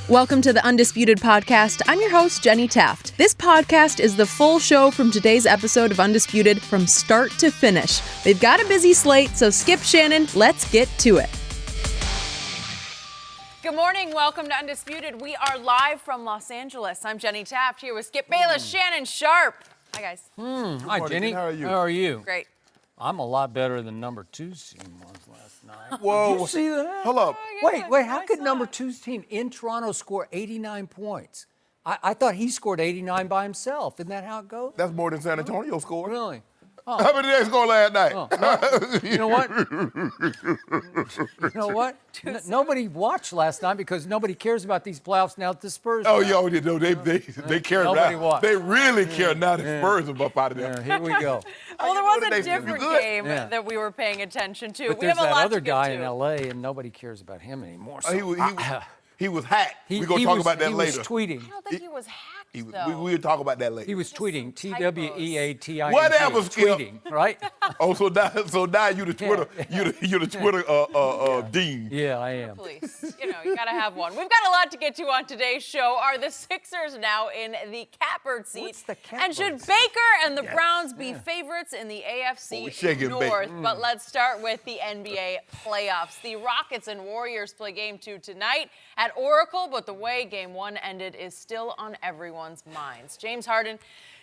Welcome to the Undisputed podcast. I'm your host, Jenny Taft. This podcast is the full show from today's episode of Undisputed from start to finish. We've got a busy slate, so skip Shannon. Let's get to it. Good morning. Welcome to Undisputed. We are live from Los Angeles. I'm Jenny Taft here with Skip Bayless, Shannon Sharpe. Hi, guys. Hi, Jenny. How are you? How are you? Great. I'm a lot better than number two's team was last night. Whoa. Did you see that? Hold up. Wait, how could number two's team in Toronto score 89 points? I thought he scored 89 by himself. Isn't that how it goes? That's more than San Antonio scored. Really? How many days scored last night? You know what? You know what? Nobody watched last night because nobody cares about these playoffs now at the Spurs. Oh, yo, they care Nobody now. watched. They really care now. The Spurs are up out of there. Here we go. Well, there was a different game Yeah. that we were paying attention to. But We there's have a that lot other to get guy to. in L.A. and nobody cares about him anymore. So He was hacked. We're going to talk about that later. He was tweeting. I don't think he was hacked, We though. will talk about that later. He was tweeting. typos. T-W-E-A-T-I-N-G. Whatever, Skip. Tweeting, right? Oh, so now you the Twitter, you the Twitter dean. Yeah, I am. Please, you got to have one. We've got a lot to get to on today's show. Are the Sixers now in the catbird seat? What's the And should catbird seat? Baker and the Browns be favorites in the AFC we're shaking North? Baker. But let's start with the NBA playoffs. The Rockets and Warriors play Game 2 tonight at Oracle, but the way Game 1 ended is still on everyone's minds. James Harden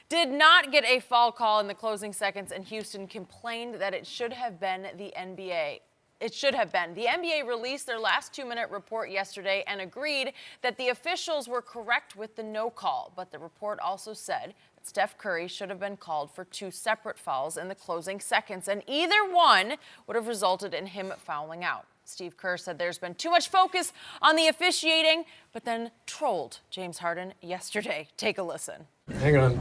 did not get a foul call in the closing seconds, and Houston complained that it should have been the NBA. It should have been. The NBA released their last 2-minute report yesterday and agreed that the officials were correct with the no call. But the report also said that Steph Curry should have been called for 2 separate fouls in the closing seconds, and either one would have resulted in him fouling out. Steve Kerr said there's been too much focus on the officiating, but then trolled James Harden yesterday. Take a listen. Hang on.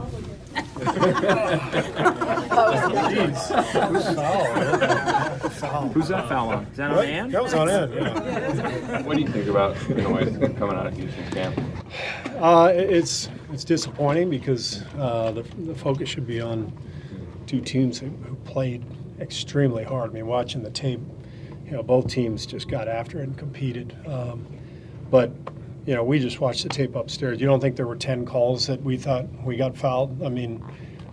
Who's that foul on? Is that on Ann? That was on Ed, yeah. What do you think about the noise coming out of Houston camp? It's disappointing because the focus should be on two teams who played extremely hard. I mean, watching the tape, both teams just got after it and competed. But we just watched the tape upstairs. You don't think there were 10 calls that we thought we got fouled? I mean,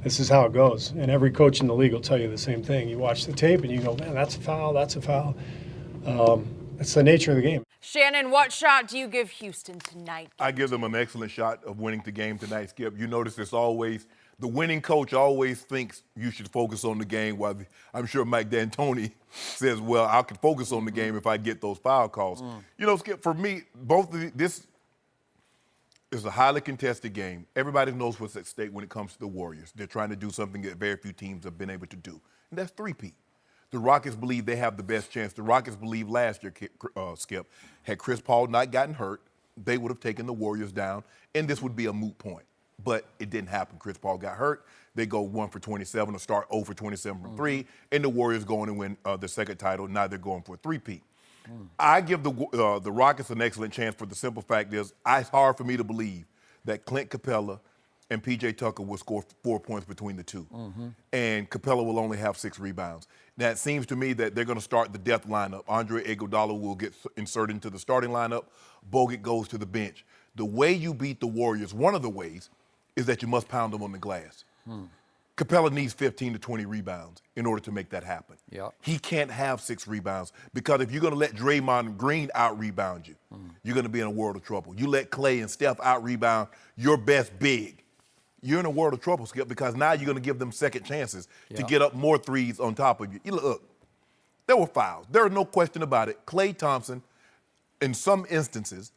this is how it goes. And every coach in the league will tell you the same thing. You watch the tape and you go, man, that's a foul, that's a foul. It's the nature of the game. Shannon, what shot do you give Houston tonight? I give them an excellent shot of winning the game tonight, Skip. You notice it's always, the winning coach always thinks you should focus on the game, while I'm sure Mike D'Antoni says, well, I can focus on the game if I get those foul calls. Skip, for me, this is a highly contested game. Everybody knows what's at stake when it comes to the Warriors. They're trying to do something that very few teams have been able to do, and that's three-peat. The Rockets believe they have the best chance. The Rockets believe last year, Skip, had Chris Paul not gotten hurt, they would have taken the Warriors down, and this would be a moot point. But it didn't happen. Chris Paul got hurt. They go 1 for 27 or start 0 for 27 from 3, and the Warriors go on and win the second title. Now they're going for a three-peat. I give the Rockets an excellent chance for the simple fact is it's hard for me to believe that Clint Capella and P.J. Tucker will score 4 points between the two. And Capella will only have 6 rebounds. Now, it seems to me that they're going to start the death lineup. Andre Iguodala will get inserted into the starting lineup. Bogut goes to the bench. The way you beat the Warriors, one of the ways, is that you must pound them on the glass. Capella needs 15 to 20 rebounds in order to make that happen. Yep. He can't have 6 rebounds because if you're going to let Draymond Green out-rebound you, you're going to be in a world of trouble. You let Clay and Steph out-rebound your best big, you're in a world of trouble, Skip, because now you're going to give them second chances to get up more threes on top of you. Look, there were fouls. There is no question about it. Klay Thompson, in some instances,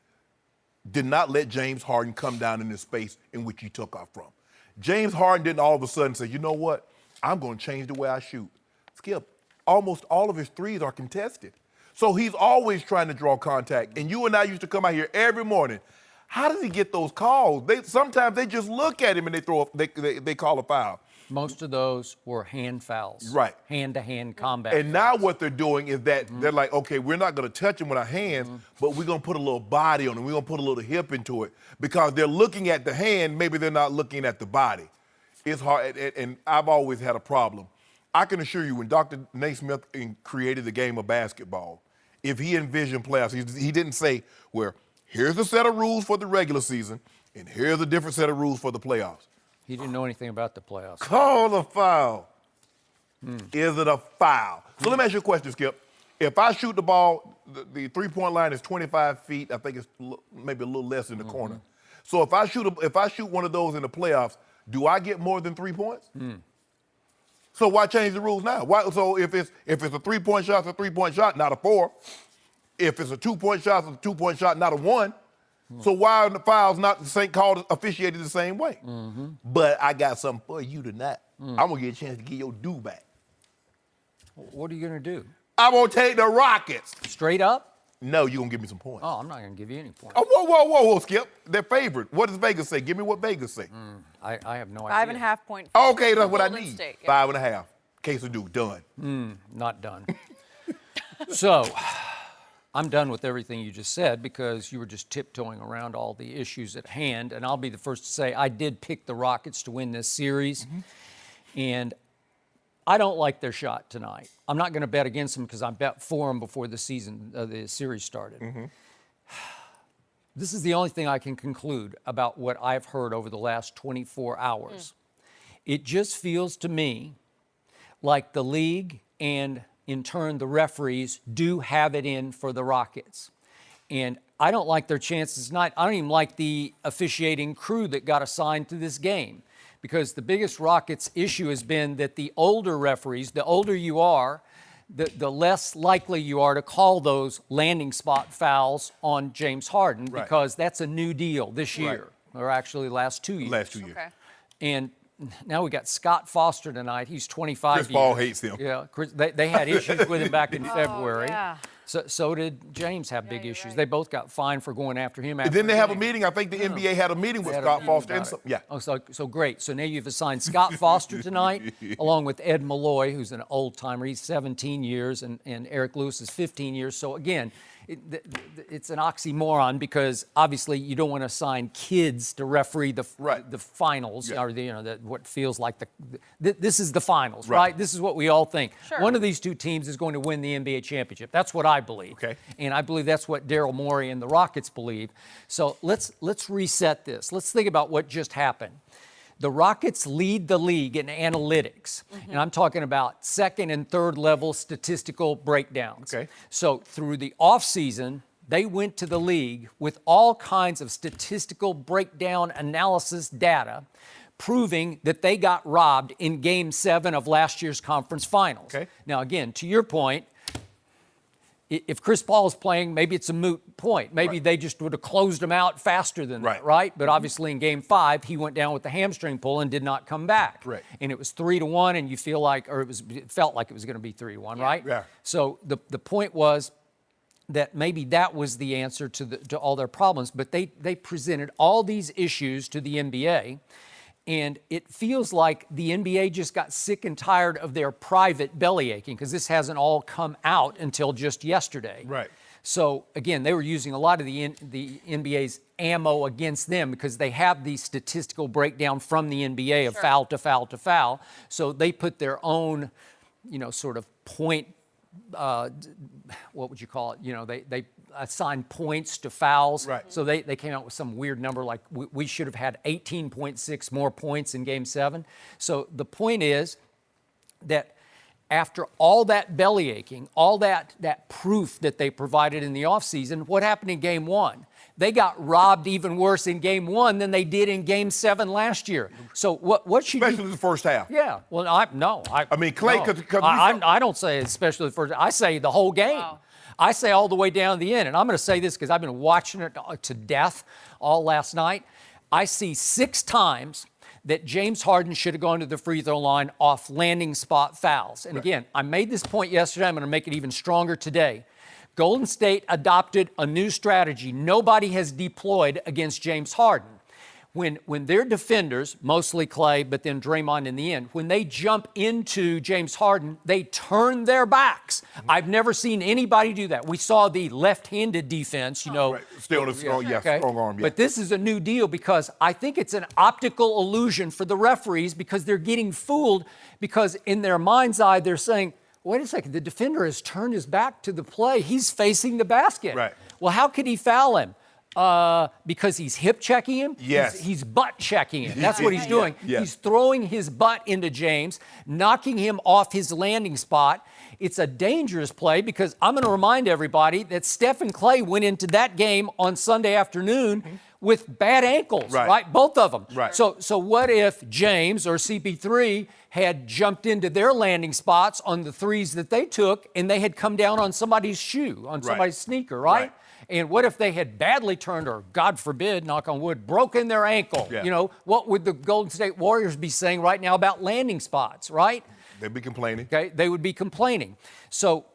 did not let James Harden come down in the space in which he took off from. James Harden didn't all of a sudden say, you know what, I'm going to change the way I shoot. Skip, almost all of his threes are contested. So he's always trying to draw contact. And you and I used to come out here every morning. How does he get those calls? Sometimes they just look at him and they call a foul. Most of those were hand fouls. Right. Hand-to-hand combat And fouls. now what they're doing is that they're like, okay, we're not going to touch him with our hands, but we're going to put a little body on him. We're going to put a little hip into it because they're looking at the hand. Maybe they're not looking at the body. It's hard, and I've always had a problem. I can assure you when Dr. Naismith created the game of basketball, if he envisioned playoffs, he didn't say where here's a set of rules for the regular season, and here's a different set of rules for the playoffs. He didn't know anything about the playoffs. Call a foul. Is it a foul? So let me ask you a question, Skip. If I shoot the ball, the three-point line is 25 feet. I think it's maybe a little less in the corner. So if I shoot one of those in the playoffs, do I get more than 3 points? So why change the rules now? So if it's a 3-point shot, it's a 3-point shot, not a 4. If it's a 2-point shot, it's a 2-point shot, not a 1. So why are the fouls not called officiated the same way? But I got something for you tonight. I'm gonna get a chance to get your due back. What are you going to do? I'm gonna take the Rockets. Straight up? No, you're gonna give me some points. Oh, I'm not going to give you any points. Oh, whoa, Skip. They're favored. What does Vegas say? Give me what Vegas say. I have no idea. 5.5 point. Okay, that's what I Golden need. State, yeah. 5.5. Case of due, done. Not done. So, I'm done with everything you just said because you were just tiptoeing around all the issues at hand. And I'll be the first to say I did pick the Rockets to win this series. And I don't like their shot tonight. I'm not going to bet against them because I bet for them before the series started. This is the only thing I can conclude about what I've heard over the last 24 hours. It just feels to me like the league and in turn the referees do have it in for the Rockets. And I don't like their chances tonight. I don't even like the officiating crew that got assigned to this game. Because the biggest Rockets issue has been that the older referees, the older you are, the less likely you are to call those landing spot fouls on James Harden because that's a new deal this year, or actually last 2 years. Last 2 years. Okay. And now we got Scott Foster tonight. He's 25 Chris years. Paul hates him. Yeah, they had issues with him back in February. Yeah. So did James have big issues. They both got fined for going after him. And then they have a meeting. I think the NBA had a meeting with Scott Foster. Oh, so great. So now you've assigned Scott Foster tonight, along with Ed Malloy, who's an old-timer. He's 17 years, and Eric Lewis is 15 years. So, again, it's an oxymoron because, obviously, you don't want to assign kids to referee the finals, or what feels like this is the finals, right? This is what we all think. Sure. One of these two teams is going to win the NBA championship. That's what I believe. Okay. And I believe that's what Daryl Morey and the Rockets believe. So let's reset this. Let's think about what just happened. The Rockets lead the league in analytics, and I'm talking about second and third level statistical breakdowns. Okay. So through the offseason, they went to the league with all kinds of statistical breakdown analysis data proving that they got robbed in Game 7 of last year's conference finals. Okay. Now, again, to your point, if Chris Paul is playing, maybe it's a moot point. Maybe they just would have closed him out faster than that, right? But obviously in Game 5, he went down with the hamstring pull and did not come back. Right. And it was 3-1, and you feel like, or it felt like it was going to be 3-1, right? Yeah. So the point was that maybe that was the answer to all their problems, but they presented all these issues to the NBA. And it feels like the NBA just got sick and tired of their private belly aching because this hasn't all come out until just yesterday. Right. So, again, they were using a lot of the NBA's ammo against them because they have the statistical breakdown from the NBA of foul to foul to foul. So they put their own, sort of point, what would you call it? They assigned points to fouls. Right. So they came out with some weird number like we should have had 18.6 more points in Game 7. So the point is that after all that belly aching, all that proof that they provided in the offseason, what happened in Game 1? They got robbed even worse in Game 1 than they did in Game 7 last year. So what should Especially the first half. Yeah. Well, I mean, Clay, no. 'cause I don't say especially the first. I say the whole game. Wow. I say all the way down to the end. And I'm going to say this because I've been watching it to death all last night. I see 6 times that James Harden should have gone to the free throw line off landing spot fouls. And again, I made this point yesterday. I'm going to make it even stronger today. Golden State adopted a new strategy nobody has deployed against James Harden. When their defenders, mostly Clay, but then Draymond in the end, when they jump into James Harden, they turn their backs. I've never seen anybody do that. We saw the left-handed defense, Still the strong, strong arm, But this is a new deal because I think it's an optical illusion for the referees because they're getting fooled because in their mind's eye, they're saying, wait a second, the defender has turned his back to the play. He's facing the basket. Right. Well, how could he foul him? because he's hip checking him. Yes. He's butt checking him. That's what he's doing. Yes. He's throwing his butt into James, knocking him off his landing spot. It's a dangerous play because I'm going to remind everybody that Steph and Clay went into that game on Sunday afternoon with bad ankles, right? Both of them. Right. So what if James or CP3 had jumped into their landing spots on the threes that they took and they had come down on somebody's shoe, on somebody's sneaker, right? And what if they had badly turned, or God forbid, knock on wood, broken their ankle? Yeah. You know, what would the Golden State Warriors be saying right now about landing spots, right? They'd be complaining. Okay, they would be complaining. So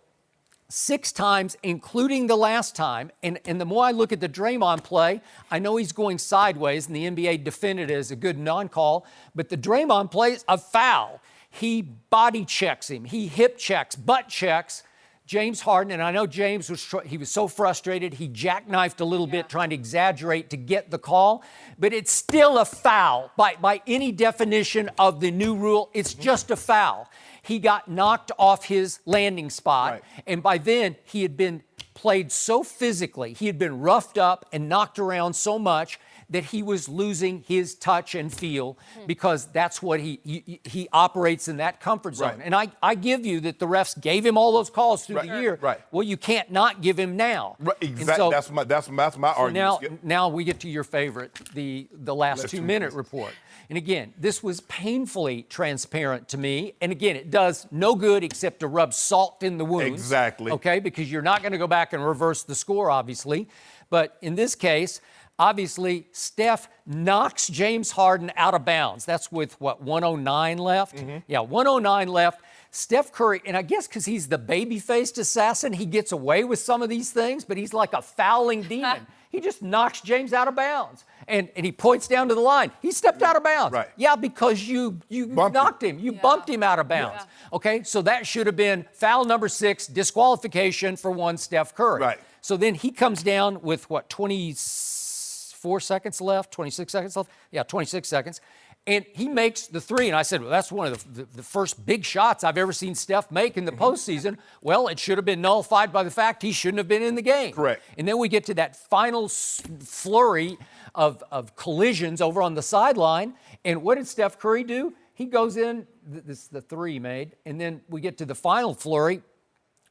6 times, including the last time, and the more I look at the Draymond play, I know he's going sideways, and the NBA defended it as a good non-call, but the Draymond play is a foul. He body checks him. He hip checks, butt checks James Harden, and I know James he was so frustrated, he jackknifed a little bit trying to exaggerate to get the call, but it's still a foul. By any definition of the new rule, it's just a foul. He got knocked off his landing spot, and by then he had been played so physically, he had been roughed up and knocked around so much that he was losing his touch and feel because that's what he operates in that comfort zone. Right. And I give you that the refs gave him all those calls through the year. Right. Well, you can't not give him now. Right. Exactly. So, that's my argument. now we get to your favorite, the last 2-minute report. And again, this was painfully transparent to me. And again, it does no good except to rub salt in the wounds. Exactly. Okay, because you're not going to go back and reverse the score, obviously. But in this case, obviously, Steph knocks James Harden out of bounds. That's with, 109 left? Yeah, 109 left. Steph Curry, and I guess because he's the baby-faced assassin, he gets away with some of these things, but he's like a fouling demon. He just knocks James out of bounds. And he points down to the line. He stepped out of bounds. Right. Yeah, because you knocked him. You bumped him out of bounds. Yeah. Okay, so that should have been foul number 6, disqualification for one Steph Curry. Right. So then he comes down with, 24 seconds left, 26 seconds left? Yeah, 26 seconds. And he makes the 3. And I said, well, that's one of the first big shots I've ever seen Steph make in the postseason. Well, it should have been nullified by the fact he shouldn't have been in the game. Correct. And then we get to that final flurry of collisions over on the sideline. And what did Steph Curry do? He goes in, this is the 3 made. And then we get to the final flurry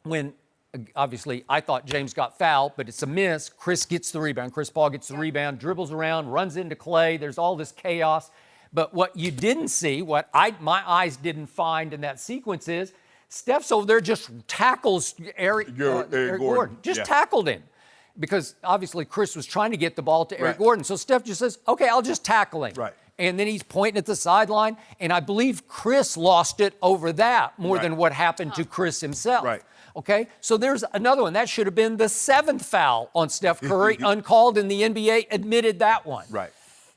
when obviously, I thought James got fouled, but it's a miss. Chris gets the rebound. Chris Paul gets the rebound, dribbles around, runs into Clay. There's all this chaos. But what you didn't see, what my eyes didn't find in that sequence is Steph's over there just tackles Eric Gordon. Just tackled him. Because obviously Chris was trying to get the ball to Eric Gordon. So Steph just says, okay, I'll just tackle him. Right. And then he's pointing at the sideline. And I believe Chris lost it over that more than what happened to Chris himself. Right. Okay, so there's another one. That should have been the 7th foul on Steph Curry, uncalled, and the NBA admitted that one. Right.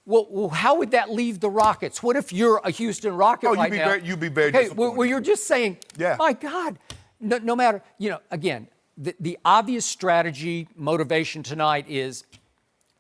Well, how would that leave the Rockets? What if you're a Houston Rocket right now? You'd be very okay, disappointed. well, you're just saying, my God, no matter, again, the obvious strategy, motivation tonight is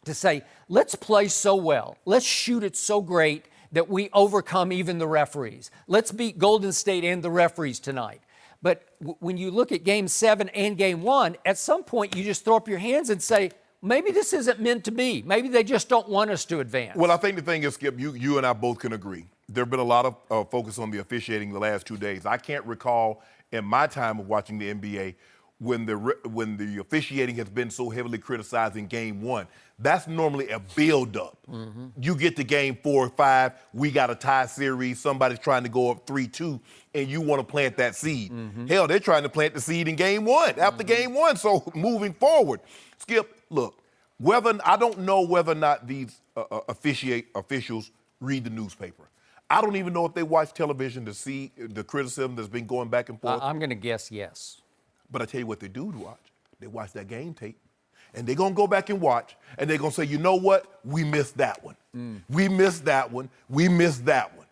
to say, let's play so well, let's shoot it so great that we overcome even the referees. Let's beat Golden State and the referees tonight. But when you look at Game 7 and Game 1, at some point you just throw up your hands and say, maybe this isn't meant to be. Maybe they just don't want us to advance. Well, I think the thing is, Skip, you and I both can agree. There have been a lot of focus on the officiating the last 2 days. I can't recall in my time of watching the NBA when the officiating has been so heavily criticized in Game 1. That's normally a build-up. You get to Game 4 or 5, we got a tie series, somebody's trying to go up 3-2, and you want to plant that seed. Hell, they're trying to plant the seed in Game 1, after Game 1, so moving forward. Skip, look, I don't know whether or not these officials read the newspaper. I don't even know if they watch television to see the criticism that's been going back and forth. I'm going to guess yes. But I tell you what they do watch. They watch that game tape. And they're going to go back and watch, and they're going to say, you know what? We missed that one. We missed that one. We missed that one.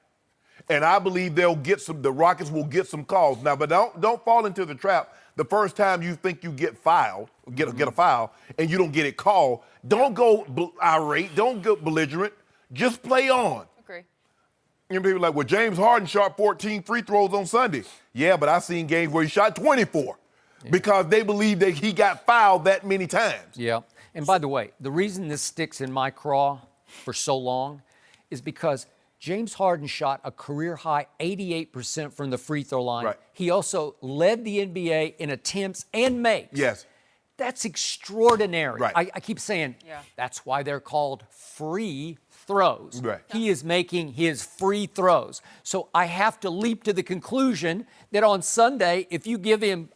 And I believe the Rockets will get some calls. Now, but don't fall into the trap. The first time you think you get a foul, and you don't get it called, don't go irate, don't go belligerent. Just play on. Agree. And people are like, well, James Harden shot 14 free throws on Sunday. Yeah, but I've seen games where he shot 24. Because they believe that he got fouled that many times. Yeah. And by the way, the reason this sticks in my craw for so long is because James Harden shot a career-high 88% from the free throw line. Right. He also led the NBA in attempts and makes. Yes. That's extraordinary. Right. I keep saying that's why they're called free throws. Right. He is making his free throws. So I have to leap to the conclusion that on Sunday, if you give him,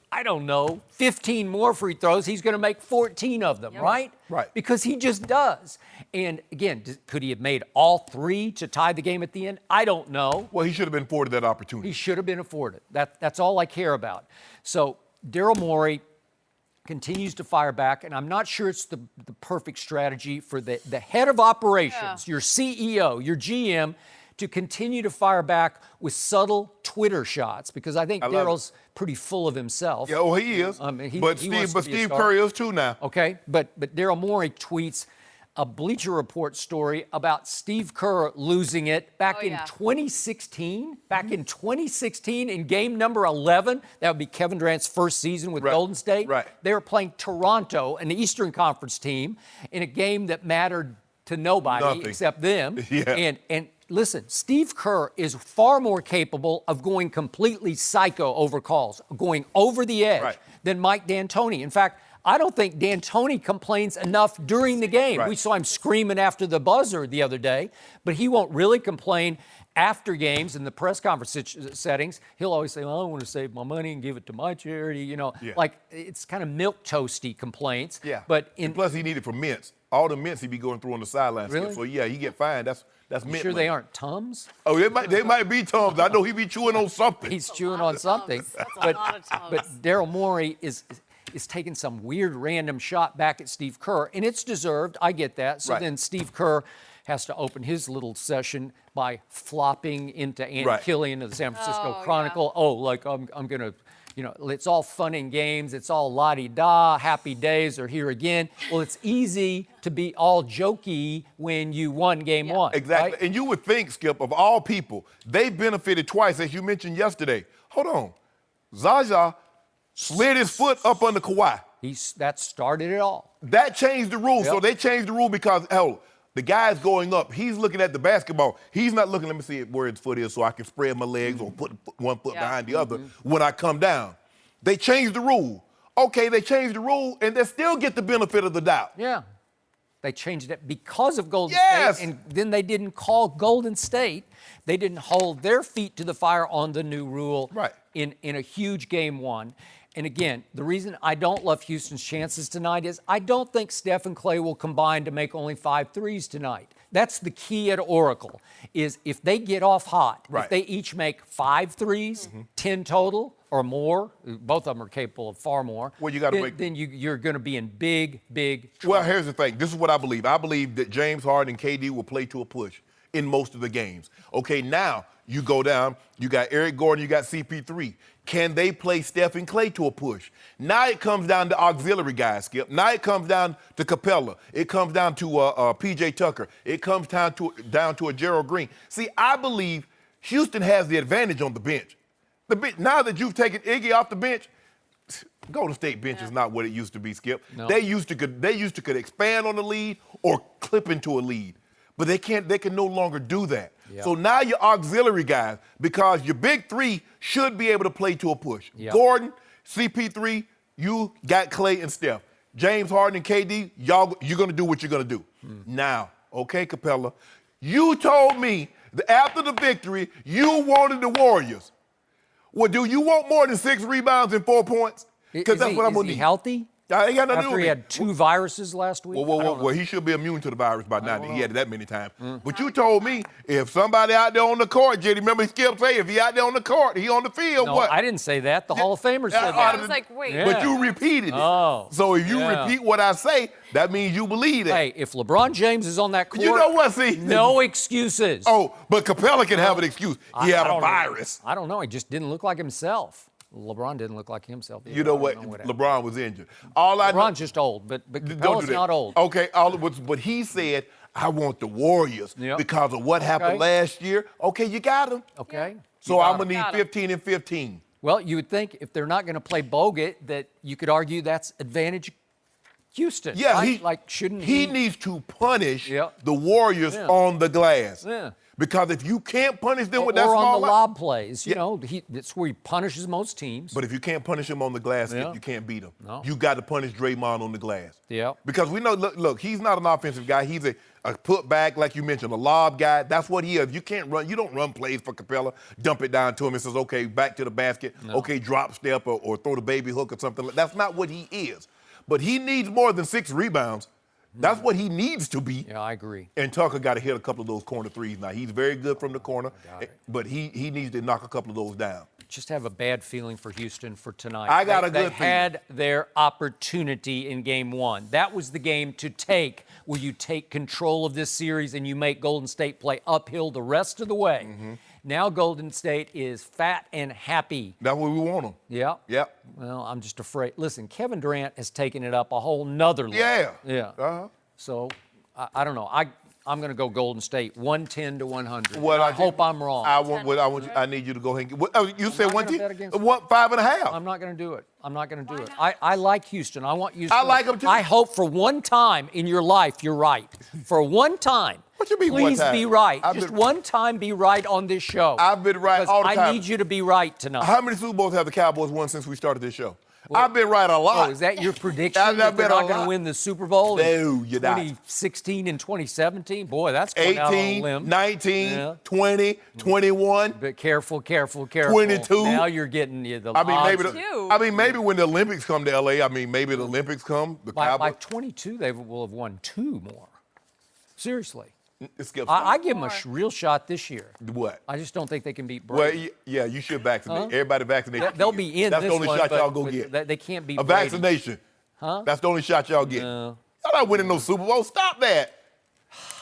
15 more free throws, he's going to make 14 of them, right? Right. Because he just does. And again, could he have made all 3 to tie the game at the end? I don't know. Well, he should have been afforded that opportunity. He should have been afforded. That's all I care about. So Daryl Morey continues to fire back, and I'm not sure it's the perfect strategy for the head of operations, your CEO, your GM, to continue to fire back with subtle Twitter shots, because I think Daryl's pretty full of himself. Yeah, well, he is. But Steve Kerr is too now. Okay, but Daryl Morey tweets a Bleacher Report story about Steve Kerr losing it back in 2016. Back in 2016 in game number 11, that would be Kevin Durant's first season with Golden State. Right. They were playing Toronto, an Eastern Conference team, in a game that mattered to nobody except them. And listen, Steve Kerr is far more capable of going completely psycho over calls, going over the edge than Mike D'Antoni. In fact, I don't think D'Antoni complains enough during the game. We saw him screaming after the buzzer the other day, but he won't really complain after games in the press conference settings. He'll always say, well, I want to save my money and give it to my charity. Like it's kind of milquetoasty complaints. Yeah. But and plus, he needed for mints. All the mints he'd be going through on the sidelines. Really? So he get fined. That's mint. Sure, they aren't Tums? Oh, they might be Tums. I know he be chewing on something. He's chewing on something. That's a lot of Tums. But Daryl Morey is taking some weird random shot back at Steve Kerr, and it's deserved. I get that. So then Steve Kerr has to open his little session by flopping into Ann Killian of the San Francisco Chronicle. I'm going to, it's all fun and games. It's all la-di-da. Happy days are here again. Well, it's easy to be all jokey when you won game one. Exactly. Right? And you would think, Skip, of all people, they benefited twice, as you mentioned yesterday. Hold on. Zaza slid his foot up under Kawhi. That started it all. That changed the rule. So they changed the rule because, the guy's going up. He's looking at the basketball. He's not looking, let me see where his foot is so I can spread my legs or put one foot behind the other when I come down. They changed the rule. Okay, they changed the rule, and they still get the benefit of the doubt. Yeah. They changed it because of Golden State, and then they didn't call Golden State. They didn't hold their feet to the fire on the new rule in a huge game one. And again, the reason I don't love Houston's chances tonight is I don't think Steph and Clay will combine to make only 5 threes tonight. That's the key at Oracle, is if they get off hot, if they each make 5 threes, 10 total or more, both of them are capable of far more, well, you gotta then you're going to be in big, big trouble. Well, here's the thing. This is what I believe. I believe that James Harden and KD will play to a push in most of the games. Okay, now you go down, you got Eric Gordon, you got CP3. Can they play Steph and Clay to a push? Now it comes down to auxiliary guys, Skip. Now it comes down to Capella. It comes down to P.J. Tucker. It comes down to a Gerald Green. See, I believe Houston has the advantage on the bench. Now that you've taken Iggy off the bench, Golden State bench is not what it used to be, Skip. No. They used to could expand on the lead or clip into a lead. But they can no longer do that. Yep. So now your auxiliary guys, because your big three should be able to play to a push. Yep. Gordon, CP3, you got Clay and Steph. James Harden and KD, you're going to do what you're going to do. Now, okay, Capella, you told me that after the victory, you wanted the Warriors. Well, do you want more than 6 rebounds and 4 points? Because that's what I'm going to need. Is he healthy? I ain't got nothing to do After with he it. had 2 viruses last week? Well, he should be immune to the virus by now. He had it that many times. But you told me if somebody out there on the court, Jenny, remember Skip say if he out there on the court, he on the field, No, what? I didn't say that. The Hall of Famers said that. I was like, wait. Yeah. But you repeated it. Oh. So if you repeat what I say, that means you believe it. Hey, if LeBron James is on that court, You know what, see? no excuses. Oh, but Capella can have an excuse. He had a virus. I don't know. He just didn't look like himself. LeBron didn't look like himself either. You know what? LeBron was injured. LeBron's just old, but don't Capella's do that. not old. Okay, but he said, I want the Warriors because of what happened last year. Okay, you got him. Okay. So I'm going to need 15 and 15. Well, you would think if they're not going to play Bogut that you could argue that's advantage Houston. Yeah, right? Shouldn't he? He needs to punish Yep. the Warriors Yeah. on the glass. Yeah. Because if you can't punish them with that or small on the lob plays, Yeah. that's where he punishes most teams. But if you can't punish him on the glass, Yeah. you can't beat him. No. You got to punish Draymond on the glass. Yeah. Because we know, look, he's not an offensive guy. He's a putback, like you mentioned, a lob guy. That's what he is. You can't run. You don't run plays for Capella, dump it down to him and says, okay, back to the basket. No. Okay, drop step or throw the baby hook or something. That's not what he is. But he needs more than 6 rebounds. That's what he needs to be. Yeah, I agree. And Tucker got to hit a couple of those corner threes. Now, he's very good from the corner, but he needs to knock a couple of those down. Just have a bad feeling for Houston for tonight. I got a good They feeling. had their opportunity in Game 1. That was the game to take, where you take control of this series and you make Golden State play uphill the rest of the way. Mm-hmm. Now Golden State is fat and happy. That's what we want them. Yeah. Yep. Well, I'm just afraid. Listen, Kevin Durant has taken it up a whole nother level. Yeah. Yeah. Uh-huh. So, I don't know. I'm going to go Golden State, 110 to 100. Well, I hope I'm wrong. I need you to go ahead and get. You said not one gonna team? bet against What, 5.5? I'm not going to do it. I'm not going to do it. I like Houston. I want Houston. I like 'em too. I hope for one time in your life you're right. For one time. What you mean one Please time? be right. I've Just been- one time be right on this show. I've been right Because all the time. I need you to be right tonight. How many Super Bowls have the Cowboys won since we started this show? I've been right a lot. Oh, is that your prediction? I've that they're been a not going lot. to win the Super Bowl No, in you're not. 2016 and 2017? Boy, that's going out on a 18, limb. 19, Yeah. 20, 21. But careful. 22. Now you're getting the I mean, odds. maybe when the Olympics come to LA, maybe the Olympics come, the By Cowboys. 22, they will have won 2 more. Seriously. Skip, I give them a real shot this year. what? I just don't think they can beat Well, Brady. yeah, you should vaccinate. Huh? Everybody vaccinate. They'll be in That's this the only one, shot but- y'all go but get. they can't beat A Brady. vaccination. Huh? That's the only shot y'all get. No. Y'all not winning no Super Bowl. Stop that.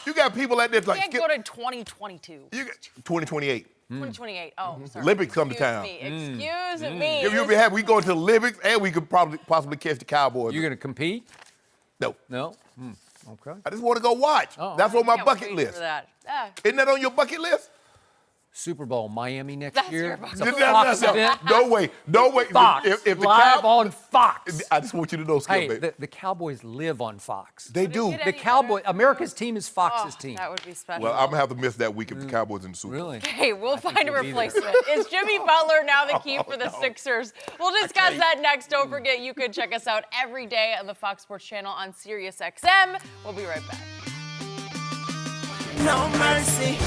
You got people like this You like can't Skip. go to 2022. You got 2028. 2028. Oh, sorry. Olympics come to Excuse town. me. Excuse me. If you'll be happy, we go to the Olympics and we could possibly catch the Cowboys. You're going to compete? No. No? Okay. I just want to go watch. Oh. That's on my Can't bucket wait list. For that. Ah. Isn't that on your bucket list? Super Bowl, Miami next That's year. your bucket It's a list. Fox event. No way. No way. Fox. If the Live on Fox. I just want you to know, Skip, Hey, baby. the Cowboys live on Fox. They do. get The any Cowboys, better? America's team is Fox's Oh, team. that would be special. Well, I'm going to have to miss that week if the Cowboys in the Super Bowl. Really? Okay, we'll find a you'll be there. replacement. Is Jimmy Butler now the key for the Sixers? We'll discuss that next. Don't forget, you can check us out every day on the Fox Sports channel on SiriusXM. We'll be right back. No mercy.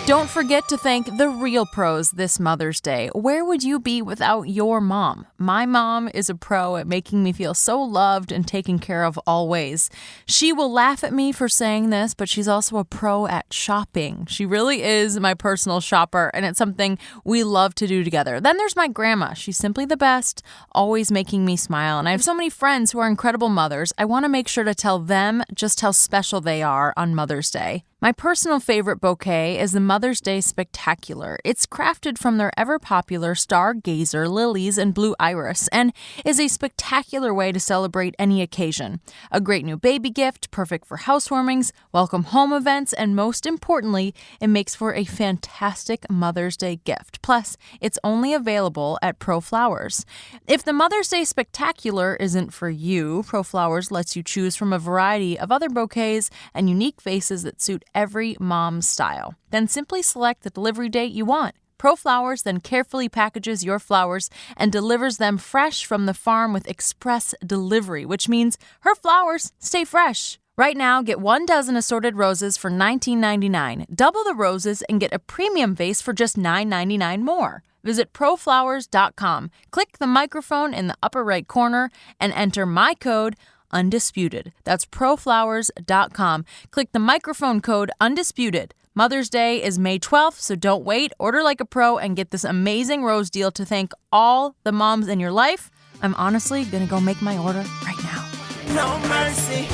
Don't forget to thank the real pros this Mother's Day. Where would you be without your mom? My mom is a pro at making me feel so loved and taken care of always. She will laugh at me for saying this, but she's also a pro at shopping. She really is my personal shopper, and it's something we love to do together. Then there's my grandma. She's simply the best, always making me smile. And I have so many friends who are incredible mothers. I want to make sure to tell them just how special they are on Mother's Day. My personal favorite bouquet is the Mother's Day Spectacular. It's crafted from their ever-popular Stargazer lilies and blue iris and is a spectacular way to celebrate any occasion. A great new baby gift, perfect for housewarmings, welcome home events, and most importantly, it makes for a fantastic Mother's Day gift. Plus, it's only available at Pro Flowers. If the Mother's Day Spectacular isn't for you, Pro Flowers lets you choose from a variety of other bouquets and unique vases that suit every mom's style. Then simply select the delivery date you want. Pro Flowers then carefully packages your flowers and delivers them fresh from the farm with express delivery, which means her flowers stay fresh. Right now, get 1 dozen assorted roses for $19.99. Double the roses and get a premium vase for just $9.99 more. Visit proflowers.com. Click the microphone in the upper right corner and enter my code Undisputed. That's proflowers.com. Click the microphone code Undisputed. Mother's Day is May 12th, so don't wait. Order like a pro and get this amazing rose deal to thank all the moms in your life. I'm honestly going to go make my order right now. No mercy.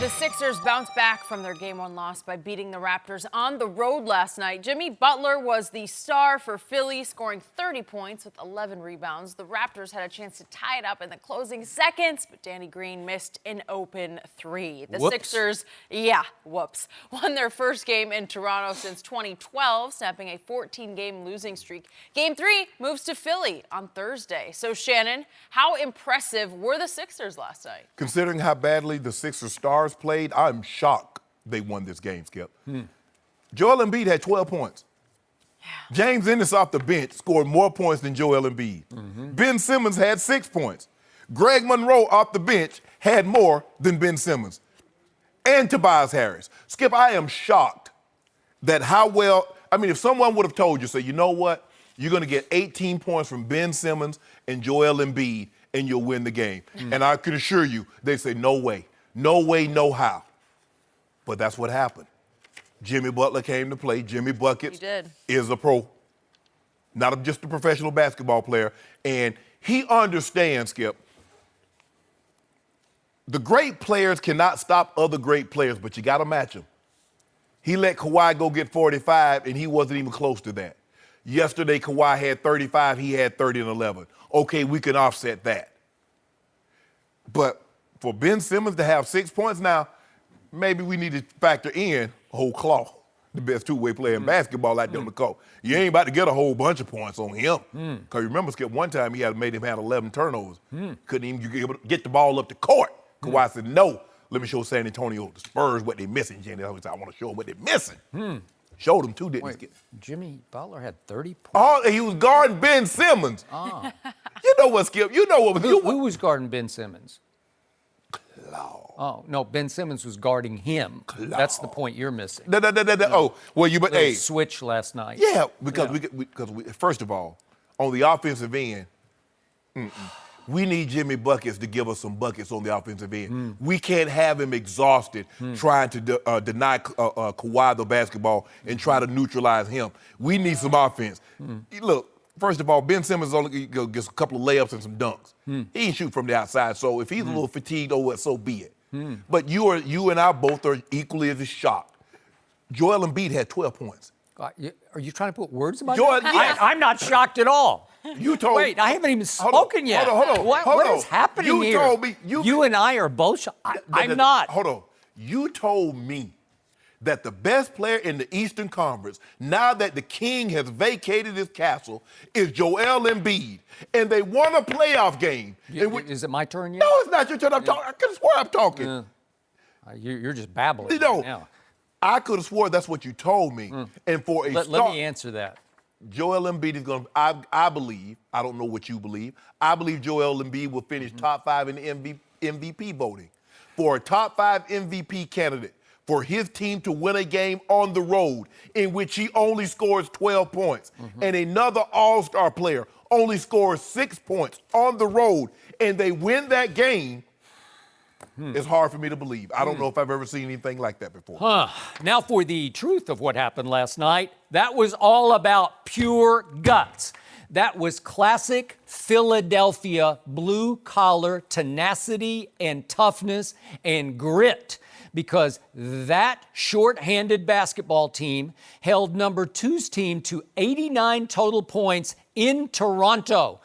The Sixers bounced back from their Game 1 loss by beating the Raptors on the road last night. Jimmy Butler was the star for Philly, scoring 30 points with 11 rebounds. The Raptors had a chance to tie it up in the closing seconds, but Danny Green missed an open three. The Sixers, won their first game in Toronto since 2012, snapping a 14-game losing streak. Game 3 moves to Philly on Thursday. So, Shannon, how impressive were the Sixers last night? Considering how badly the Sixers stars played, I'm shocked they won this game, Skip. Joel Embiid had 12 points. Yeah. James Ennis off the bench scored more points than Joel Embiid. Ben Simmons had 6 points. Greg Monroe off the bench had more than Ben Simmons. And Tobias Harris. Skip, I am shocked that if someone would have told you, say, you know what, you're going to get 18 points from Ben Simmons and Joel Embiid and you'll win the game. And I can assure you, they say, no way. No way, no how. But that's what happened. Jimmy Butler came to play. Jimmy Buckets is a pro, not just a professional basketball player. And he understands, Skip, the great players cannot stop other great players, but you got to match them. He let Kawhi go get 45, and he wasn't even close to that. Yesterday, Kawhi had 35. He had 30 and 11. Okay, we can offset that. But for Ben Simmons to have 6 points now, maybe we need to factor in a whole Claw, the best two-way player in basketball out there on the court. You ain't about to get a whole bunch of points on him. Because remember, Skip, one time he made him have 11 turnovers. Couldn't even get the ball up the court. Kawhi said, no, let me show San Antonio, the Spurs, what they're missing, Jenny. I want to show them what they're missing. Showed them too, didn't he, Skip? Jimmy Butler had 30 points. Oh, he was guarding Ben Simmons. You know what, Skip? You know what. Who was guarding Ben Simmons? Claw. Oh, no, Ben Simmons was guarding him. Claw. That's the point you're missing. Oh, well, Switch last night. Yeah, because we first of all, on the offensive end, we need Jimmy Buckets to give us some buckets on the offensive end. We can't have him exhausted trying to deny Kawhi the basketball and try to neutralize him. We need some offense. Look, first of all, Ben Simmons only gets a couple of layups and some dunks. He ain't shoot from the outside, so if he's a little fatigued, so be it. But you and I both are equally as shocked. Joel Embiid had 12 points. Are you trying to put words in my Joel, mouth? yes. I'm not shocked at all. Wait, I haven't even spoken yet. Hold on. What is happening here? You told me. You and I are both shocked. I'm not. Hold on. You told me that the best player in the Eastern Conference, now that the king has vacated his castle, is Joel Embiid. And they won a playoff game. Is it my turn yet? No, it's not your turn. I'm talking. I could have swore I'm talking. You're just babbling right now. I could have swore that's what you told me. And for a Let me answer that. Joel Embiid is going to, I believe, I don't know what you believe, I believe Joel Embiid will finish top 5 in the MVP voting. For a top 5 MVP candidate, for his team to win a game on the road in which he only scores 12 points, and another all-star player only scores 6 points on the road, and they win that game, it's hard for me to believe. I don't know if I've ever seen anything like that before. Now for the truth of what happened last night. That was all about pure guts. That was classic Philadelphia blue-collar tenacity and toughness and grit, because that short-handed basketball team held number 2's team to 89 total points in Toronto.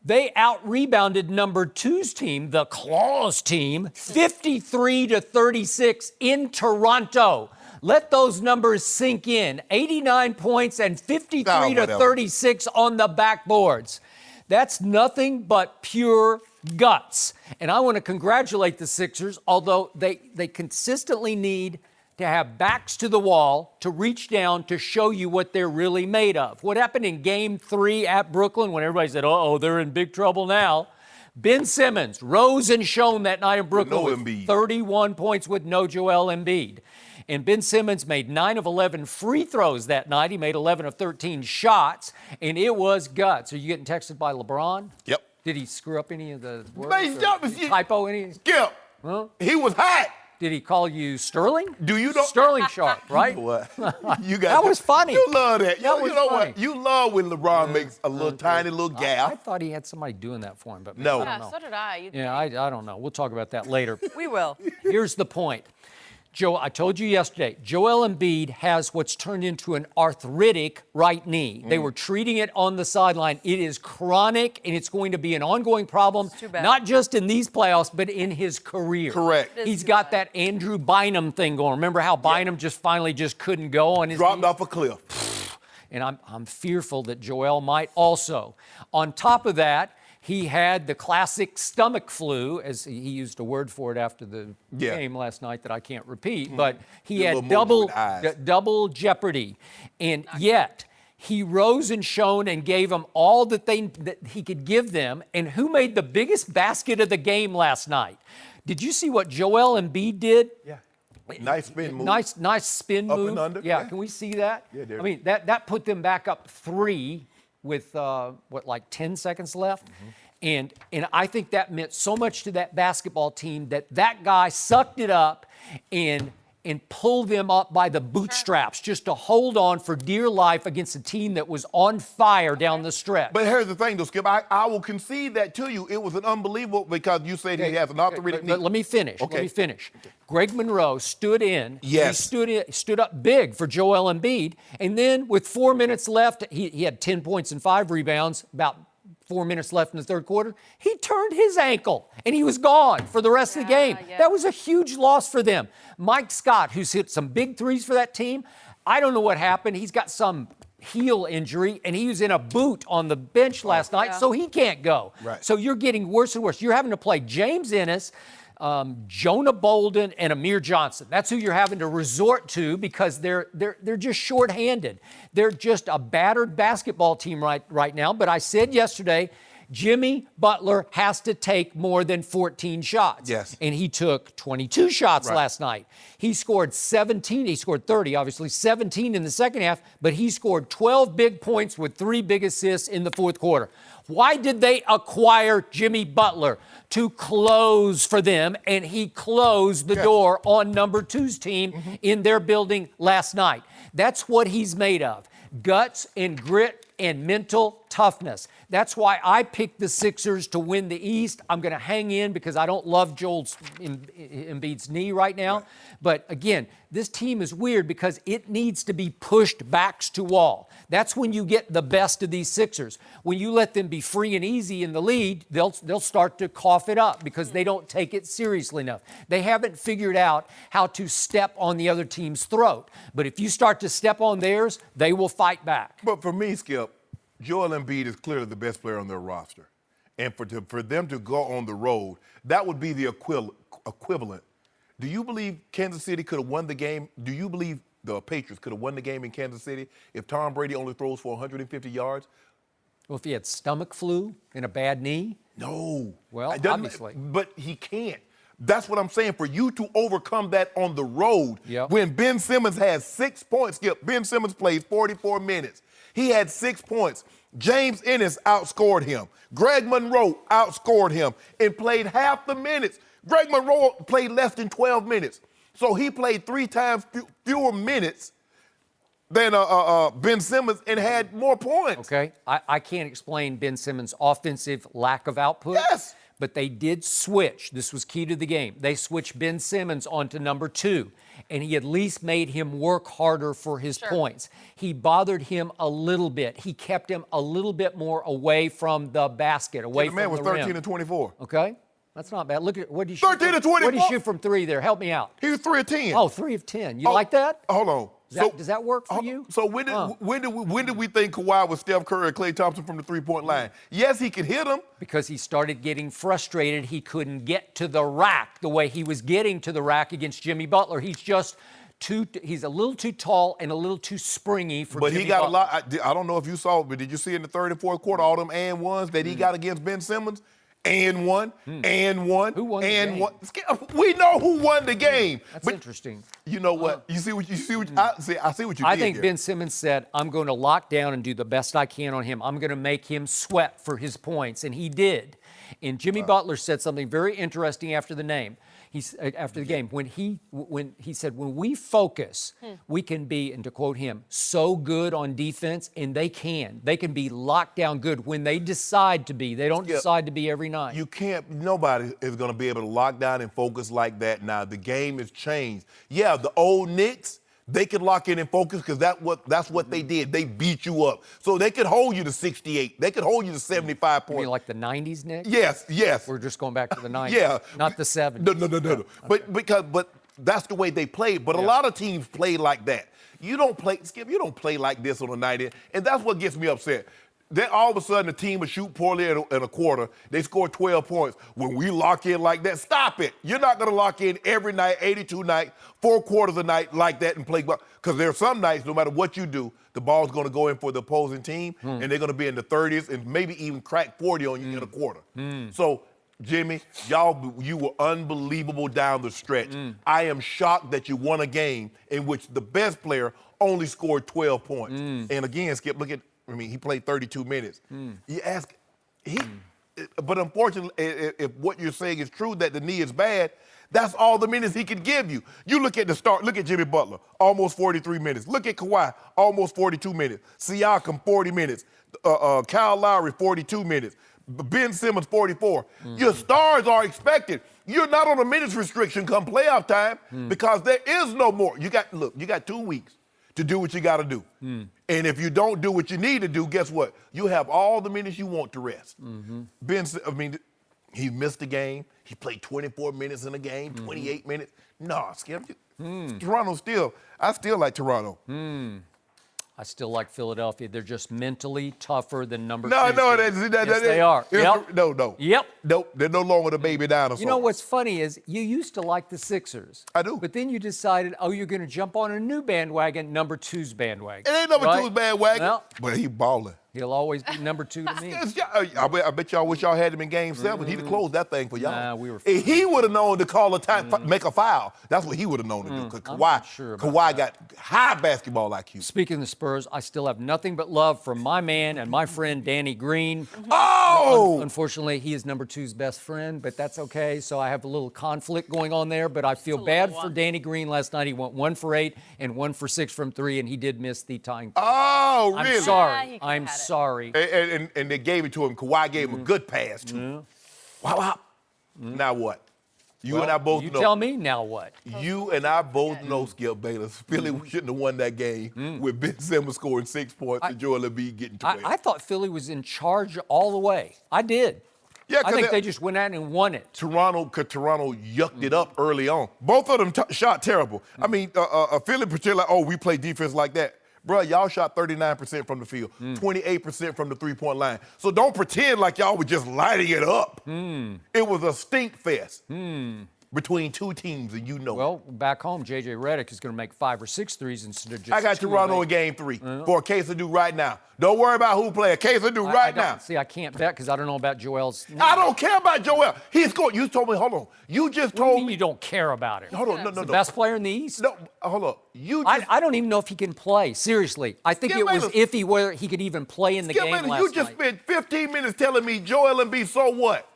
They out-rebounded number 2's team, the Claws team, 53-36 in Toronto. Let those numbers sink in. 89 points and 53-36 on the backboards. That's nothing but pure guts. And I want to congratulate the Sixers, although they consistently need to have backs to the wall to reach down to show you what they're really made of. What happened in Game 3 at Brooklyn when everybody said, they're in big trouble now? Ben Simmons rose and shone that night in Brooklyn with 31 points with no Joel Embiid. And Ben Simmons made 9 of 11 free throws that night. He made 11 of 13 shots, and it was guts. Are you getting texted by LeBron? Yep. Did he screw up any of the words? Typo any? Skip. Huh? He was hot. Did he call you Sterling? Do you know Sterling Sharpe, right? You know what? You That was funny. You love that. That You was know funny. what? You love when LeBron makes a little tiny little I gap. thought he had somebody doing that for him, but No. I Yeah, don't know. so did I. Yeah, I don't know. We'll talk about that later. We will. Here's the point. Joe, I told you yesterday, Joel Embiid has what's turned into an arthritic right knee. They were treating it on the sideline. It is chronic, and it's going to be an ongoing problem, too bad. not just in these playoffs, but in his career. Correct. It is He's too got bad. that Andrew Bynum thing going. Remember how Bynum just finally just couldn't go on his Dropped knees? off a cliff. And I'm fearful that Joel might also. On top of that, he had the classic stomach flu, as he used a word for it after the game last night that I can't repeat, but he Did a had little motion with the eyes. double jeopardy. And yet, he rose and shone and gave them all that he could give them. And who made the biggest basket of the game last night? Did you see what Joel Embiid did? Yeah. Nice spin move. Nice spin Up move. and under, Yeah, yeah. can we see that? Yeah, there. I mean, that put them back up 3 with, 10 seconds left? And I think that meant so much to that basketball team that guy sucked it up and pulled them up by the bootstraps just to hold on for dear life against a team that was on fire down the stretch. But here's the thing, though, Skip. I will concede that to you. It was an unbelievable because you said he has an arthritic knee. But let me finish. Okay. Let me finish. Greg Monroe stood in. Yes. He stood up big for Joel Embiid. And then with 4 minutes left, he had 10 points and 5 rebounds, about 4 minutes left in the third quarter. He turned his ankle and he was gone for the rest of the game. Yeah. That was a huge loss for them. Mike Scott, who's hit some big threes for that team, I don't know what happened. He's got some heel injury and he was in a boot on the bench last night, so he can't go. Right. So you're getting worse and worse. You're having to play James Ennis, Jonah Bolden, and Amir Johnson. That's who you're having to resort to because they're just shorthanded. They're just a battered basketball team right now. But I said yesterday, Jimmy Butler has to take more than 14 shots. Yes. And he took 22 shots last night. He scored 17. He scored 30, obviously, 17 in the second half, but he scored 12 big points with 3 big assists in the fourth quarter. Why did they acquire Jimmy Butler? To close for them, and he closed the door on number 2's team in their building last night. That's what he's made of. Guts and grit and mental toughness. That's why I picked the Sixers to win the East. I'm going to hang in because I don't love Joel Embiid's knee right now. But again, this team is weird because it needs to be pushed backs to wall. That's when you get the best of these Sixers. When you let them be free and easy in the lead, they'll start to cough it up because they don't take it seriously enough. They haven't figured out how to step on the other team's throat. But if you start to step on theirs, they will fight back. But for me, Skip, Joel Embiid is clearly the best player on their roster. And for them to go on the road, that would be the equivalent. Do you believe Kansas City could have won the game? Do you believe the Patriots could have won the game in Kansas City if Tom Brady only throws for 150 yards? Well, if he had stomach flu and a bad knee? No. Well, It doesn't- obviously. But he can't. That's what I'm saying. For you to overcome that on the road, when Ben Simmons has 6 points, Skip, Ben Simmons played 44 minutes. He had 6 points. James Ennis outscored him. Greg Monroe outscored him and played half the minutes. Greg Monroe played less than 12 minutes. So he played 3 times fewer minutes than Ben Simmons and had more points. Okay. I can't explain Ben Simmons' offensive lack of output. Yes. But they did switch. This was key to the game. They switched Ben Simmons onto number 2, and he at least made him work harder for his points. He bothered him a little bit. He kept him a little bit more away from the basket, away The from man was the 13 rim. and 24. Okay. That's not bad. Look at what did he shoot? 13 to 24. What did he shoot from 3 there? Help me out. He was 3 of 10. Oh, 3 of 10. You like that? Hold on. Does that work for you? So when did we think Kawhi was Steph Curry and Klay Thompson from the three-point line? Yes, he could hit them. Because he started getting frustrated. He couldn't get to the rack the way he was getting to the rack against Jimmy Butler. He's just he's a little too tall and a little too springy for But Jimmy he got Butler. a lot. I don't know if you saw it, but did you see in the third and fourth quarter all them and ones that he got against Ben Simmons? And one, and one, Who won the and game? one. We know who won the game. That's But interesting. you know what? I see what you did. I think here. Ben Simmons said, I'm going to lock down and do the best I can on him. I'm going to make him sweat for his points. And he did. And Jimmy Butler said something very interesting after the game. When he said, when we focus, we can be, and to quote him, so good on defense, and they can be locked down good when they decide to be. They don't decide to be every night. Nobody is going to be able to lock down and focus like that now. The game has changed. Yeah, the old Knicks, they could lock in and focus because that's what they did. They beat you up. So they could hold you to 68. They could hold you to 75 points. You mean like the 90s, Nick? Yes. We're just going back to the 90s. Yeah. Not the 70s. No. Okay. But that's the way they played. But a lot of teams play like that. You don't play like this on a night in. And that's what gets me upset. Then all of a sudden, the team will shoot poorly in a quarter. They score 12 points. When we lock in like that, stop it. You're not going to lock in every night, 82 nights, 4 quarters a night like that and play well. Because there are some nights, no matter what you do, the ball's going to go in for the opposing team, and they're going to be in the 30s and maybe even crack 40 on you in a quarter. So, Jimmy, you were unbelievable down the stretch. I am shocked that you won a game in which the best player only scored 12 points. And again, Skip, he played 32 minutes. You ask, but unfortunately, if what you're saying is true, that the knee is bad, that's all the minutes he can give you. You look at the start, look at Jimmy Butler, almost 43 minutes. Look at Kawhi, almost 42 minutes. Siakam, 40 minutes. Kyle Lowry, 42 minutes. Ben Simmons, 44. Your stars are expected. You're not on a minutes restriction come playoff time because there is no more. You got 2 weeks to do what you got to do. And if you don't do what you need to do, guess what? You have all the minutes you want to rest. He missed a game. He played 24 minutes in a game, 28 minutes. No, Skip. I still like Toronto. I still like Philadelphia. They're just mentally tougher than number 2. No, yes, they are. Yep. No. Yep. Nope, they're no longer the baby dinosaur. You know what's funny is you used to like the Sixers. I do. But then you decided, you're going to jump on a new bandwagon, number 2's bandwagon. It ain't number 2's bandwagon, well, but he balling. He'll always be number 2 to me. I bet y'all wish y'all had him in Game 7. He'd have closed that thing for y'all. Nah, we were If he would have known to call a time, make a foul. That's what he would have known to do. Because Kawhi got high basketball IQ. Speaking of the Spurs, I still have nothing but love for my man and my friend Danny Green. Oh! Unfortunately, he is number 2's best friend, but that's okay. So I have a little conflict going on there, but I feel bad for Danny Green last night. He went 1 for 8 and 1 for 6 from 3, and he did miss the tying. Oh, really? I'm sorry. I'm sorry. And they gave it to him. Kawhi gave him a good pass, too. Wow. Now what? You and I both know. You tell me now what? You and I both know, Skip Bayless, Philly shouldn't have won that game with Ben Simmons scoring 6 points and Joel Embiid getting 12. I thought Philly was in charge all the way. I did. Yeah, I think they just went out and won it. Toronto yucked it up early on. Both of them shot terrible. Philly pretend like, we play defense like that. Bro, y'all shot 39% from the field, 28% from the three-point line. So don't pretend like y'all were just lighting it up. It was a stink fest between two teams, and you know it. Well, back home, J.J. Redick is going to make 5 or 6 threes instead of just I got Toronto in Game 3 for a case of do right now. Don't worry about who play. A case of do right now. See, I can't bet because I don't know about Joel's. I don't care about Joel. He's going. You told me. Hold on. You just told me you don't care about it. Hold on. No. The best player in the East. No. Hold on. I don't even know if he can play. Seriously, I think it was iffy whether he could even play in the game last night. You just spent 15 minutes telling me Joel Embiid. So what?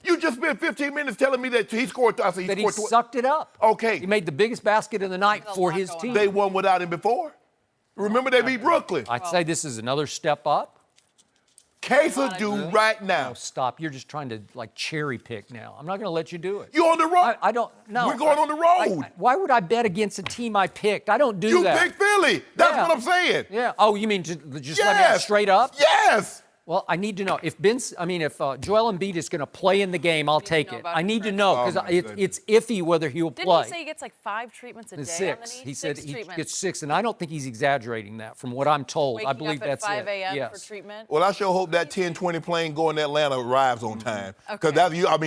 You just spent 15 minutes telling me that he scored. I said he scored. He sucked it up. Okay. He made the biggest basket of the night for his team. They won without him before. Remember they beat Brooklyn. I'd say this is another step up. Case of do right now. Oh, stop. You're just trying to, cherry pick now. I'm not going to let you do it. You're on the road. I don't know. We're going on the road. Why would I bet against a team I picked? I don't do that. You picked Philly. That's what I'm saying. Yeah. Oh, you mean just let me out straight up? Yes. Well, I need to know. If Joel Embiid is going to play in the game, I'll take it. I need to know because it's iffy whether he'll play. Didn't he say he gets 5 treatments a day 6. on the knee? He said he treatments. gets 6, and I don't think he's exaggerating that from what I'm told. I believe Waking up that's at 5 it. a.m. for treatment? Well, I sure hope that 10:20 plane going to Atlanta arrives on time. Because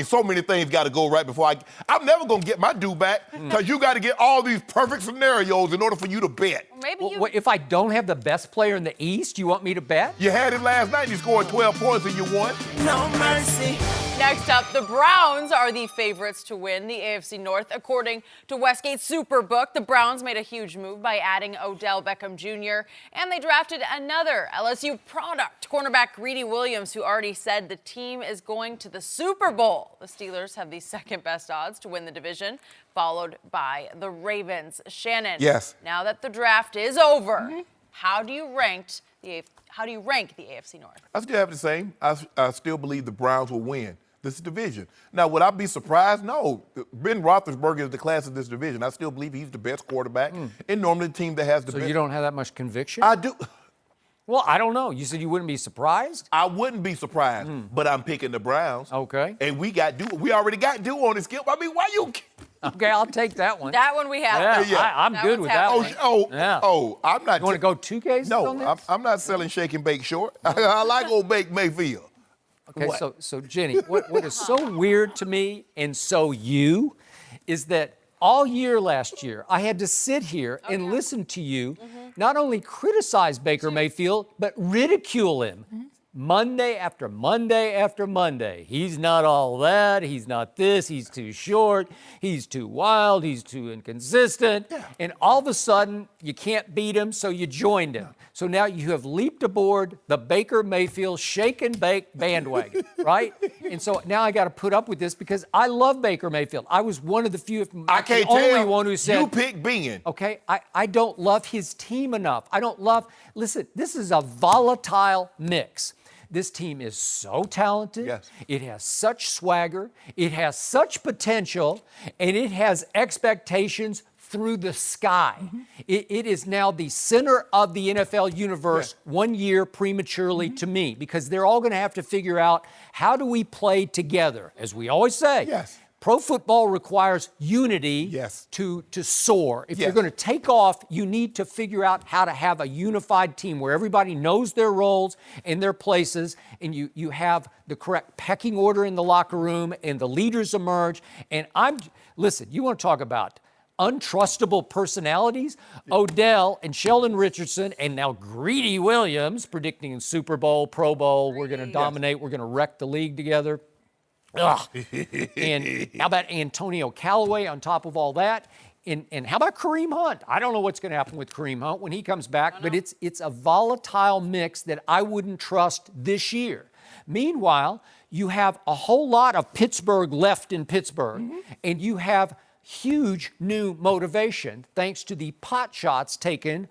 so many things got to go right before I'm never going to get my due back because you got to get all these perfect scenarios in order for you to bet. Maybe if I don't have the best player in the East, you want me to bet? You had it last night. You scored 12 points and you won. No mercy, Next up, the Browns are the favorites to win the AFC North. According to Westgate's Superbook, the Browns made a huge move by adding Odell Beckham Jr., and they drafted another LSU product, cornerback Greedy Williams, who already said the team is going to the Super Bowl. The Steelers have the second best odds to win the division, followed by the Ravens. Shannon, yes. Now that the draft is over, how do you rank the AFC North? I still have the same. I still believe the Browns will win this division. Now, would I be surprised? No. Ben Roethlisberger is the class of this division. I still believe he's the best quarterback and normally the team that has the best. So you don't have that much conviction? I do. Well, I don't know. You said you wouldn't be surprised? I wouldn't be surprised, but I'm picking the Browns. Okay. And we already got Dew on it, Skip. I mean, why you? Okay, I'll take that one. That one we have. Yeah, I'm That good one's with that one. I'm not. You want to go 2 cases on No, this? I'm not selling shake and bake short. I like old Bake Mayfield. Okay, What? so Jenny, what is so weird to me and so you is that all year last year, I had to sit here and listen to you not only criticize Baker Mayfield, but ridicule him. Monday after Monday after Monday. He's not all that. He's not this. He's too short. He's too wild. He's too inconsistent. Yeah. And all of a sudden, you can't beat him, so you joined him. So now you have leaped aboard the Baker Mayfield shake and bake bandwagon, right? And so now I got to put up with this because I love Baker Mayfield. I was one of the few, if I not can't the only tell one who said, you pick Ben. okay, I don't love his team enough. I don't love, listen, this is a volatile mix. This team is so talented. Yes. It has such swagger. It has such potential, and it has expectations through the sky. It is now the center of the NFL universe 1 year prematurely to me, because they're all going to have to figure out, how do we play together? As we always say, Yes. pro football requires unity Yes. to soar. If you're Yes. going to take off, you need to figure out how to have a unified team where everybody knows their roles and their places, and you have the correct pecking order in the locker room, and the leaders emerge. And listen, you want to talk about untrustable personalities? Odell and Sheldon Richardson, and now Greedy Williams predicting in Super Bowl, Pro Bowl, we're going to dominate, we're going to wreck the league together. Ugh. And how about Antonio Callaway on top of all that? And how about Kareem Hunt? I don't know what's going to happen with Kareem Hunt when he comes back, but it's a volatile mix that I wouldn't trust this year. Meanwhile, you have a whole lot of Pittsburgh left in Pittsburgh, and you have huge new motivation thanks to the parting shots taken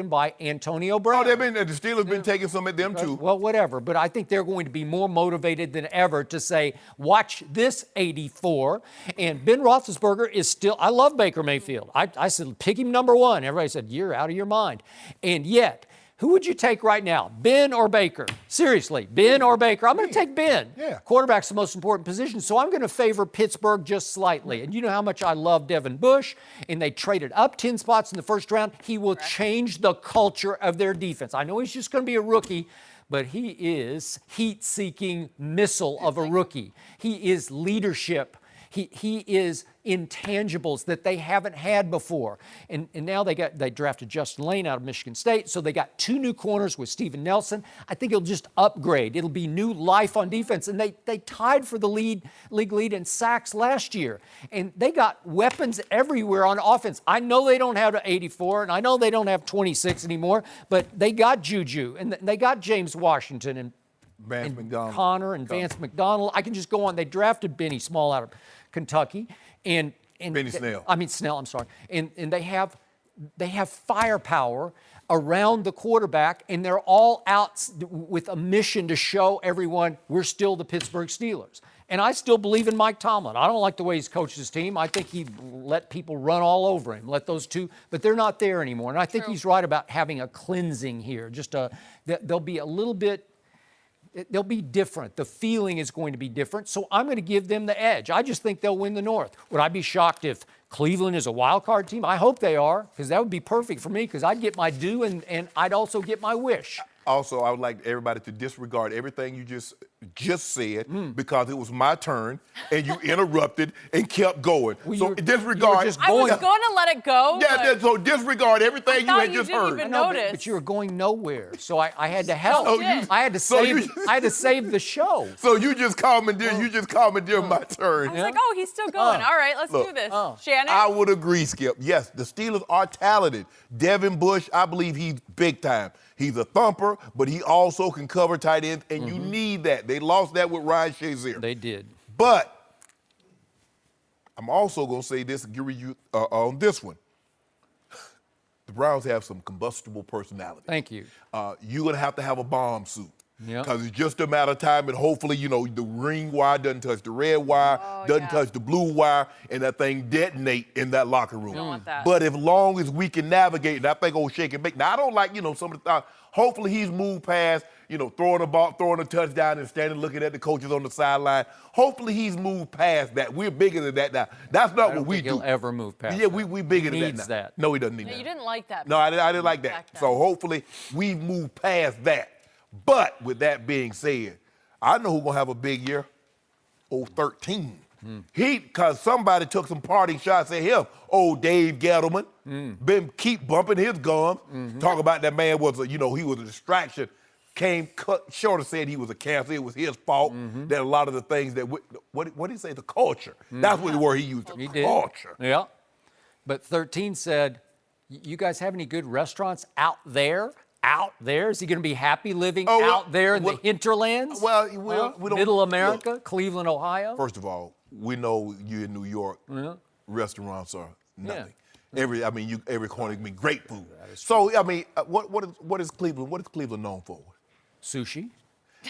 by Antonio Brown. The Steelers been taking some at them too. Well, whatever, but I think they're going to be more motivated than ever to say, watch this 84. And Ben Roethlisberger is still, I love Baker Mayfield. I said, pick him number one. Everybody said, you're out of your mind. And yet, who would you take right now, Ben or Baker? Seriously, Ben or Baker? I'm going to take Ben. Yeah. Quarterback's the most important position, so I'm going to favor Pittsburgh just slightly. And you know how much I love Devin Bush, and they traded up 10 spots in the first round. He will change the culture of their defense. I know he's just going to be a rookie, but he is heat-seeking missile of a rookie. He is leadership. He is intangibles that they haven't had before. And now they drafted Justin Lane out of Michigan State, so they got 2 new corners with Steven Nelson. I think it'll just upgrade. It'll be new life on defense. And they tied for the league lead in sacks last year. And they got weapons everywhere on offense. I know they don't have 84, and I know they don't have 26 anymore, but they got Juju, and they got James Washington, and Connor and Vance McDonald. I can just go on. They drafted Benny Small out of Kentucky, and Benny Snell. Snell. I'm sorry. And they have firepower around the quarterback, and they're all out with a mission to show everyone we're still the Pittsburgh Steelers. And I still believe in Mike Tomlin. I don't like the way he's coached his team. I think he let people run all over him, let those two, but they're not there anymore. And I think he's right about having a cleansing here. They'll be a little bit. They'll be different. The feeling is going to be different. So I'm going to give them the edge. I just think they'll win the North. Would I be shocked if Cleveland is a wild card team? I hope they are, because that would be perfect for me, because I'd get my due and I'd also get my wish. Also, I would like everybody to disregard everything you just just said because it was my turn and you interrupted and kept going. So disregard. I was going to let it go. Yeah, so disregard everything you had just heard. Even No, notice. but you were going nowhere, so I had to help. So you- I had to save the show. So you just commandeer my turn. I was like, oh, he's still going. All right, let's do this. Shannon? I would agree, Skip. Yes, the Steelers are talented. Devin Bush, I believe he's big time. He's a thumper, but he also can cover tight ends, and you need that. They lost that with Ryan Shazier. They did. But I'm also going to say this and give you on this one. The Browns have some combustible personality. Thank you. You're going to have a bomb suit. Yep. Because it's just a matter of time, and hopefully, the ring wire doesn't touch the red wire, doesn't touch the blue wire, and that thing detonate in that locker room. Don't want that. But as long as we can navigate, and I think old shake and bake. Now, I don't like, some of the thoughts. Hopefully he's moved past, throwing a ball, throwing a touchdown and standing looking at the coaches on the sideline. Hopefully he's moved past that. We're bigger than that now. That's not what we do. He'll ever move past. Yeah, we bigger than Needs that now. that. No, he doesn't need No, that. you didn't like that. No, I didn't like that. Back then. So hopefully we've moved past that. But with that being said, I know who's going to have a big year. 13. Because somebody took some parting shots at him. Dave Gettleman. Been keep bumping his gums. Talk about that man was he was a distraction. Came cut short of saying he was a cancer. It was his fault that a lot of the things that, what did he say? The culture. That's what the word he used. He The culture. did. Yeah. But 13 said, you guys have any good restaurants out there? Out there? Is he going to be happy living out there in the hinterlands? Well, we don't. Middle America, Look, Cleveland, Ohio? first of all, we know you in New York. Restaurants are nothing. Every corner can be great food. So what is Cleveland? What is Cleveland known for? Sushi.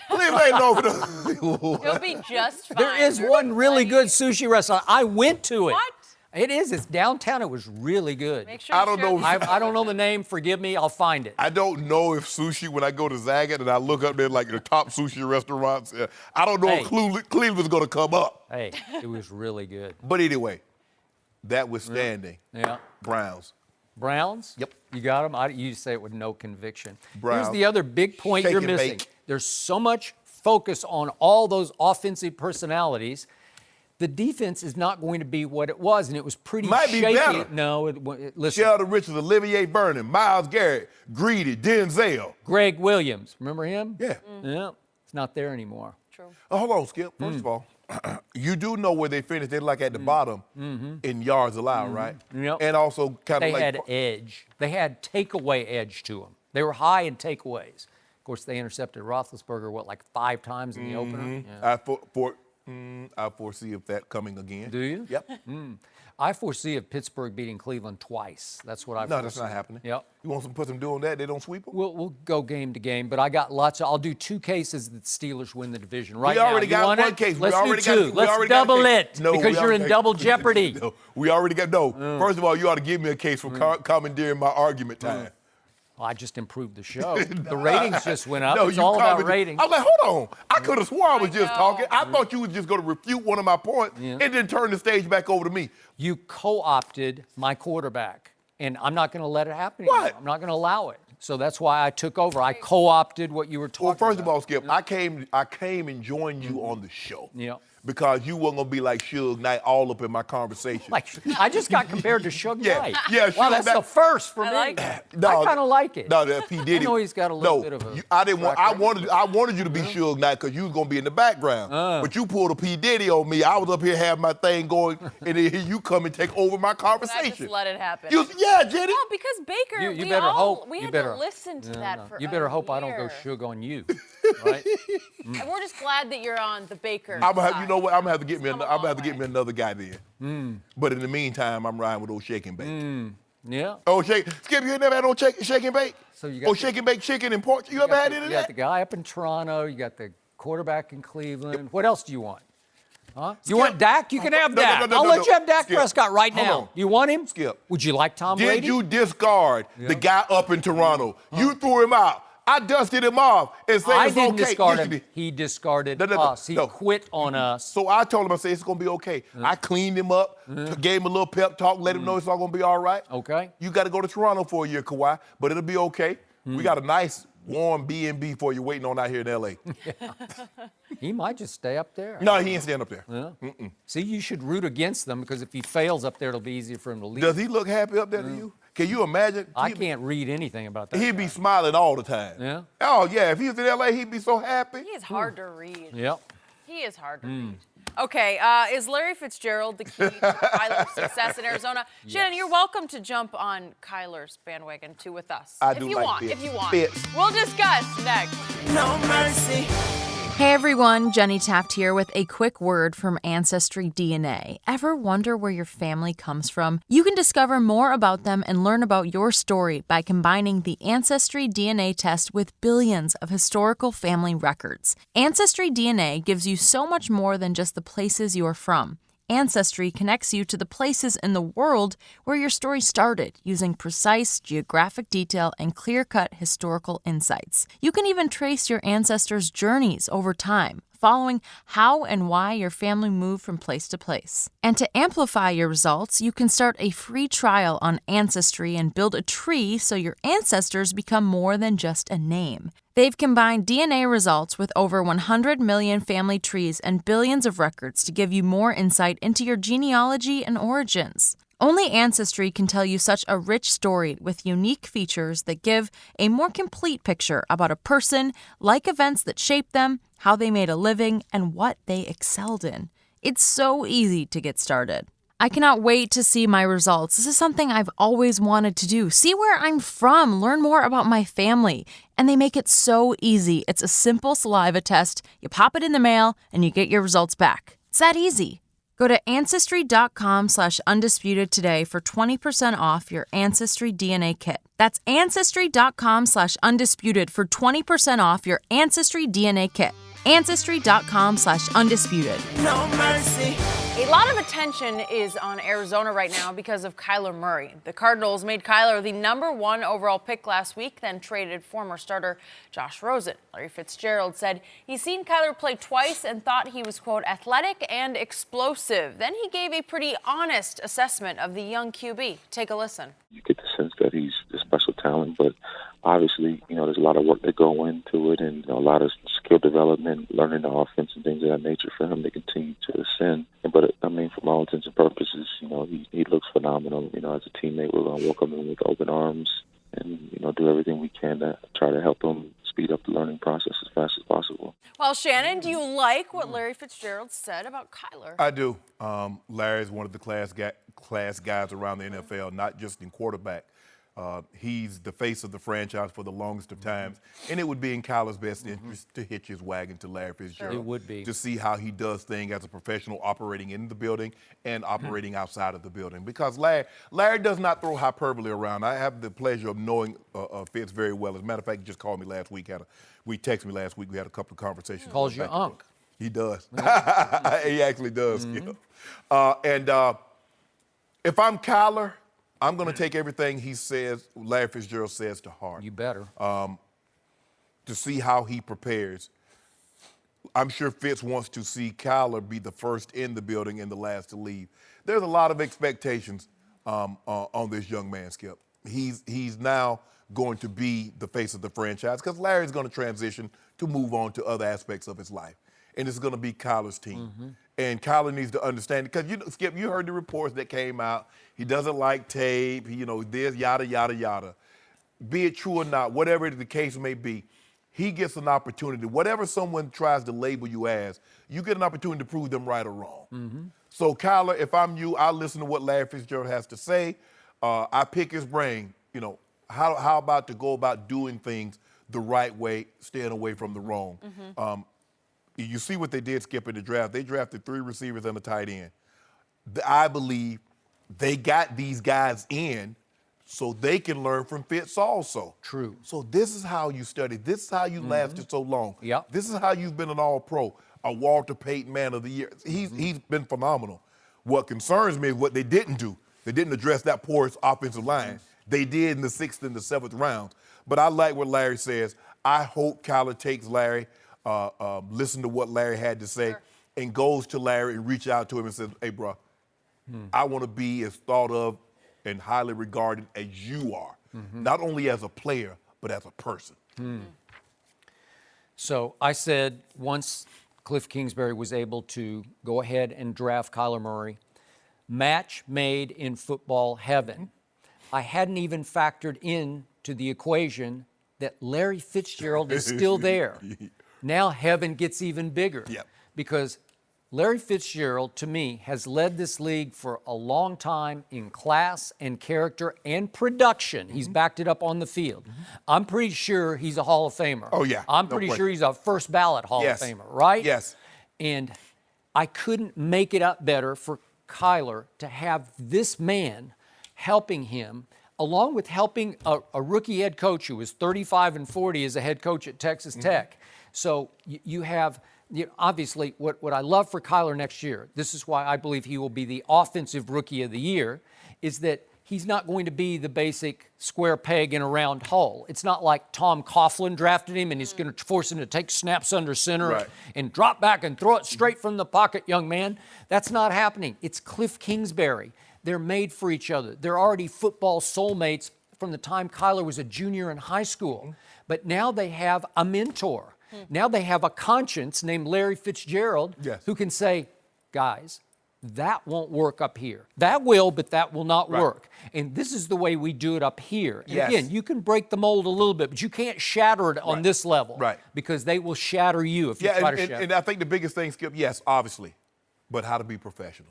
Cleveland ain't known for the. You'll be just fine. There is one really good sushi restaurant. I went to it. What? It is. It's downtown. It was really good. Make sure I you don't share know. these. I don't know the name. Forgive me. I'll find it. I don't know if sushi, when I go to Zagat and I look up there like the top sushi restaurants, I don't know if Cleveland's going to come up. Hey, it was really good. But anyway, that withstanding, Yeah. Browns. Browns? Yep. You got them? You say it with no conviction. Browns. Here's the other big point Shake you're and missing. bake. There's so much focus on all those offensive personalities. The defense is not going to be what it was, and it was pretty Might be shaky. better. No, listen. Sheldon Richards, Olivier Vernon, Myles Garrett, Greedy, Denzel. Greg Williams, remember him? Yeah. Yeah, it's not there anymore. True. Oh, hold on, Skip. First of all, you do know where they finished. They're like at the bottom in yards allowed, right? Yep. And also kind of They like had edge. They had takeaway edge to them. They were high in takeaways. Of course, they intercepted Roethlisberger, like 5 times in the opener? Yeah. I foresee of that coming again. Do you? Yep. I foresee of Pittsburgh beating Cleveland twice. That's what I foresee. No, that's not happening. Yep. You want put them doing that? They don't sweep them? We'll go game to game, but I got lots of. I'll do 2 cases that the Steelers win the division right We now. already You got want one it? case. We Let's already do got- 2. we Let's already got a double case. it No, we because you're already in got- double jeopardy. No, we already got First of all, you ought to give me a case for commandeering my argument time. Well, I just improved the show. The ratings just went up. No, It's you all about commented- ratings. I was like, hold on. I could have swore I was just know. talking. I thought you was just going to refute one of my points and then turn the stage back over to me. You co-opted my quarterback, and I'm not going to let it happen anymore. What? I'm not going to allow it. So that's why I took over. I co-opted what you were talking Well, about. first of all, Skip, I came and joined you on the show. Yeah. Because you weren't gonna be like Suge Knight all up in my conversation. Like, I just got compared to Suge Yeah, Knight. yeah, Wow, Suge that's Knight- the first for I me. like it. I kind of like it. No, that P. Diddy. I know he's got a little bit of a I didn't want. track I wanted you to be Suge Knight because you was gonna be in the background. But you pulled a P. Diddy on me. I was up here having my thing going, and then here you come and take over my I conversation. just let it happen. Yeah, Jenny. No, because Baker, You we better all, hope. we you had better, to listen to that for You better a hope I don't go year. Suge on you, right? And we're just glad that you're on the Baker I'm gonna have, side. you know what? I'm gonna have to get me. Come a I'm gonna long have to get way. me another guy then. But in the meantime, I'm riding with old Shake and Bake. Yeah. Oh, Skip, you ain't never had no Shake and Bake? So you got the- Shake and Bake chicken and pork. You ever had any You of got that? the guy up in Toronto. You got the quarterback in Cleveland. What else do you want? Huh? You want Dak? You can have No, no, Dak. no, no, I'll no, let no. you have Dak Skip. Prescott right Hold now. on. You want him? Skip. Would you like Tom Did Brady? you discard the guy up in Toronto? You threw him out. I dusted him off and said I it's didn't okay. discard Yes, him. you did. He discarded No. us. He quit on us. So I told him, I said, it's going to be okay. I cleaned him up, gave him a little pep talk, let him know it's all going to be all right. Okay. You got to go to Toronto for a year, Kawhi, but it'll be okay. We got a nice warm B&B for you waiting on out here in L.A. He might just stay up there. No, he ain't staying up there. Yeah. See, you should root against them because if he fails up there, it'll be easier for him to leave. Does he look happy up there to you? Can you imagine? I can't read anything about that. He'd guy. be smiling all the time. Yeah. Oh, yeah. If he was in L.A., he'd be so happy. He is hard to read. Yep. He is hard to read. Okay, is Larry Fitzgerald the key to Kyler's success in Arizona? Yes. Shannon, you're welcome to jump on Kyler's bandwagon too with us. I if do you like want, Fitz. if you want. Fitz. We'll discuss next. No mercy. Hey everyone, Jenny Taft here with a quick word from Ancestry DNA. Ever wonder where your family comes from? You can discover more about them and learn about your story by combining the Ancestry DNA test with billions of historical family records. Ancestry DNA gives you so much more than just the places you are from. Ancestry connects you to the places in the world where your story started using precise geographic detail and clear-cut historical insights. You can even trace your ancestors' journeys over time, following how and why your family moved from place to place. And to amplify your results, you can start a free trial on Ancestry and build a tree so your ancestors become more than just a name. They've combined DNA results with over 100 million family trees and billions of records to give you more insight into your genealogy and origins. Only Ancestry can tell you such a rich story with unique features that give a more complete picture about a person, like events that shaped them, how they made a living, and what they excelled in. It's so easy to get started. I cannot wait to see my results. This is something I've always wanted to do. See where I'm from, learn more about my family. And they make it so easy. It's a simple saliva test. You pop it in the mail and you get your results back. It's that easy. Go to Ancestry.com/undisputed today for 20% off your Ancestry DNA kit. That's Ancestry.com/undisputed for 20% off your Ancestry DNA kit. Ancestry.com/undisputed. No mercy. A lot of attention is on Arizona right now because of Kyler Murray. The Cardinals made Kyler the #1 overall pick last week, then traded former starter Josh Rosen. Larry Fitzgerald said he's seen Kyler play twice and thought he was, quote, athletic and explosive. Then he gave a pretty honest assessment of the young QB. Take a listen. You get the sense that he's a special talent, but obviously, there's a lot of work that go into it and a lot of skill development, learning the offense and things of that nature for him to continue to ascend. But, from all intents and purposes, he looks phenomenal. As a teammate, we're going to welcome him with open arms and, do everything we can to try to help him speed up the learning process as fast as possible. Well, Shannon, do you like what Larry Fitzgerald said about Kyler? I do. Larry's one of the class guys around the NFL, not just in quarterback. He's the face of the franchise for the longest of times, and it would be in Kyler's best interest to hitch his wagon to Larry Fitzgerald. It would be. To see how he does things as a professional operating in the building and operating outside of the building. Because Larry does not throw hyperbole around. I have the pleasure of knowing Fitz very well. As a matter of fact, he just called me last week. We texted me last week. We had a couple of conversations. Calls you Unc. He does. He actually does. If I'm Kyler, I'm going to take everything he says, Larry Fitzgerald says, to heart. You better. To see how he prepares. I'm sure Fitz wants to see Kyler be the first in the building and the last to leave. There's a lot of expectations on this young man, Skip. He's now going to be the face of the franchise because Larry's going to transition to move on to other aspects of his life. And it's going to be Kyler's team. And Kyler needs to understand, because, Skip, you heard the reports that came out. He doesn't like tape, this, yada, yada, yada. Be it true or not, whatever the case may be, he gets an opportunity. Whatever someone tries to label you as, you get an opportunity to prove them right or wrong. So, Kyler, if I'm you, I listen to what Larry Fitzgerald has to say. I pick his brain. How about to go about doing things the right way, staying away from the wrong. You see what they did, Skip, in the draft. They drafted 3 receivers and a tight end. I believe they got these guys in so they can learn from Fitz also. True. So this is how you study. This is how you lasted so long. Yep. This is how you've been an all-pro, a Walter Payton Man of the Year. He's been phenomenal. What concerns me is what they didn't do. They didn't address that porous offensive line. They did in the 6th and the 7th rounds. But I like what Larry says. I hope Kyler takes Larry, listen to what Larry had to say, and goes to Larry and reach out to him and says, hey, bro, I want to be as thought of and highly regarded as you are, not only as a player, but as a person. So I said once Cliff Kingsbury was able to go ahead and draft Kyler Murray, match made in football heaven. I hadn't even factored into the equation that Larry Fitzgerald is still there. Now heaven gets even bigger. Yep. Because Larry Fitzgerald, to me, has led this league for a long time in class and character and production. He's backed it up on the field. I'm pretty sure he's a Hall of Famer. Oh, yeah. I'm No pretty question. sure he's a first ballot Hall Yes. of Famer, right? Yes. And I couldn't make it up better for Kyler to have this man helping him, along with helping a rookie head coach who was 35 and 40 as a head coach at Texas Tech. So you have, obviously, what I love for Kyler next year, this is why I believe he will be the offensive rookie of the year, is that he's not going to be the basic square peg in a round hole. It's not like Tom Coughlin drafted him and he's going to force him to take snaps under center Right. and drop back and throw it straight from the pocket, young man. That's not happening. It's Cliff Kingsbury. They're made for each other. They're already football soulmates from the time Kyler was a junior in high school. But now they have a mentor. Now they have a conscience named Larry Fitzgerald Yes. who can say, guys, that won't work up here. That will, but that will not Right. work. And this is the way we do it up here. And Yes. again, you can break the mold a little bit, but you can't shatter it on Right. this level. Right. Because they will shatter you if you Yeah, try to and, shatter. and I think the biggest thing, Skip, yes, obviously, but how to be professional.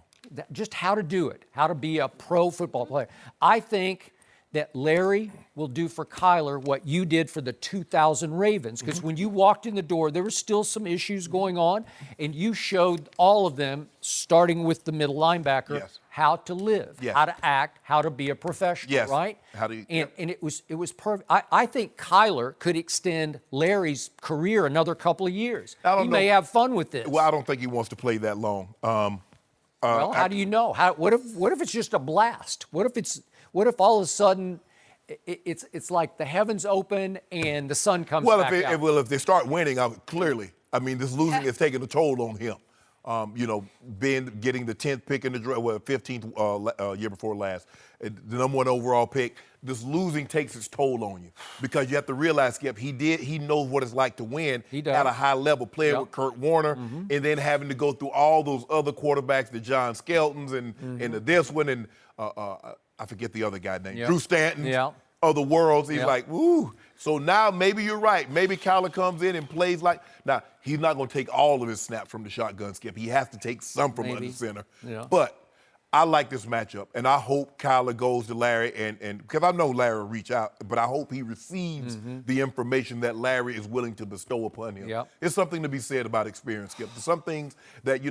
Just how to do it, how to be a pro football player. I think that Larry will do for Kyler what you did for the 2000 Ravens, because when you walked in the door, there were still some issues going on, and you showed all of them, starting with the middle linebacker, Yes. how to live, Yes. how to act, how to be a professional, Yes. right? How do you- and, yep. and it was perfect. I think Kyler could extend Larry's career another couple of years. I don't He know. may have fun with this. Well, I don't think he wants to play that long. Well, how do you know? What if it's just a blast? What if all of a sudden it's like the heavens open and the sun comes Well, back out? if they start winning, clearly, I mean, this losing is taking a toll on him. Getting the 10th pick in the draft, 15th year before last, the number 1 overall pick. This losing takes its toll on you because you have to realize, Skip, he knows what it's like to win He does. at a high level, playing Yep. with Kurt Warner, and then having to go through all those other quarterbacks, the John Skeltons and this one, and I forget the other guy named Yep. Drew Stanton. Yep. Of the worlds, he's Yep. like, woo. So now maybe you're right. Maybe Kyler comes in and plays like. Now he's not going to take all of his snaps from the shotgun, Skip. He has to take some from Maybe. under center. Yeah. But I like this matchup, and I hope Kyler goes to Larry, and because I know Larry will reach out, but I hope he receives the information that Larry is willing to bestow upon him. Yep. It's something to be said about experience, Skip. There's some things that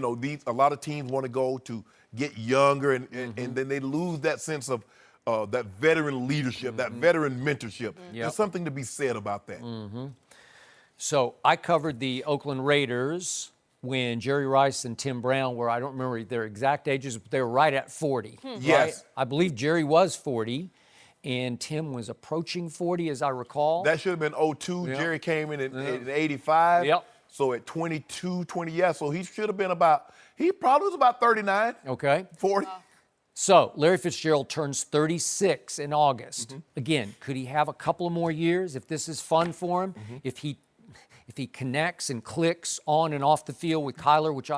a lot of teams want to go to get younger, and then they lose that sense of that veteran leadership, that veteran mentorship. Yep. There's something to be said about that. So I covered the Oakland Raiders when Jerry Rice and Tim Brown were, I don't remember their exact ages, but they were right at 40. Right? Yes. I believe Jerry was 40, and Tim was approaching 40, as I recall. That should have been 02. Yep. Jerry came in 85. Yep. So at 22, 20, yeah. So he should have been he probably was about 39, Okay. 40. So Larry Fitzgerald turns 36 in August. Again, could he have a couple of more years if this is fun for him? If he connects and clicks on and off the field with Kyler, which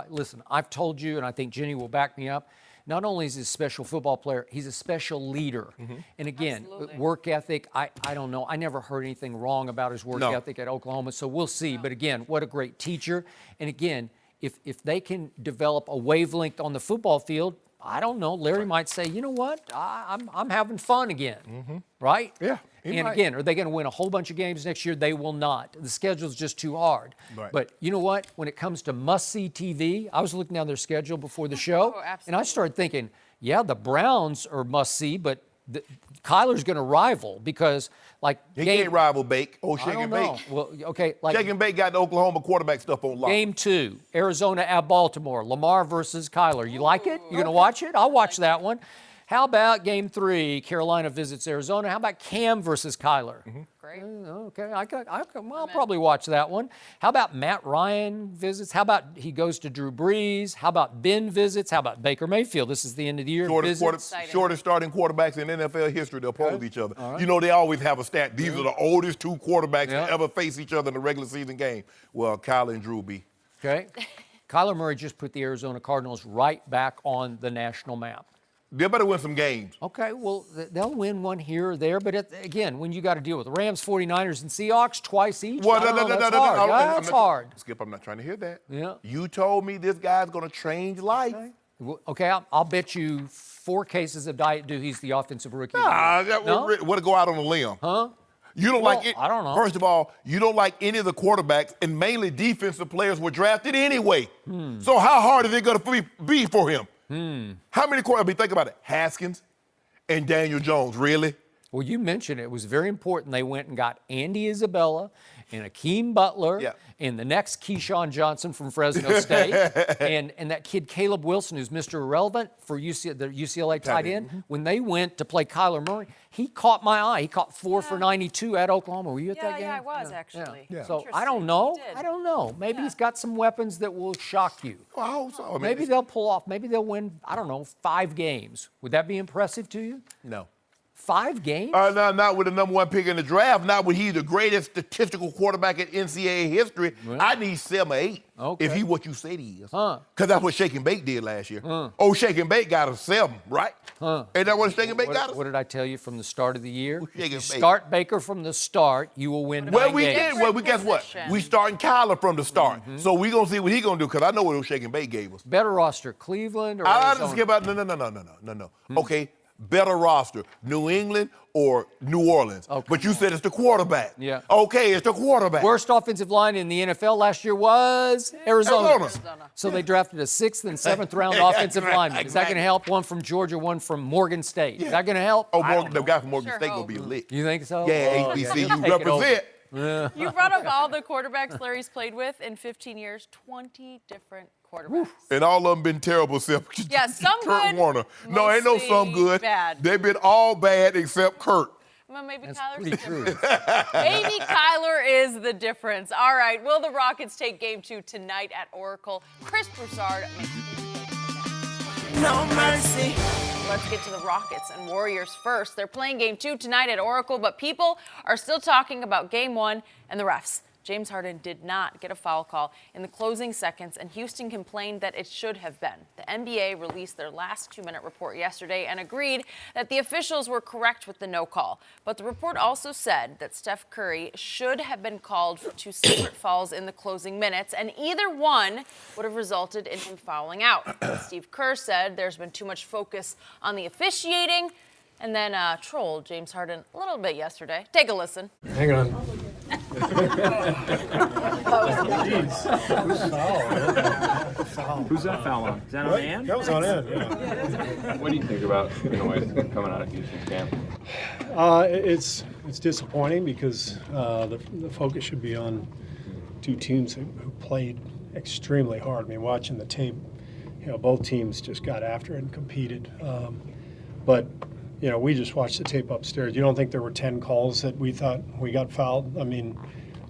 I've told you, and I think Jenny will back me up. Not only is he a special football player, he's a special leader. And again, Absolutely. work ethic, I don't know. I never heard anything wrong about his work No. ethic at Oklahoma, so we'll see. But again, what a great teacher. And again, if they can develop a wavelength on the football field, I don't know. Larry might say, you know what? I'm having fun again, right? Yeah, he And might. again, are they going to win a whole bunch of games next year? They will not. The schedule's just too hard. Right. But you know what? When it comes to must-see TV, I was looking down their schedule before the show, and I absolutely. started thinking, yeah, the Browns are must-see, but Kyler's going to rival because, like, He can't rival Bake. I Shake don't and know. Bake. Well, okay, like Shake and Bake got the Oklahoma quarterback stuff on lock. Game 2, Arizona at Baltimore, Lamar versus Kyler. You like it? You going to watch it? I'll watch that one. How about Game 3, Carolina visits Arizona? How about Cam versus Kyler? Great. Okay, I'll probably watch that one. How about Matt Ryan visits? How about he goes to Drew Brees? How about Ben visits? How about Baker Mayfield? This is the end of the year. Shortest starting quarterbacks in NFL history to oppose each other. Right. You know, they always have a stat. These are the oldest two quarterbacks to ever face each other in a regular season game. Well, Kyler and Drew will be. Okay. Kyler Murray just put the Arizona Cardinals right back on the national map. They better win some games. Okay, well, they'll win one here or there, but again, when you got to deal with the Rams, 49ers, and Seahawks twice each, Well, that's hard. Skip, I'm not trying to hear that. Yeah. You told me this guy's going to change life. Okay, I'll bet you 4 cases of Diet Dew he's the offensive rookie. What to go out on a limb? Huh? You don't like it. I don't know. First of all, you don't like any of the quarterbacks, and mainly defensive players were drafted anyway. So how hard is it going to be for him? How many quarterbacks? Think about it. Haskins and Daniel Jones, really? Well, you mentioned it was very important. They went and got Andy Isabella and Akeem Butler and the next Keyshawn Johnson from Fresno State and that kid Caleb Wilson, who's Mr. Irrelevant for the UCLA tight end. When they went to play Kyler Murray, he caught my eye. He caught 4 for 92 at Oklahoma. Were you at that game? Yeah, I was actually. Yeah. So I don't know. Maybe he's got some weapons that will shock you. Well, I hope so. I mean, maybe they'll pull off. Maybe they'll win, 5 games. Would that be impressive to you? No. 5 games? No, not with the number 1 pick in the draft. Not with he's the greatest statistical quarterback in NCAA history. Well, I need 7 or 8 if he what you say he is. Because that's what Shake and Bake did last year. Shake and Bake got a 7, right? Ain't that what Shake and Bake got us? What did I tell you from the start of the year? If you start Baker from the start, you will win 9 games. Well, guess what? We starting Kyler from the start. So we going to see what he going to do because I know what Shake and Bake gave us. Better roster, Cleveland or I Arizona? just give out, no. Okay. Better roster, New England or New Orleans. But you said it's the quarterback. Yeah. Okay, it's the quarterback. Worst offensive line in the NFL last year was Arizona. So they drafted a 6th and 7th round offensive lineman. Is that going to help? One from Georgia, one from Morgan State. Is that going to help? The guy from Morgan State going to be lit. You think so? Yeah, HBCU represent. Yeah. You brought up all the quarterbacks Larry's played with in 15 years, 20 different quarterbacks. And all of them been terrible except some Kurt good. Warner. No, ain't no some good. Bad. They've been all bad except Kurt. Well, maybe That's Kyler's pretty true. Maybe Kyler is the difference. All right, will the Rockets take Game 2 tonight at Oracle? Chris Broussard makes No mercy. Let's get to the Rockets and Warriors first. They're playing Game 2 tonight at Oracle, but people are still talking about Game 1 and the refs. James Harden did not get a foul call in the closing seconds, and Houston complained that it should have been. The NBA released their last 2-minute report yesterday and agreed that the officials were correct with the no call. But the report also said that Steph Curry should have been called for 2 separate fouls in the closing minutes, and either one would have resulted in him fouling out. Steve Kerr said there's been too much focus on the officiating, and then trolled James Harden a little bit yesterday. Take a listen. Hang on. Who's that foul on? Is that on Ann? That was on Ann, yeah. What do you think about the noise coming out of Houston camp? It's disappointing because the focus should be on 2 teams who played extremely hard. I mean, watching the tape, both teams just got after it and competed. But we just watched the tape upstairs. You don't think there were 10 calls that we thought we got fouled? I mean,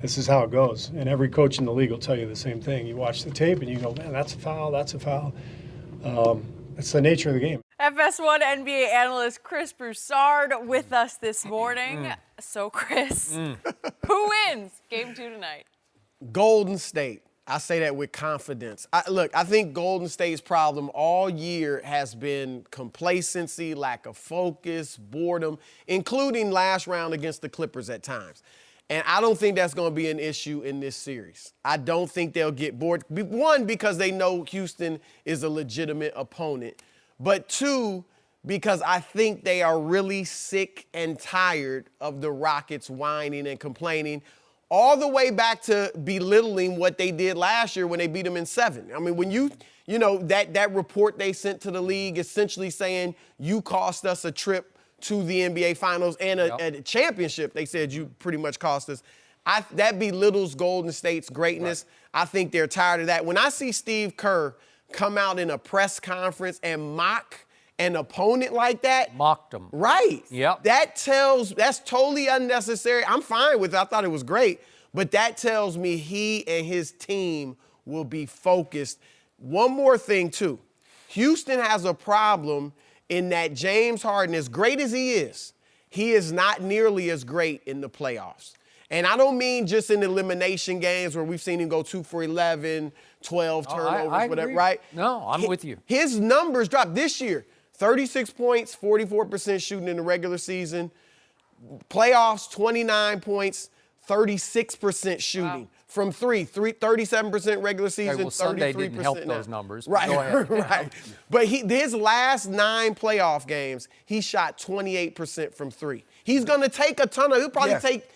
this is how it goes. And every coach in the league will tell you the same thing. You watch the tape and you go, man, that's a foul, that's a foul. It's the nature of the game. FS1 NBA analyst Chris Broussard with us this morning. So, Chris, who wins Game 2 tonight? Golden State. I say that with confidence. I think Golden State's problem all year has been complacency, lack of focus, boredom, including last round against the Clippers at times. And I don't think that's going to be an issue in this series. I don't think they'll get bored. 1, because they know Houston is a legitimate opponent. But 2, because I think they are really sick and tired of the Rockets whining and complaining, all the way back to belittling what they did last year when they beat them in 7. I mean, when that report they sent to the league essentially saying you cost us a trip to the NBA Finals and a championship, they said you pretty much cost us. That belittles Golden State's greatness. Right. I think they're tired of that. When I see Steve Kerr come out in a press conference and mock an opponent like that. Mocked them. Right. Yep. That's totally unnecessary. I'm fine with it. I thought it was great. But that tells me he and his team will be focused. One more thing, too. Houston has a problem in that James Harden, as great as he is not nearly as great in the playoffs. And I don't mean just in elimination games where we've seen him go 2 for 11, 12 turnovers, I whatever, agree. right? No, I'm with you. His numbers dropped this year. 36 points, 44% shooting in the regular season. Playoffs, 29 points, 36% shooting. Wow. From 37% regular season, Okay, well, 33% Sunday didn't help now. those numbers. But Right, go ahead. right. But his last 9 playoff games, he shot 28% from 3. He's going to take a ton of, he'll probably take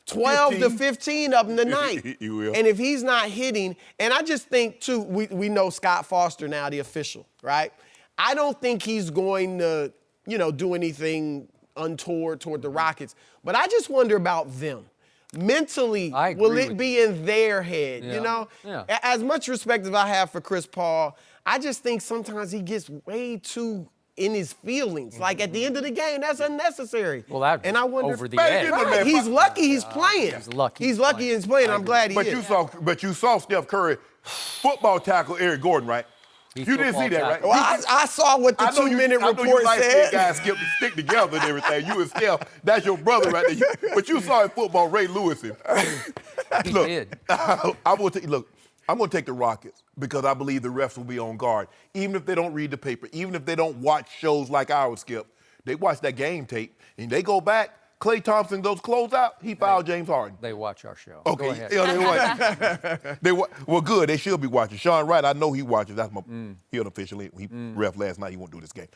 12 to 15 of them tonight. He will. And if he's not hitting, and I just think, too, we know Scott Foster now, the official, right? I don't think he's going to, do anything untoward toward the Rockets. But I just wonder about them. Mentally, will it be in their head, Yeah. As much respect as I have for Chris Paul, I just think sometimes he gets way too in his feelings. Like, at the end of the game, that's unnecessary. Well, that and I wonder, over the edge. Right, he's lucky he's playing. He's lucky. He's lucky he's playing. I'm glad he But is. you saw Steph Curry football tackle Eric Gordon, right? You didn't see that, right? Well, I saw what the 2-minute report said. Guys stick together and everything. You and Steph, that's your brother right there. But you saw in football Ray Lewis. He did. I'm going to take the Rockets because I believe the refs will be on guard. Even if they don't read the paper, even if they don't watch shows like ours, Skip, they watch that game tape and they go back. Klay Thompson, those closeout, he fouled James Harden. They watch our show. Okay. Go ahead. Yeah, well, good. They should be watching. Sean Wright, I know he watches. That's my he unofficially. He ref last night. He won't do this game.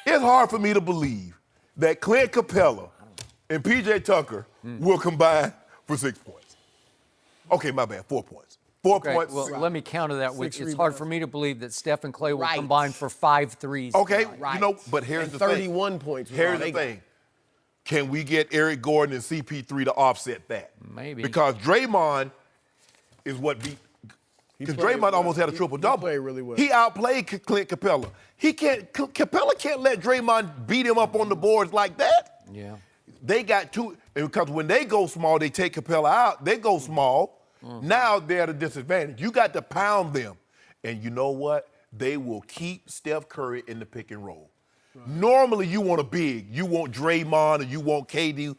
It's hard for me to believe that Clint Capella and P.J. Tucker will combine for 6 points. Okay, my bad. 4 points. 4 points. Well, let me counter that with 6 it's rebounds. hard for me to believe that Steph and Klay will Right. combine for 5 threes. Okay, Right. but here's And the thing. 31 points. was all Here's they the got. thing. Can we get Eric Gordon and CP3 to offset that? Maybe. Because Draymond is what beat. Because played Draymond well. almost had a He triple-double. played really well. He outplayed Clint Capella. Capella can't let Draymond beat him up on the boards like that. Yeah. They got two, because when they go small, they take Capella out. They go small. Now they're at a disadvantage. You got to pound them. And you know what? They will keep Steph Curry in the pick and roll. Right. Normally, you want a big. You want Draymond or you want KD.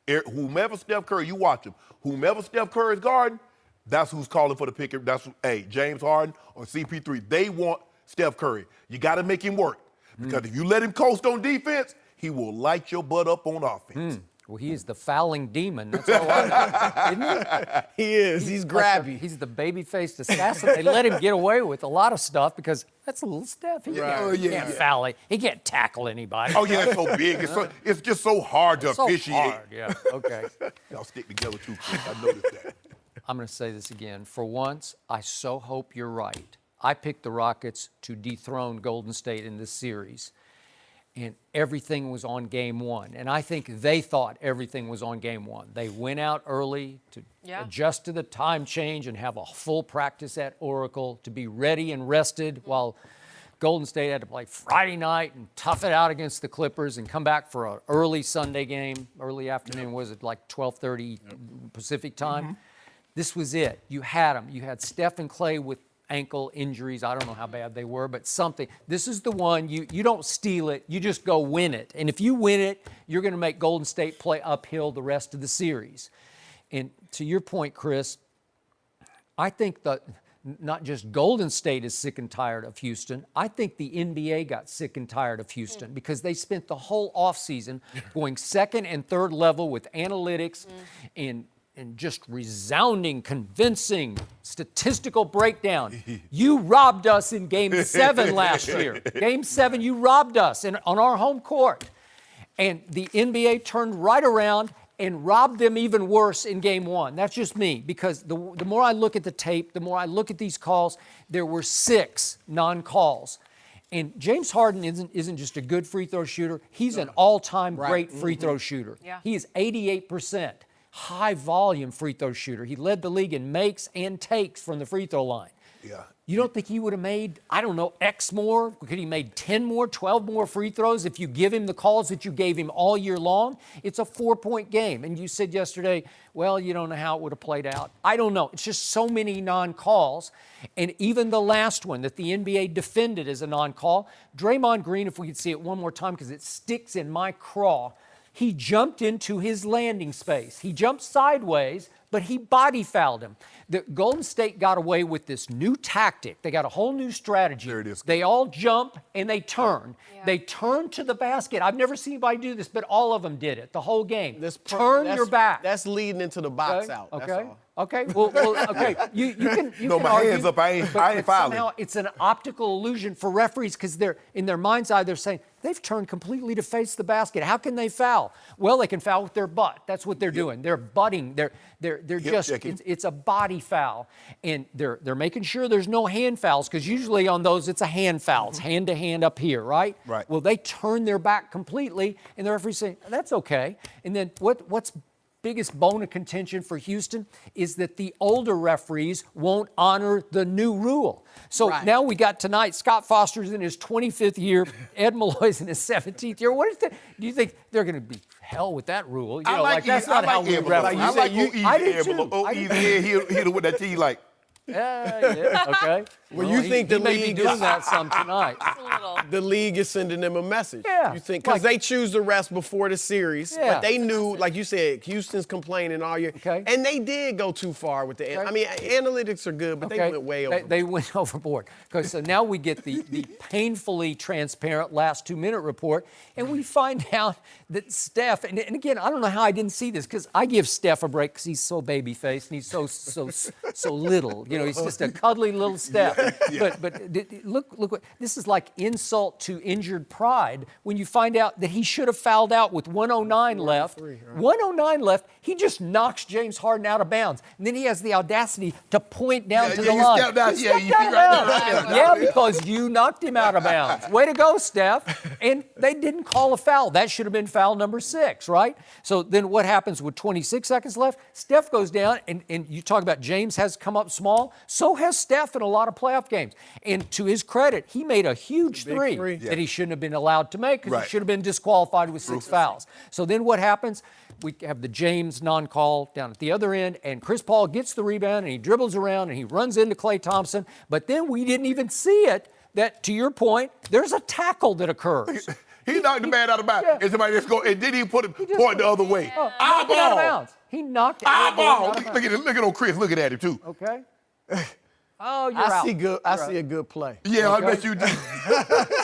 Whomever Steph Curry, you watch him. Whomever Steph Curry is guarding, that's who's calling for the pick. That's James Harden or CP3. They want Steph Curry. You got to make him work. Because if you let him coast on defense, he will light your butt up on offense. Well, he is the fouling demon. That's all I know, isn't he? He is. He's grabby. He's the baby-faced assassin. They let him get away with a lot of stuff because that's a little Steph. He can't foul it. He can't tackle anybody. Oh, yeah, it's so big. It's just so hard to It's so officiate. hard, yeah. Okay. Y'all stick together too quick. I noticed that. I'm going to say this again. For once, I so hope you're right. I picked the Rockets to dethrone Golden State in this series. And everything was on game one. And I think they thought everything was on game one. They went out early to adjust to the time change and have a full practice at Oracle to be ready and rested while Golden State had to play Friday night and tough it out against the Clippers and come back for an early Sunday game, early afternoon, was it like 12:30 Pacific time? This was it. You had them. You had Steph and Klay with ankle injuries. I don't know how bad they were, but something. This is the one, you don't steal it, you just go win it. And if you win it, you're going to make Golden State play uphill the rest of the series. And to your point, Chris, I think that not just Golden State is sick and tired of Houston. I think the NBA got sick and tired of Houston because they spent the whole offseason going second and third level with analytics and just resounding, convincing, statistical breakdown. You robbed us in Game 7 last year. Game 7, you robbed us on our home court. And the NBA turned right around and robbed them even worse in Game 1. That's just me, because the more I look at the tape, the more I look at these calls, there were 6 non-calls. And James Harden isn't just a good free throw shooter. He's an all-time great free throw shooter. Yeah. He is 88%. High volume free throw shooter. He led the league in makes and takes from the free throw line. Yeah. You don't think he would have made, I don't know, X more? Could he made 10 more, 12 more free throws if you give him the calls that you gave him all year long? It's a 4-point game. And you said yesterday, well, you don't know how it would have played out. I don't know. It's just so many non-calls. And even the last one that the NBA defended as a non-call, Draymond Green, if we could see it one more time because it sticks in my craw, he jumped into his landing space. He jumped sideways, but he body fouled him. The Golden State got away with this new tactic. They got a whole new strategy. There it is. They all jump and they turn. Yeah. They turn to the basket. I've never seen anybody do this, but all of them did it the whole game. Turn your back. That's leading into the box out. Okay. Okay. Well, okay. You can. No, can my argue, hands up. I ain't fouling. Somehow it's an optical illusion for referees because they're in their mind's eye. They're saying they've turned completely to face the basket. How can they foul? Well, they can foul with their butt. That's what they're doing. They're butting. They're just. It's a body foul, and they're making sure there's no hand fouls because usually on those it's a hand foul. It's hand to hand up here, right? Right. Well, they turn their back completely, and the referee's saying that's okay. And then what's biggest bone of contention for Houston is that the older referees won't honor the new rule. So now we got tonight, Scott Foster's in his 25th year, Ed Malloy's in his 17th year. Do you think they're going to be hell with that rule? You know, that's not how we referee. I like you easy Ed Malloy. He'll with that T like. Yeah, okay. Well, you think the may be league doing that some tonight? The league is sending them a message. Yeah. You think because they choose the rest before the series, Yeah. but they knew, like you said, Houston's complaining all year, and they did go too far with the. I mean, analytics are good, but they went way over. They went overboard because so now we get the painfully transparent last 2-minute report, and we find out that Steph and again I don't know how I didn't see this because I give Steph a break because he's so baby faced and he's so little. You know, he's just a cuddly little Steph. But look what this is like insult to injured pride when you find out that he should have fouled out with 109 left. 109 left, he just knocks James Harden out of bounds. And then he has the audacity to point down to the line. Yeah, because you knocked him out of bounds. Way to go, Steph. And they didn't call a foul. That should have been foul number 6, right? So then what happens with 26 seconds left? Steph goes down, and you talk about James has come up small. So has Steph in a lot of playoff games. And to his credit, he made a huge three that he shouldn't have been allowed to make because he should have been disqualified with 6 fouls. So then what happens? We have the James non-call down at the other end, and Chris Paul gets the rebound, and he dribbles around, and he runs into Klay Thompson. But then we didn't even see it that, to your point, there's a tackle that occurs. He knocked the man out of bounds. And somebody just go, and then he put it point the other way. Eyeball. Out of bounds. He knocked it eyeball. Look at old Chris looking at him too. Okay. Oh, you're out. I see a good play. Yeah, okay. I bet you do.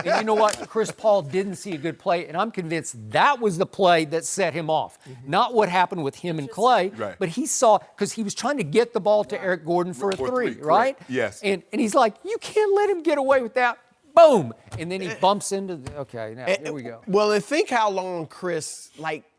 And you know what? Chris Paul didn't see a good play, and I'm convinced that was the play that set him off. Not what happened with him and Klay, but he saw, because he was trying to get the ball to Eric Gordon for a three, right? Yes. And he's like, you can't let him get away with that. Boom! And then he bumps into now here we go. Well, and think how long Chris,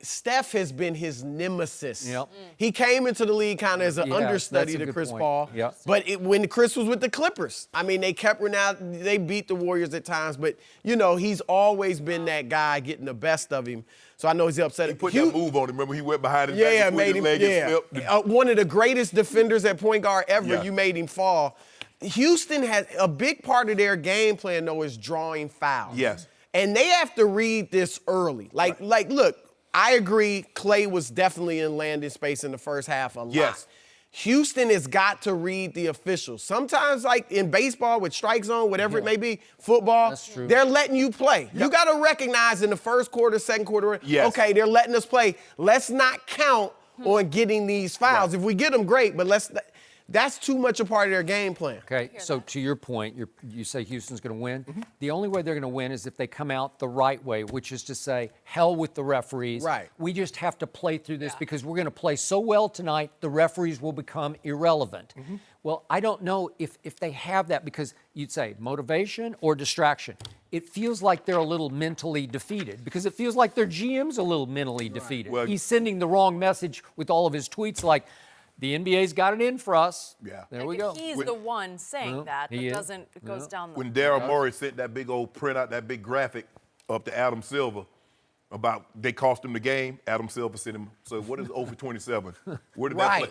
Steph has been his nemesis. Yep. He came into the league kind of as an understudy to Chris Paul. Yep. But when Chris was with the Clippers, I mean, they beat the Warriors at times, but, he's always been that guy getting the best of him. So I know he's upset. He put that move on him. Remember, he went behind his back and made him, leg and slipped. One of the greatest defenders at point guard ever, you made him fall. Houston has a big part of their game plan, though, is drawing fouls. Yes. And they have to read this early. Look, I agree Klay was definitely in landing space in the first half a lot. Yes. Houston has got to read the officials. Sometimes, like in baseball with strike zone, whatever it may be, football, they're letting you play. You got to recognize in the first quarter, second quarter, okay, they're letting us play. Let's not count on getting these fouls. If we get them, great, but that's too much a part of their game plan. Okay, so to your point, you say Houston's going to win. Mm-hmm. The only way they're going to win is if they come out the right way, which is to say, hell with the referees. Right. We just have to play through this because we're going to play so well tonight, the referees will become irrelevant. Mm-hmm. Well, I don't know if they have that because you'd say motivation or distraction. It feels like they're a little mentally defeated because it feels like their GM's a little mentally defeated. Well, he's sending the wrong message with all of his tweets like, the NBA's got it in for us. Yeah. There we go. He's the one saying that, but it goes down the When Daryl Morey sent that big old printout, that big graphic up to Adam Silver about they cost him the game, Adam Silver sent him, so what is 0 for 27? Where did that play?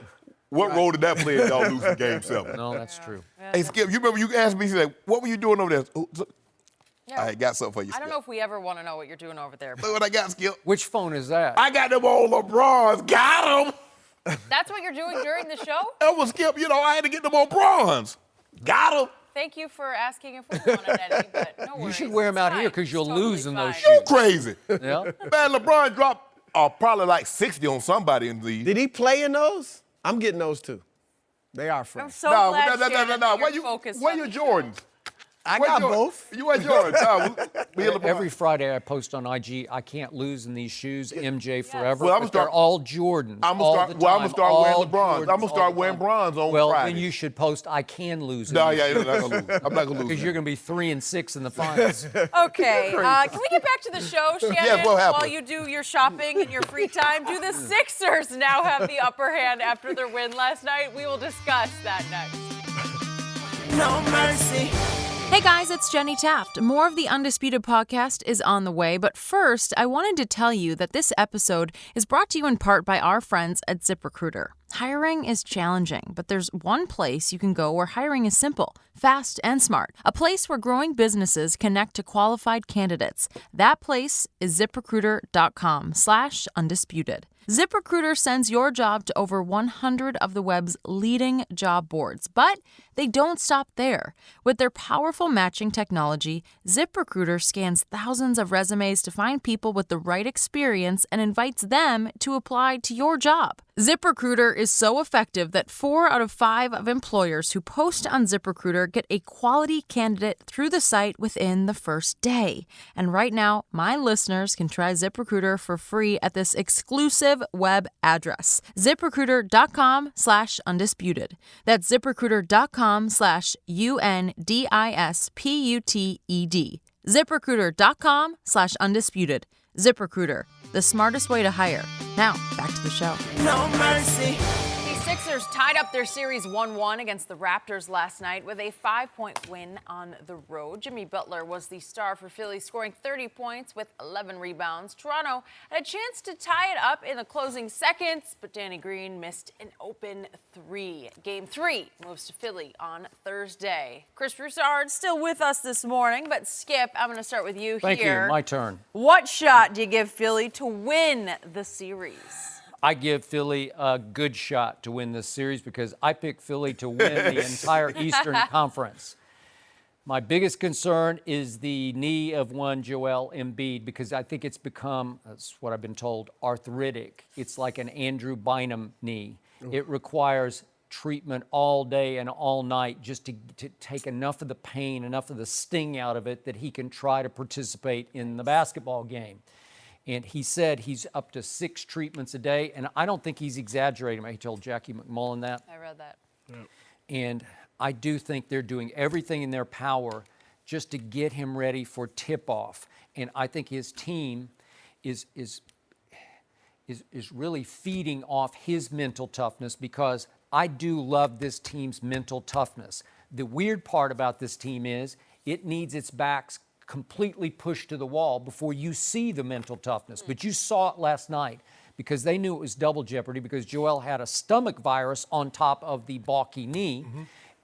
What role did that play in y'all losing Game 7? No, that's true. Hey, Skip, you remember you asked me, you said, what were you doing over there? Yeah. I got something for you, I don't know if we ever want to know what you're doing over there. Look what I got, Skip. Which phone is that? I got them on LeBron's. Got them. That's what you're doing during the show? That was Skip. I had to get them on bronze. Got them. Thank you for asking if we wanted any, but no worries. You should wear them out It's here fine. because you'll It's totally lose in those fine. shoes. You crazy. Yeah. Man, LeBron dropped probably like 60 on somebody in the league. Did he play in those? I'm getting those too. They are fresh. I'm so glad, Shannon, that Where you're focused Where on your the Jordans? I got both. You wear Jordans. Me and LeBron. Every Friday I post on IG, I can't lose in these shoes, MJ forever. Well, but they're all Jordans. I'm all gonna the start. Well, I'm time, gonna start wearing all LeBrons. I'm Jordans gonna all start the wearing time. bronze on Well, Friday. then you should post, I can lose. No, in yeah, these I'm not gonna lose. I'm not gonna lose. because you're going to be 3-6 in the finals. Okay, can we get back to the show, Shannon? Yes, what happened? While you do your shopping in your free time, do the Sixers now have the upper hand after their win last night? We will discuss that next. No mercy. Hey guys, it's Jenny Taft. More of the Undisputed podcast is on the way, but first, I wanted to tell you that this episode is brought to you in part by our friends at ZipRecruiter. Hiring is challenging, but there's one place you can go where hiring is simple, fast, and smart. A place where growing businesses connect to qualified candidates. That place is ZipRecruiter.com/undisputed. ZipRecruiter sends your job to over 100 of the web's leading job boards, but they don't stop there. With their powerful matching technology, ZipRecruiter scans thousands of resumes to find people with the right experience and invites them to apply to your job. ZipRecruiter is so effective that 4 out of 5 of employers who post on ZipRecruiter get a quality candidate through the site within the first day. And right now, my listeners can try ZipRecruiter for free at this exclusive web address, ZipRecruiter.com/undisputed. That's ZipRecruiter.com/UNDISPUTED. ZipRecruiter.com/undisputed. ZipRecruiter, the smartest way to hire. Now, back to the show. No mercy. The Sixers tied up their series 1-1 against the Raptors last night with a 5-point win on the road. Jimmy Butler was the star for Philly, scoring 30 points with 11 rebounds. Toronto had a chance to tie it up in the closing seconds, but Danny Green missed an open 3. Game 3 moves to Philly on Thursday. Chris Broussard still with us this morning, but Skip, I'm going to start with you Thank here. you. My turn. What shot do you give Philly to win the series? I give Philly a good shot to win this series because I picked Philly to win the entire Eastern Conference. My biggest concern is the knee of one Joel Embiid because I think it's become, that's what I've been told, arthritic. It's like an Andrew Bynum knee. It requires treatment all day and all night just to take enough of the pain, enough of the sting out of it that he can try to participate in the basketball game. And he said he's up to 6 treatments a day, and I don't think he's exaggerating. He told Jackie McMullen that. I read that. And I do think they're doing everything in their power just to get him ready for tip-off. And I think his team is really feeding off his mental toughness because I do love this team's mental toughness. The weird part about this team is it needs its backs completely pushed to the wall before you see the mental toughness. But you saw it last night because they knew it was double jeopardy because Joel had a stomach virus on top of the balky knee.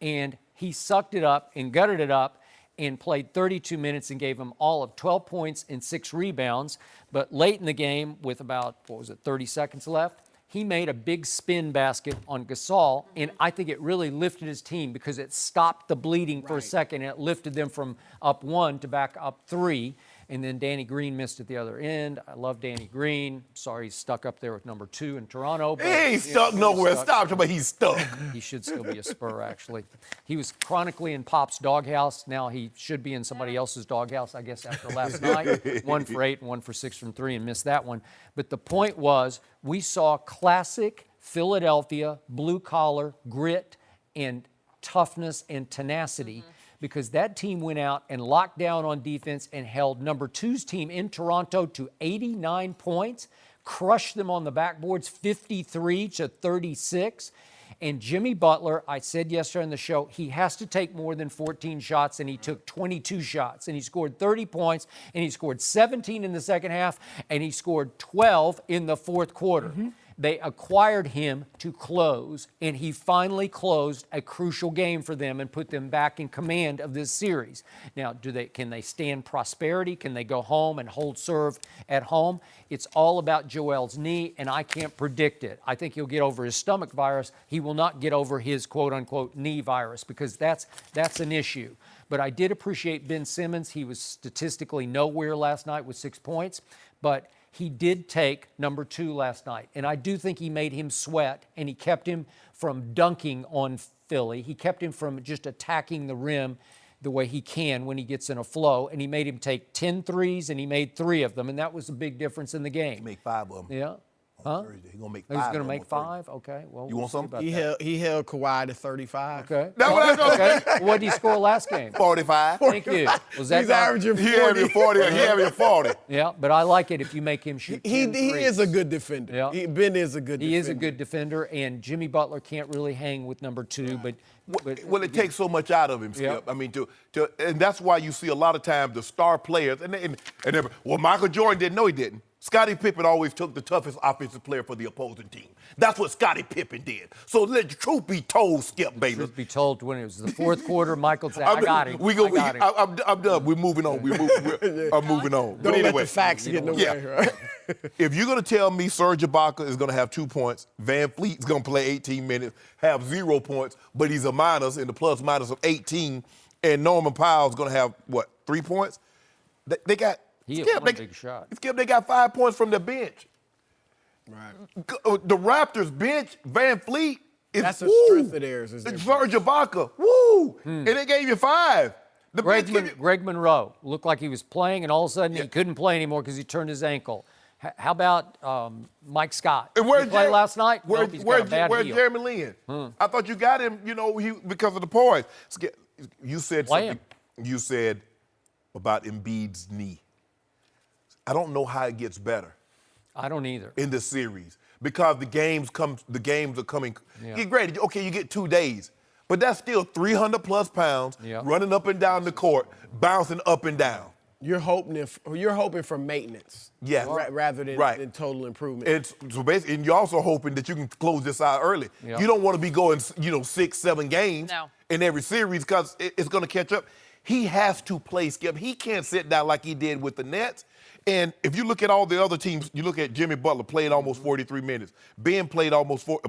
And he sucked it up and gutted it up and played 32 minutes and gave them all of 12 points and 6 rebounds. But late in the game, with about, 30 seconds left, he made a big spin basket on Gasol, and I think it really lifted his team because it stopped the bleeding for a second, and it lifted them from up 1 to back up 3. And then Danny Green missed at the other end. I love Danny Green. Sorry he's stuck up there with number 2 in Toronto. He ain't stuck nowhere. Stop him, but he's stuck. He should still be a Spur, actually. He was chronically in Pop's doghouse. Now he should be in somebody else's doghouse, I guess, after last night. 1 for 8 and 1 for 6 from 3 and missed that one. But the point was, we saw classic Philadelphia blue-collar grit and toughness and tenacity. Because that team went out and locked down on defense and held number 2's team in Toronto to 89 points, crushed them on the backboards 53-36. And Jimmy Butler, I said yesterday on the show, he has to take more than 14 shots, and he took 22 shots. And he scored 30 points, and he scored 17 in the second half, and he scored 12 in the fourth quarter. They acquired him to close, and he finally closed a crucial game for them and put them back in command of this series. Now, can they stand prosperity? Can they go home and hold serve at home? It's all about Joel's knee, and I can't predict it. I think he'll get over his stomach virus. He will not get over his quote-unquote knee virus, because that's an issue. But I did appreciate Ben Simmons. He was statistically nowhere last night with 6 points, but he did take number 2 last night. And I do think he made him sweat, and he kept him from dunking on Philly. He kept him from just attacking the rim the way he can when he gets in a flow, and he made him take 10 threes, and he made 3 of them, and that was a big difference in the game. He made 5 of them. Yeah. Huh? Thursday. He's gonna make 5. He's going to make 5? Okay. Well, you want something? He held Kawhi to 35. Okay. Okay. What did he score last game? 45. Thank you. Was that He's averaging 40. He averaging 40. He averaging 40. Yeah, but I like it if you make him shoot 10 He threes. is a good defender. Yeah. Ben is a good defender. He is a good defender, and Jimmy Butler can't really hang with number 2, but Well, it takes so much out of him, Skip. Yeah. I mean, and that's why you see a lot of times the star players, well, Michael Jordan didn't know he didn't. Scottie Pippen always took the toughest offensive player for the opposing team. That's what Scottie Pippen did. So let the truth be told, Skip, baby. Truth be told, when it was the fourth quarter, Michael said, I got him. I'm done. We're moving on. I'm moving on. Don't let the facts get in the way, right? If you're going to tell me Serge Ibaka is going to have 2 points, Van Fleet's going to play 18 minutes, have 0 points, but he's a minus in the plus-minus of 18, and Norman Powell's going to have, 3 points? They got big shot. Skip, they got 5 points from the bench. Right. The Raptors bench, Van Fleet, that's a strength of theirs. Serge Ibaka, woo! And they gave you 5. Greg Monroe looked like he was playing, and all of a sudden he couldn't play anymore because he turned his ankle. How about Mike Scott? And Did he play last night? Where's Jeremy Lin? I thought you got him, because of the poise. You said something. You said about Embiid's knee. I don't know how it gets better. I don't either. In the series, because the games are coming. Yeah. Great. Okay, you get 2 days, but that's still 300 plus pounds running up and down the court, bouncing up and down. You're hoping for maintenance, rather than total improvement. So basically, and you're also hoping that you can close this out early. Yep. You don't want to be going, 6, 7 games in every series, because it's going to catch up. He has to play, Skip. He can't sit down like he did with the Nets. And if you look at all the other teams, you look at Jimmy Butler played almost 43 minutes. Ben played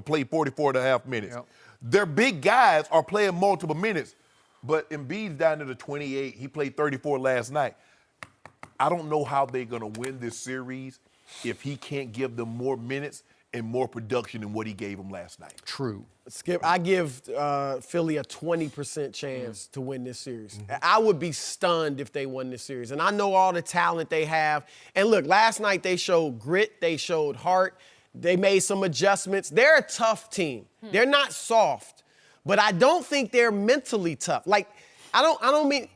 played 44 and a half minutes. Yep. Their big guys are playing multiple minutes, but Embiid's down to the 28. He played 34 last night. I don't know how they're going to win this series if he can't give them more minutes and more production than what he gave them last night. True. Skip, I give Philly a 20% chance to win this series. I would be stunned if they won this series. And I know all the talent they have. And look, last night they showed grit, they showed heart, they made some adjustments. They're a tough team. They're not soft, but I don't think they're mentally tough. Like, I don't mean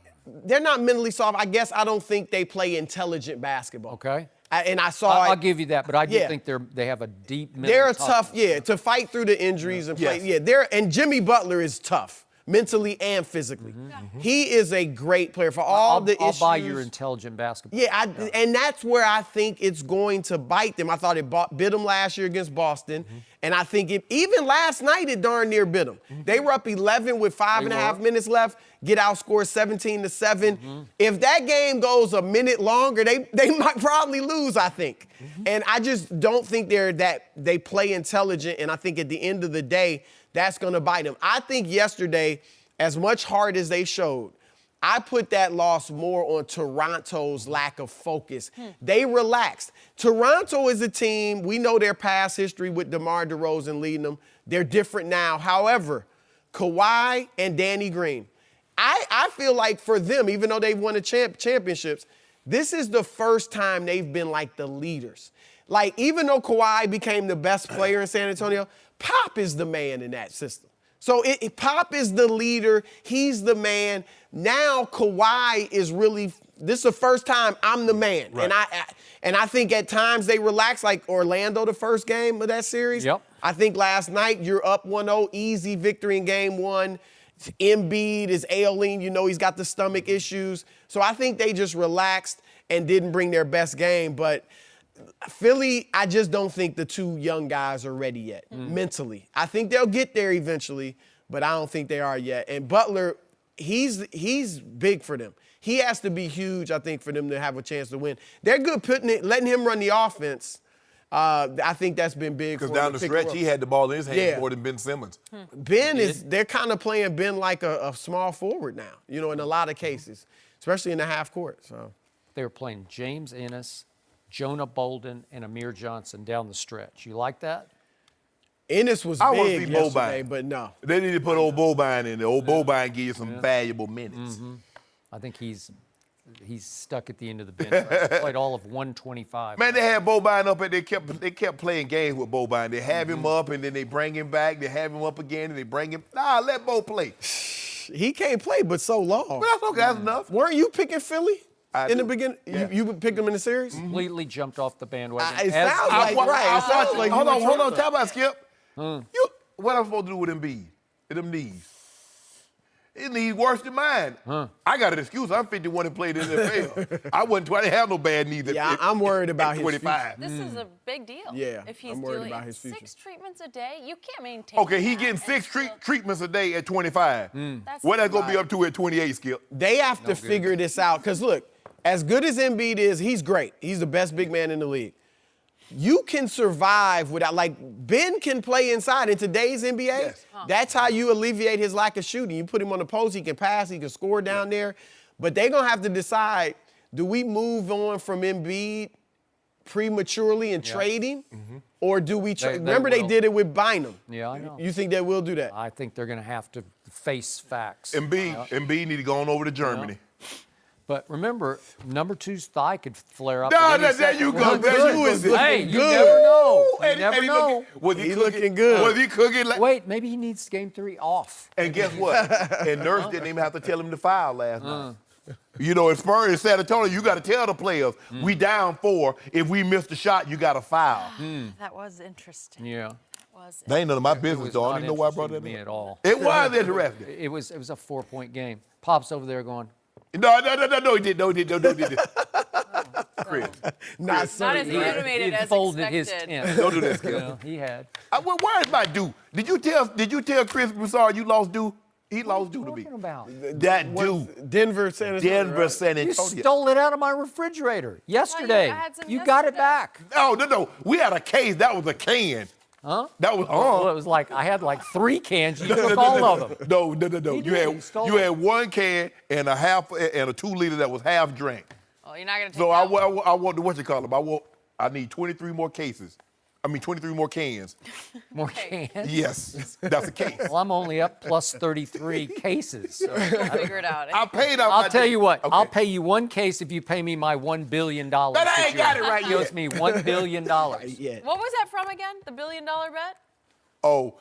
they're not mentally soft. I guess I don't think they play intelligent basketball. Okay. I'll give you that, but I do think they have a deep mental They're toughness. tough, to fight through the injuries and play. Yeah, and Jimmy Butler is tough, mentally and physically. He is a great player for all the issues. I'll buy your intelligent basketball. Yeah, and that's where I think it's going to bite them. I thought it bit them last year against Boston, and I think even last night it darn near bit them. They were up 11 with 5.5 minutes left, get outscored 17-7. If that game goes a minute longer, they might probably lose, I think. And I just don't think they play intelligent, and I think at the end of the day, that's going to bite them. I think yesterday, as much heart as they showed, I put that loss more on Toronto's lack of focus. They relaxed. Toronto is a team, we know their past history with DeMar DeRozan leading them. They're different now. However, Kawhi and Danny Green, I feel like for them, even though they've won the championships, this is the first time they've been like the leaders. Like, even though Kawhi became the best player in San Antonio, Pop is the man in that system. So Pop is the leader. He's the man. Now Kawhi is really, this is the first time I'm the man. Right. And I think at times they relax, like Orlando the first game of that series. Yep. I think last night you're up 1-0, easy victory in game 1. Embiid is ailing. He's got the stomach issues. So I think they just relaxed and didn't bring their best game. But Philly, I just don't think the two young guys are ready yet mentally. I think they'll get there eventually, but I don't think they are yet. And Butler, he's big for them. He has to be huge, I think, for them to have a chance to win. They're good letting him run the offense. I think that's been big for him. Because down the stretch, he had the ball in his hands more than Ben Simmons. They're kind of playing Ben like a small forward now, in a lot of cases, especially in the half court. So They were playing James Ennis, Jonah Bolden, and Amir Johnson down the stretch. You like that? Ennis was I wanna big see yesterday, Boban. but no. They need to put old Boban in there. Old Boban give you some valuable minutes. I think he's stuck at the end of the bench. Right? Played all of 125. Man, they had Boban up and they kept playing games with Boban. They have him up and then they bring him back. They have him up again and they bring him. Nah, let Bo play. He can't play but so long. But that's okay. That's enough. Weren't you picking Philly in the do. beginning? Yeah. You picked them in the series? Completely jumped off the bandwagon. It sounds like right. It sounds like hold you on. were Tell about Skip. What am I supposed to do with Embiid? Them knees. His knees worse than mine. I got an excuse. I'm 51 and played in the NFL. I didn't have no bad knees. I'm worried about his 25. This is a big deal. Yeah, If he's I'm worried doing about his future. 6 treatments a day, you can't maintain. Okay, he that getting and 6 still- treatments a day at 25. That's What that's gonna be right. up to at 28, Skip? They have to figure this out. Because, look, as good as Embiid is, he's great. He's the best big man in the league. You can survive without, Ben can play inside in today's NBA. Yes. That's how you alleviate his lack of shooting. You put him on the post, he can pass, he can score down there. But they're going to have to decide, do we move on from Embiid prematurely and trade him? Or do we trade? Remember they will. did it with Bynum. Yeah, I know. You think they will do that? I think they're going to have to face facts. Embiid need to go on over to Germany. But remember, number 2's thigh could flare up. No, at any there second. you go. There you is. Hey, you good. never know. You And never he know. Was He looking good. Was he cooking? Wait, maybe he needs game 3 off. And guess what? And Nurse didn't even have to tell him to foul last night. At Spurs in San Antonio, you got to tell the players, we down 4. If we miss the shot, you got to foul. That was interesting. Yeah. That ain't none of my It business, was though. I not don't even know why I brought interesting that to me up. at all. It was interesting. It was a 4-point game. Pop's over there going, No, he did. No, he did. Chris. Not Not certain. as animated he as folded expected. his tent. Don't do that, Skip. Well, he had. Why is my dude? Did you tell Chris Broussard you lost due? He lost due to me. What are you talking about? That dude. Denver, San Antonio. Denver, San You Antonio. stole it out of my refrigerator yesterday. had some You got it yesterday. back. No. We had a case. That was a can. Huh? That was Well, it was like I had like 3 cans. You took all of them. No. He You did. He stole had them. 1 can and a 2 liter that was half drank. Oh, you're not going to take So that I want to, what you call them? I need 23 more cases. 23 more cans. More cans. Yes, that's a case. Well, I'm only up plus 33 cases. So We'll figure it out. I paid out. I'll tell you what. Okay. I'll pay you 1 case if you pay me my $1 billion. But I ain't got it right He owes yet. me $1 billion. Yeah. What was that from again? The $1 billion bet? Oh,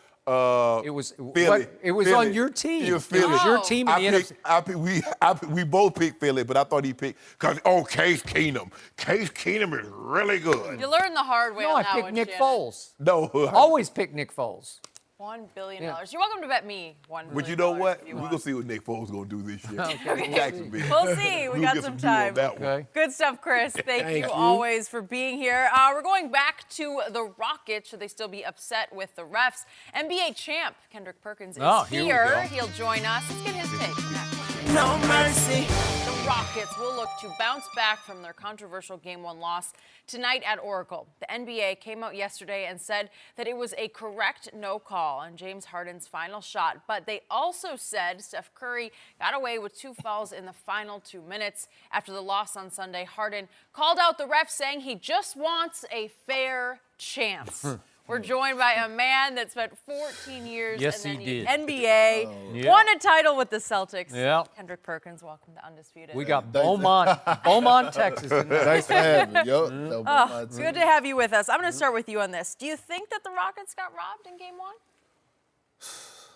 It was Philly. It was Philly. on your team. It was It was your Oh. team in the NFC. We both picked Philly, but I thought he picked because Case Keenum. Case Keenum is really good. You learned the hard way No, on I that picked one, Nick Shannon. Foles. No, Always pick Nick Foles. $1 billion. Yeah. You're welcome to bet me $1 billion. But you know what? if you We're want. gonna see what Nick Foles gonna do this year. Okay. In Jacksonville. We'll see. We We'll got get some deal on time. that one. Okay. Good stuff, Chris. Thank you always for being here. We're going back to the Rockets. Should they still be upset with the refs? NBA champ Kendrick Perkins is Here we go. He'll join us. Let's get his take. No mercy. The Rockets will look to bounce back from their controversial Game 1 loss tonight at Oracle. The NBA came out yesterday and said that it was a correct no call on James Harden's final shot, but they also said Steph Curry got away with 2 fouls in the final 2 minutes. After the loss on Sunday, Harden called out the ref, saying he just wants a fair chance. We're joined by a man that spent 14 years Yes, in he the did. NBA, Yeah. won a title with the Celtics. Yeah. Kendrick Perkins, welcome to Undisputed. We got Beaumont, Texas. In there. Thanks for having me. Yup. Good to have you with us. I'm going to start with you on this. Do you think that the Rockets got robbed in Game 1?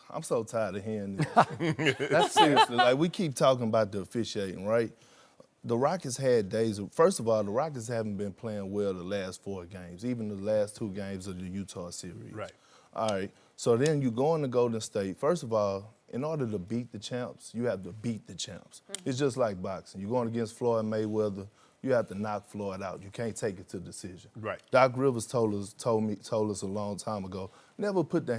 I'm so tired of hearing this. That's seriously. Like, we keep talking about the officiating, right? The Rockets had days. First of all, the Rockets haven't been playing well the last 4 games, even the last 2 games of the Utah series. Right. All right. So then you go into Golden State. First of all, in order to beat the champs, you have to beat the champs. It's just like boxing. You're going against Floyd Mayweather, you have to knock Floyd out. You can't take it to decision. Right. Doc Rivers told us a long time ago, never put the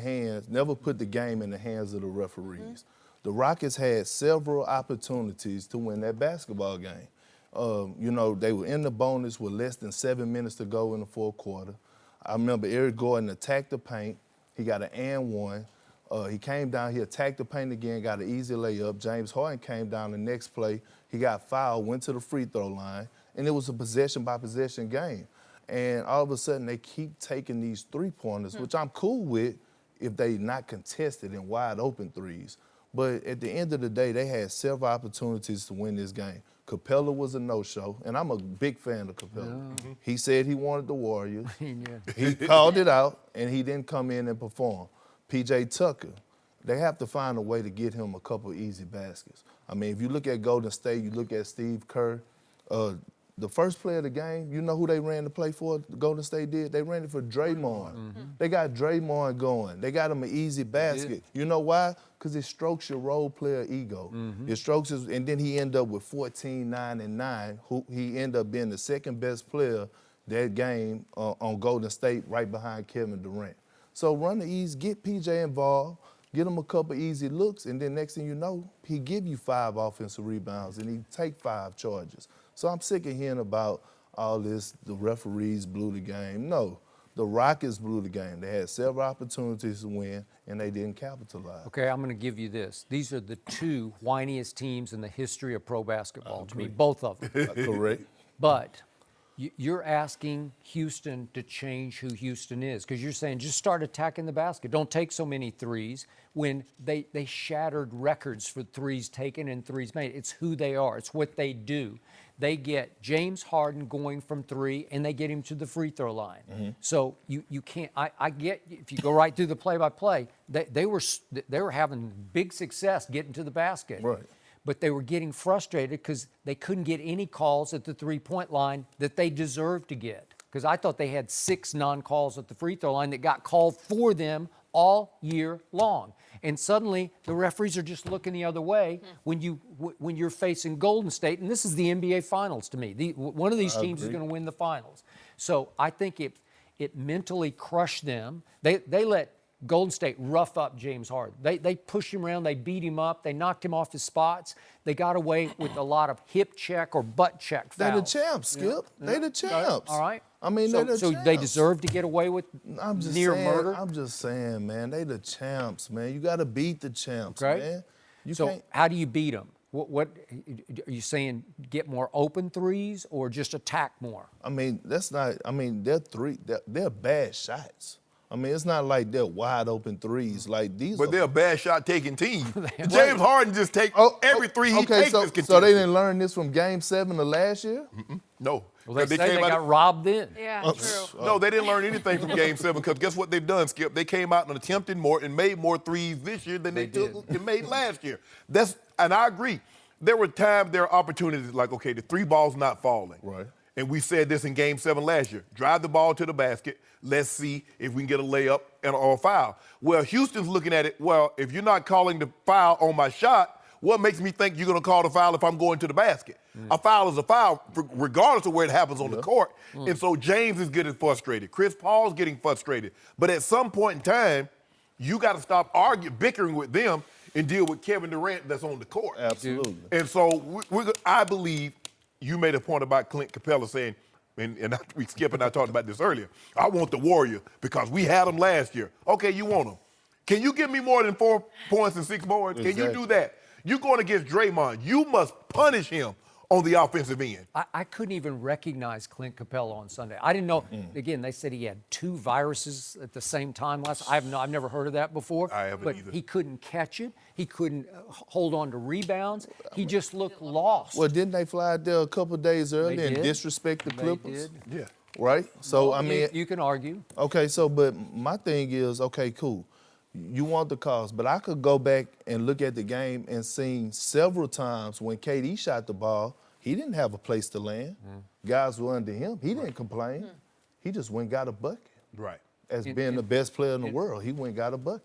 game in the hands of the referees. The Rockets had several opportunities to win that basketball game. They were in the bonus with less than 7 minutes to go in the fourth quarter. I remember Eric Gordon attacked the paint. He got an and one. He came down, he attacked the paint again, got an easy layup. James Harden came down the next play. He got fouled, went to the free throw line, and it was a possession-by-possession game. And all of a sudden, they keep taking these three-pointers, which I'm cool with if they not contested in wide-open threes. But at the end of the day, they had several opportunities to win this game. Capella was a no-show, and I'm a big fan of Capella. Yeah. He said he wanted the Warriors. Yeah. He called it out, and he didn't come in and perform. P.J. Tucker, they have to find a way to get him a couple easy baskets. I mean, if you look at Golden State, you look at Steve Kerr, the first play of the game, you know who they ran the play for, Golden State did? They ran it for Draymond. They got Draymond going. They got him an easy basket. You know why? Because it strokes your role player ego. It strokes his, and then he ended up with 14, 9, and 9. He ended up being the second best player that game on Golden State right behind Kevin Durant. So run the ease, get PJ involved, get him a couple easy looks, and then next thing you know, he give you 5 offensive rebounds and he take 5 charges. So I'm sick of hearing about all this, the referees blew the game. No, the Rockets blew the game. They had several opportunities to win, and they didn't capitalize. Okay, I'm going to give you this. These are the 2 whiniest teams in the history of pro basketball, to me, both of them. Correct. But you're asking Houston to change who Houston is, because you're saying just start attacking the basket. Don't take so many threes when they shattered records for threes taken and threes made. It's who they are. It's what they do. They get James Harden going from 3, and they get him to the free throw line. So you can't. I get if you go right through the play-by-play, they were having big success getting to the basket. Right. But they were getting frustrated because they couldn't get any calls at the three-point line that they deserved to get. Because I thought they had 6 non-calls at the free throw line that got called for them all year long. And suddenly the referees are just looking the other way when you're facing Golden State. And this is the NBA Finals to me. One of these teams is going to win the Finals. So I think it mentally crushed them. They let Golden State rough up James Harden. They pushed him around. They beat him up. They knocked him off his spots. They got away with a lot of hip check or butt check fouls. They the champs, Skip. They the champs. All right. I mean, so, they the so champs. they deserve to get away with near murder? I'm just saying, man, they the champs, man. You got to beat the champs, Okay. man. You So can't. how do you beat them? What are you saying? Get more open threes or just attack more? I mean, that's not. I mean, they're bad shots. I mean, it's not like they're wide open threes. Like these. But they're a bad shot taking team. Right. James Harden just take every three he takes is contested. So they didn't learn this from Game 7 of last year? No. Well, they say they got robbed in. Yeah, true. No, they didn't learn anything from Game 7 because guess what they've done, Skip? They came out and attempted more and made more threes this year than they made last year. And I agree. There were times, there are opportunities like, okay, the 3 ball's not falling. Right. And we said this in Game 7 last year. Drive the ball to the basket. Let's see if we can get a layup or a foul. Well, Houston's looking at it, well, if you're not calling the foul on my shot, what makes me think you're going to call the foul if I'm going to the basket? A foul is a foul, regardless of where it happens on the court. And so James is getting frustrated. Chris Paul's getting frustrated. But at some point in time, you got to stop bickering with them and deal with Kevin Durant that's on the court. Absolutely. And so I believe you made a point about Clint Capella saying, and Skip and I talked about this earlier, I want the Warrior because we had them last year. Okay, you want them. Can you give me more than 4 points and 6 boards? Exactly. Can you do that? You're going against Draymond. You must punish him on the offensive end. I couldn't even recognize Clint Capella on Sunday. I didn't know. Again, they said he had 2 viruses at the same time last. I've never heard of that before. I haven't but either. He couldn't catch it. He couldn't hold on to rebounds. He just looked lost. Well, didn't they fly out there a couple of days earlier and did. disrespect the Clippers? They did. Yeah. Right? So, Well, I mean. you can argue. Okay, so, but my thing is, okay, cool. You want the calls, but I could go back and look at the game and see several times when KD shot the ball, he didn't have a place to land. Guys were under him. He didn't complain. He just went and got a bucket. Right. As being the best player in the world, he went and got a bucket.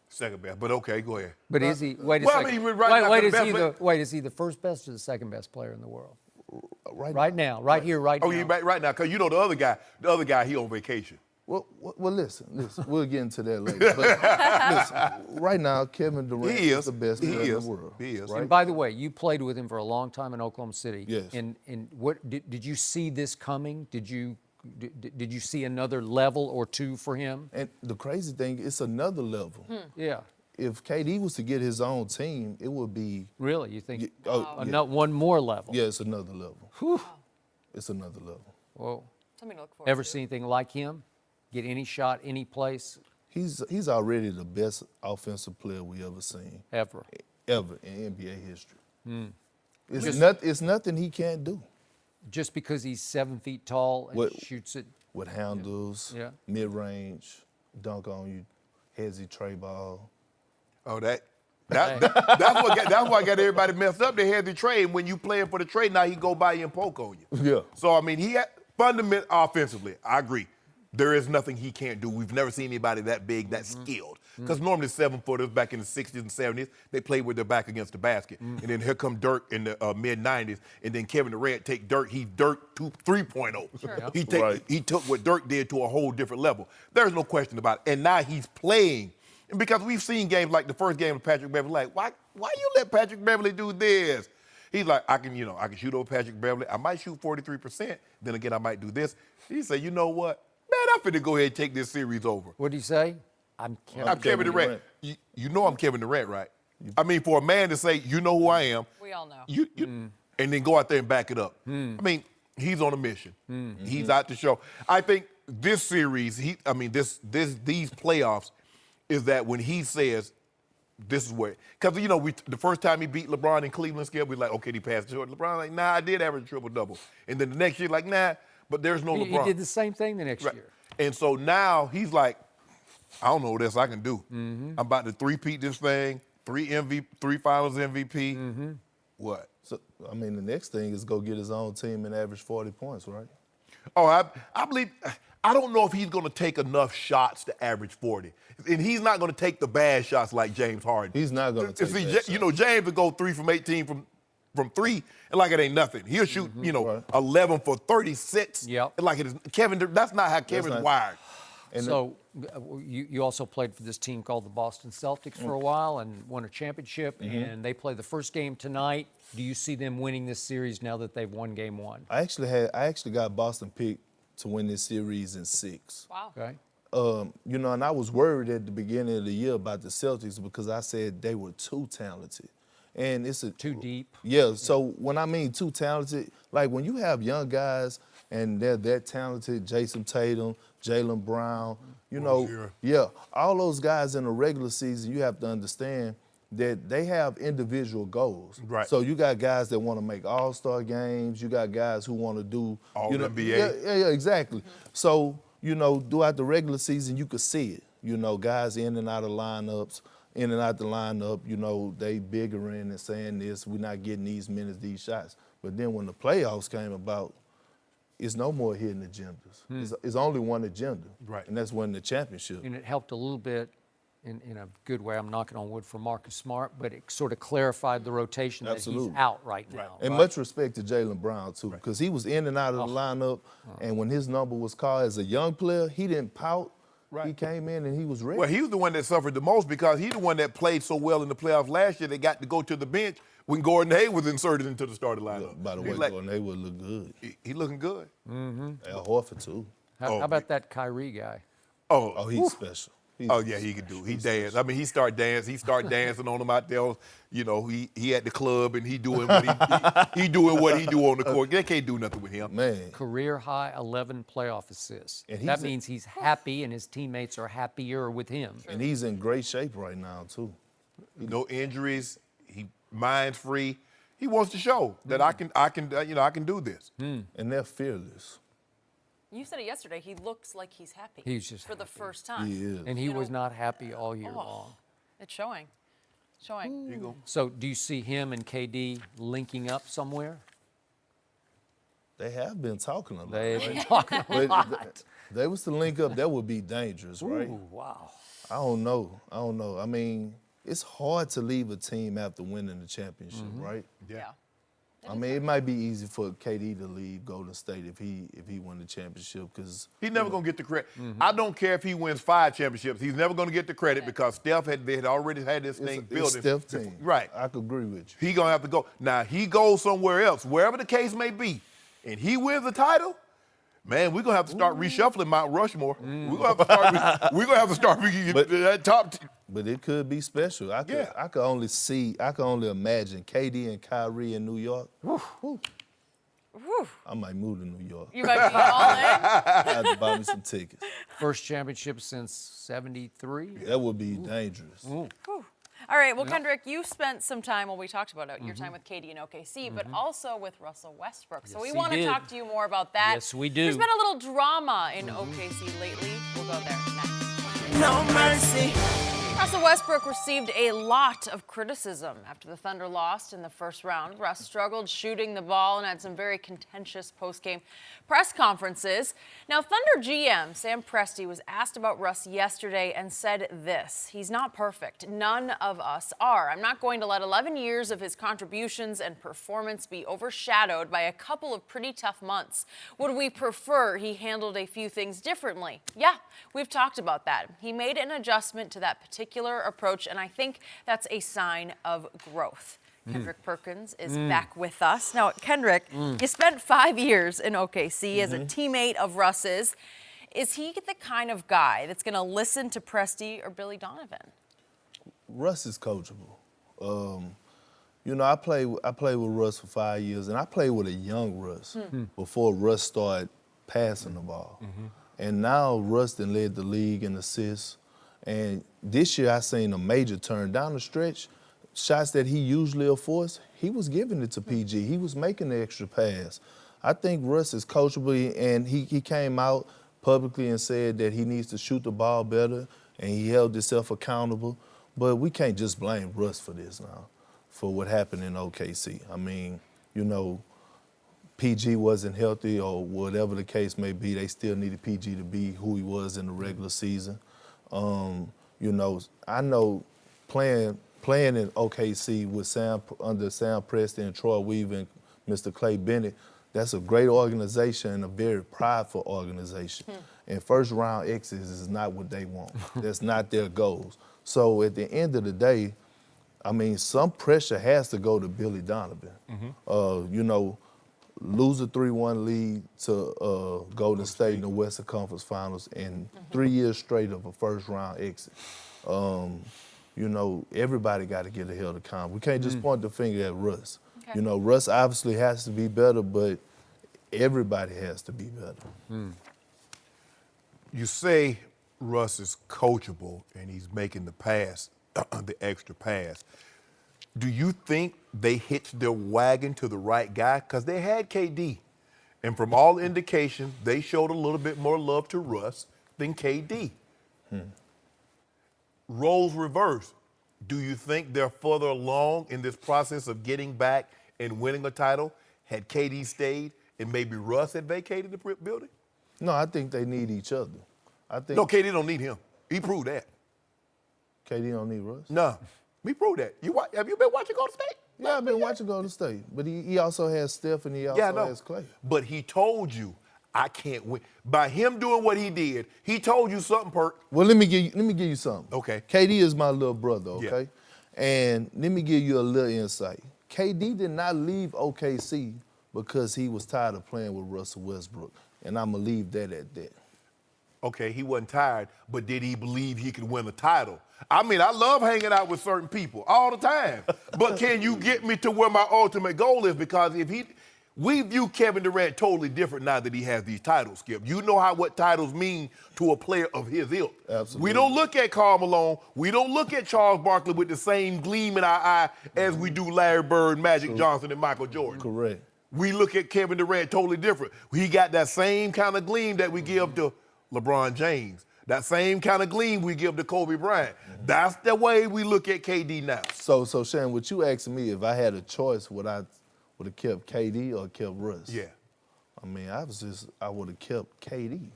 Second best. But okay, go ahead. But is he? Wait a Well, I second. mean, we're right now for the best Wait, is he the first best or the second best player in the world? Right now, right here, right now. Oh, yeah, right now, because you know the other guy, he on vacation. Well, listen, we'll get into that later. But listen, right now, Kevin Durant is the best player in the world. He is. Right? And by the way, you played with him for a long time in Oklahoma City. Yes. And what did you see this coming? Did you see another level or two for him? And the crazy thing, it's another level. Yeah. If KD was to get his own team, it would be. Really? You think one more level? Yeah, it's another level. Whew. It's another level. Whoa. Something to look forward Ever to. see anything like him? Get any shot, any place? He's already the best offensive player we ever seen. Ever In NBA history. It's nothing he can't do. Just because he's 7 feet tall and shoots it? With handles, mid-range, dunk on you, hezzy tray ball. Oh, that's what got everybody messed up. They had the trade. When you playing for the trade, now he go by you and poke on you. Yeah. So, I mean, he had fundamental offensively, I agree. There is nothing he can't do. We've never seen anybody that big, that skilled. Because normally 7-footers back in the 60s and 70s, they played with their back against the basket. And then here come Dirk in the mid-90s, and then Kevin Durant take Dirk. He's Dirk 3.0. Sure. He took what Dirk did to a whole different level. There's no question about it. And now he's playing. And because we've seen games like the first game of Patrick Beverley, like, why you let Patrick Beverley do this? He's like, I can shoot over Patrick Beverley. I might shoot 43%. Then again, I might do this. He said, you know what? Man, I'm finna go ahead and take this series over. What did he say? I'm Kevin Durant. You know I'm Kevin Durant, right? I mean, for a man to say, you know who I am. We all know. And then go out there and back it up. I mean, he's on a mission. He's out to show. I think this series, these playoffs, is that when he says, this is where, because the first time he beat LeBron in Cleveland, we're like, okay, he passed short. LeBron like, nah, I did average a triple-double. And then the next year, like, nah, but there's no LeBron. He did the same thing the next year. And so now he's like, I don't know what else I can do. I'm about to three-peat this thing, three finals MVP. What? So, I mean, the next thing is go get his own team and average 40 points, right? Oh, I believe, I don't know if he's going to take enough shots to average 40. And he's not going to take the bad shots like James Harden. He's not going to take bad shots. James will go 3 from 18 from 3, and like it ain't nothing. He'll shoot, 11 for 36. Yep. Like it is. Kevin, that's not how Kevin's wired. And so you also played for this team called the Boston Celtics for a while and won a championship, and they play the first game tonight. Do you see them winning this series now that they've won game 1? I actually got Boston picked to win this series in 6. Wow. Okay. And I was worried at the beginning of the year about the Celtics because I said they were too talented. And it's too deep. Yeah, so when I mean too talented, like when you have young guys and they're that talented, Jason Tatum, Jaylen Brown, all those guys in the regular season, you have to understand that they have individual goals. Right. So you got guys that want to make all-star games. You got guys who want to do all NBA. Yeah, exactly. So, throughout the regular season, you could see it. Guys in and out of lineups, in and out the lineup, they biggering and saying this, we're not getting these minutes, these shots. But then when the playoffs came about, it's no more hidden agendas. It's only one agenda. Right. And that's winning the championship. And it helped a little bit in a good way. I'm knocking on wood for Marcus Smart, but it sort of clarified the rotation that he's out right now. And much respect to Jaylen Brown, too, because he was in and out of the lineup, and when his number was called as a young player, he didn't pout. Right. He came in and he was ready. Well, he was the one that suffered the most because he's the one that played so well in the playoffs last year. They got to go to the bench when Gordon Hayward was inserted into the starting lineup. By the way, Gordon Hayward looked good. He looking good. Al Horford, too. How about that Kyrie guy? Oh, he's special. He can do. He dance. I mean, he start dancing on them out there. He at the club and he doing what he doing what he do on the court. They can't do nothing with him. Man. Career high 11 playoff assists. And that means he's happy and his teammates are happier with him. And he's in great shape right now too. No injuries. He mind's free. He wants to show that I can do this. And they're fearless. You said it yesterday. He looks like he's happy. He's just for the first time. He is. And he was not happy all year long. It's showing. There you go. So do you see him and KD linking up somewhere? They have been talking a lot. They've been talking a lot. They was to link up, that would be dangerous, right? Ooh, wow. I don't know. I mean, it's hard to leave a team after winning the championship, right? Yeah. I mean, it might be easy for KD to leave Golden State if he won the championship because he's never going to get the credit. I don't care if he wins 5 championships. He's never going to get the credit because Steph had already had this thing built. It's Steph team. Right. I could agree with you. He going to have to go. Now, he goes somewhere else, wherever the case may be, and he wins the title, man, we're going to have to start reshuffling Mount Rushmore. We're going to have to start that top. But it could be special. I could only imagine KD and Kyrie in New York. Woo. I might move to New York. You might be all in. I have to buy me some tickets. First championship since '73. That would be dangerous. All right, well, Kendrick, you spent some time, we talked about your time with KD and OKC, but also with Russell Westbrook. So we want to talk to you more about that. Yes, we do. There's been a little drama in OKC lately. We'll go there next. No mercy. Russell Westbrook received a lot of criticism after the Thunder lost in the first round. Russ struggled shooting the ball and had some very contentious post-game press conferences. Now, Thunder GM Sam Presti was asked about Russ yesterday and said this: "He's not perfect. None of us are. I'm not going to let 11 years of his contributions and performance be overshadowed by a couple of pretty tough months. Would we prefer he handled a few things differently? Yeah, we've talked about that. He made an adjustment to that particular approach, and I think that's a sign of growth." Kendrick Perkins is back with us. Now, Kendrick, you spent 5 years in OKC as a teammate of Russ's. Is he the kind of guy that's going to listen to Presti or Billy Donovan? Russ is coachable. I played with Russ for 5 years, and I played with a young Russ before Russ started passing the ball. And now Russ then led the league in assists. And this year I seen a major turn down the stretch. Shots that he usually will force, he was giving it to PG. He was making the extra pass. I think Russ is coachable, and he came out publicly and said that he needs to shoot the ball better, and he held himself accountable. But we can't just blame Russ for this now, for what happened in OKC. I mean, PG wasn't healthy or whatever the case may be. They still needed PG to be who he was in the regular season. I know playing in OKC with under Sam Presti and Troy Weaver and Mr. Clay Bennett, that's a great organization and a very prideful organization. And first round exits is not what they want. That's not their goals. So at the end of the day, I mean, some pressure has to go to Billy Donovan. Lose a 3-1 lead to Golden State in the Western Conference Finals and 3 years straight of a first round exit. Everybody got to get held accountable. We can't just point the finger at Russ. Okay. Russ obviously has to be better, but everybody has to be better. You say Russ is coachable and he's making the pass, the extra pass. Do you think they hitched their wagon to the right guy? Because they had KD. And from all indications, they showed a little bit more love to Russ than KD. Roles reversed. Do you think they're further along in this process of getting back and winning a title had KD stayed and maybe Russ had vacated the building? No, I think they need each other. No, KD don't need him. He proved that. KD don't need Russ? No. He proved that. Have you been watching Golden State? Yeah, I've been watching Golden State. But he also has Steph and he also has Clay. But he told you, I can't win. By him doing what he did, he told you something, Perk. Well, let me give you something. Okay. KD is my little brother, okay? Yeah. And let me give you a little insight. KD did not leave OKC because he was tired of playing with Russell Westbrook. And I'm going to leave that at that. Okay, he wasn't tired, but did he believe he could win a title? I mean, I love hanging out with certain people all the time. But can you get me to where my ultimate goal is? Because we view Kevin Durant totally different now that he has these titles, Skip. You know what titles mean to a player of his ilk. Absolutely. We don't look at Karl Malone. We don't look at Charles Barkley with the same gleam in our eye as we do Larry Bird, Magic Johnson, and Michael Jordan. Correct. We look at Kevin Durant totally different. He got that same kind of gleam that we give to LeBron James. That same kind of gleam we give to Kobe Bryant. That's the way we look at KD now. So Shannon, what you asking me, if I had a choice, would I would have kept KD or kept Russ? Yeah. I mean, I would have kept KD.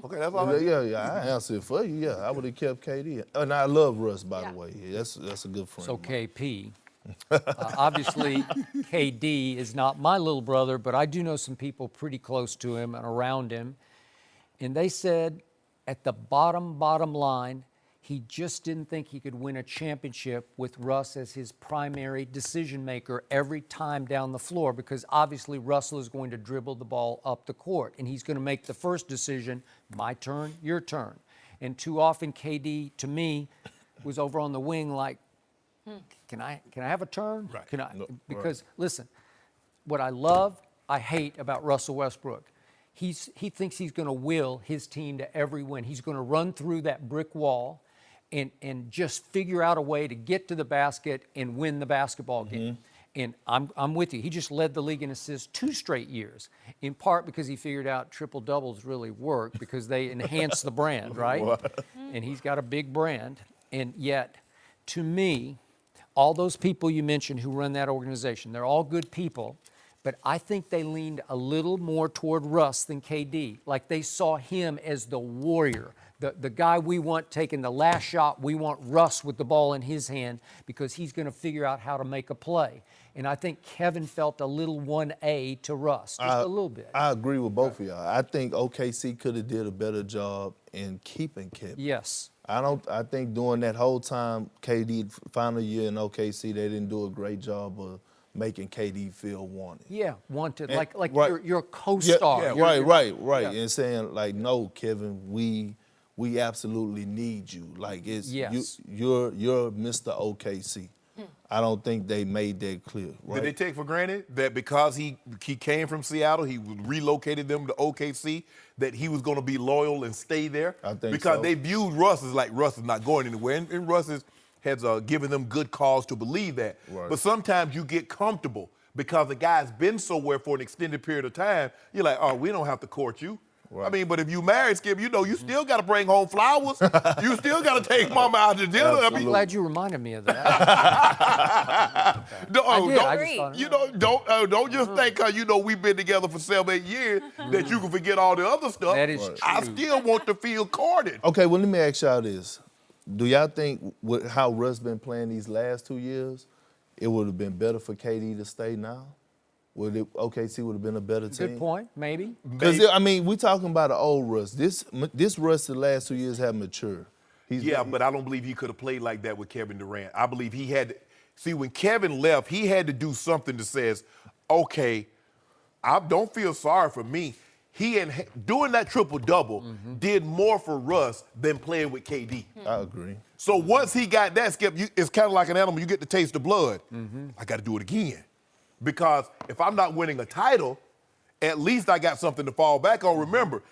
Okay, that's all. I answered for you. Yeah, I would have kept KD. And I love Russ, by the way. That's a good friend. So KP, Obviously, KD is not my little brother, but I do know some people pretty close to him and around him. And they said at the bottom line, he just didn't think he could win a championship with Russ as his primary decision maker every time down the floor, because obviously Russell is going to dribble the ball up the court and he's going to make the first decision, my turn, your turn. And too often KD, to me, was over on the wing like, can I have a turn? Right. Can I? No, Because listen, what I hate about Russell Westbrook, he thinks he's going to will his team to every win. He's going to run through that brick wall and just figure out a way to get to the basket and win the basketball game. And I'm with you. He just led the league in assists 2 straight years, in part because he figured out triple doubles really work because they enhance the brand, right? And he's got a big brand. And yet, to me, all those people you mentioned who run that organization, they're all good people, but I think they leaned a little more toward Russ than KD. Like they saw him as the warrior, the guy we want taking the last shot. We want Russ with the ball in his hand because he's going to figure out how to make a play. And I think Kevin felt a little 1A to Russ, just a little bit. I agree with both of y'all. I think OKC could have did a better job in keeping Kevin. Yes. I think during that whole time, KD final year in OKC, they didn't do a great job of making KD feel wanted. Yeah, wanted, And, like right. you're a co-star. Yeah, right. Yeah. And saying like, no, Kevin, we absolutely need you. Like you're Mr. OKC. I don't think they made that clear. Right? Did they take for granted that because he came from Seattle, he relocated them to OKC, that he was going to be loyal and stay there? I think because so. they viewed Russ as like Russ is not going anywhere, and Russ has given them good cause to believe that. Right. But sometimes you get comfortable because the guy's been somewhere for an extended period of time. You're like, oh, we don't have to court you. Right. I mean, but if you married, Skip, you know you still got to bring home flowers. You still got to take mama out to dinner. I I'm mean, glad you reminded me of that. I just you know, don't just think because you know we've been together for 7-8 years that you can forget all the other stuff. That is true. I still want to feel courted. Okay, well, let me ask y'all this. Do y'all think with how Russ been playing these last 2 years, it would have been better for KD to stay now? OKC would have been a better team? Good point, maybe. Because, I mean, we're talking about an old Russ. This Russ the last 2 years have matured. But I don't believe he could have played like that with Kevin Durant. I believe he had – see, when Kevin left, he had to do something that says, okay, I don't feel sorry for me. Doing that triple-double did more for Russ than playing with KD. I agree. So once he got that, Skip, it's kind of like an animal. You get to taste the blood. I got to do it again. Because if I'm not winning a title, at least I got something to fall back on. Remember,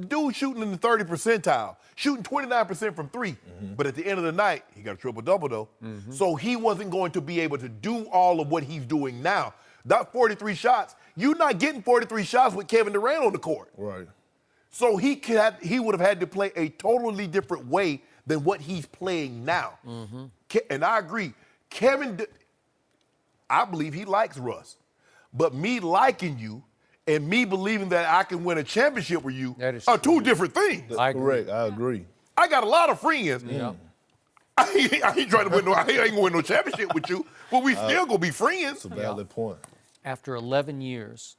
dude shooting in the 30 percentile, shooting 29% from 3. But at the end of the night, he got a triple-double, though. So he wasn't going to be able to do all of what he's doing now. That 43 shots, you're not getting 43 shots with Kevin Durant on the court. Right. So he would have had to play a totally different way than what he's playing now. And I agree. I believe he likes Russ. But me liking you and me believing that I can win a championship with you are two different things. Correct. I agree. I got a lot of friends. I ain't trying to win I ain't gonna win no championship with you, but we still gonna be friends. It's a valid point. After 11 years,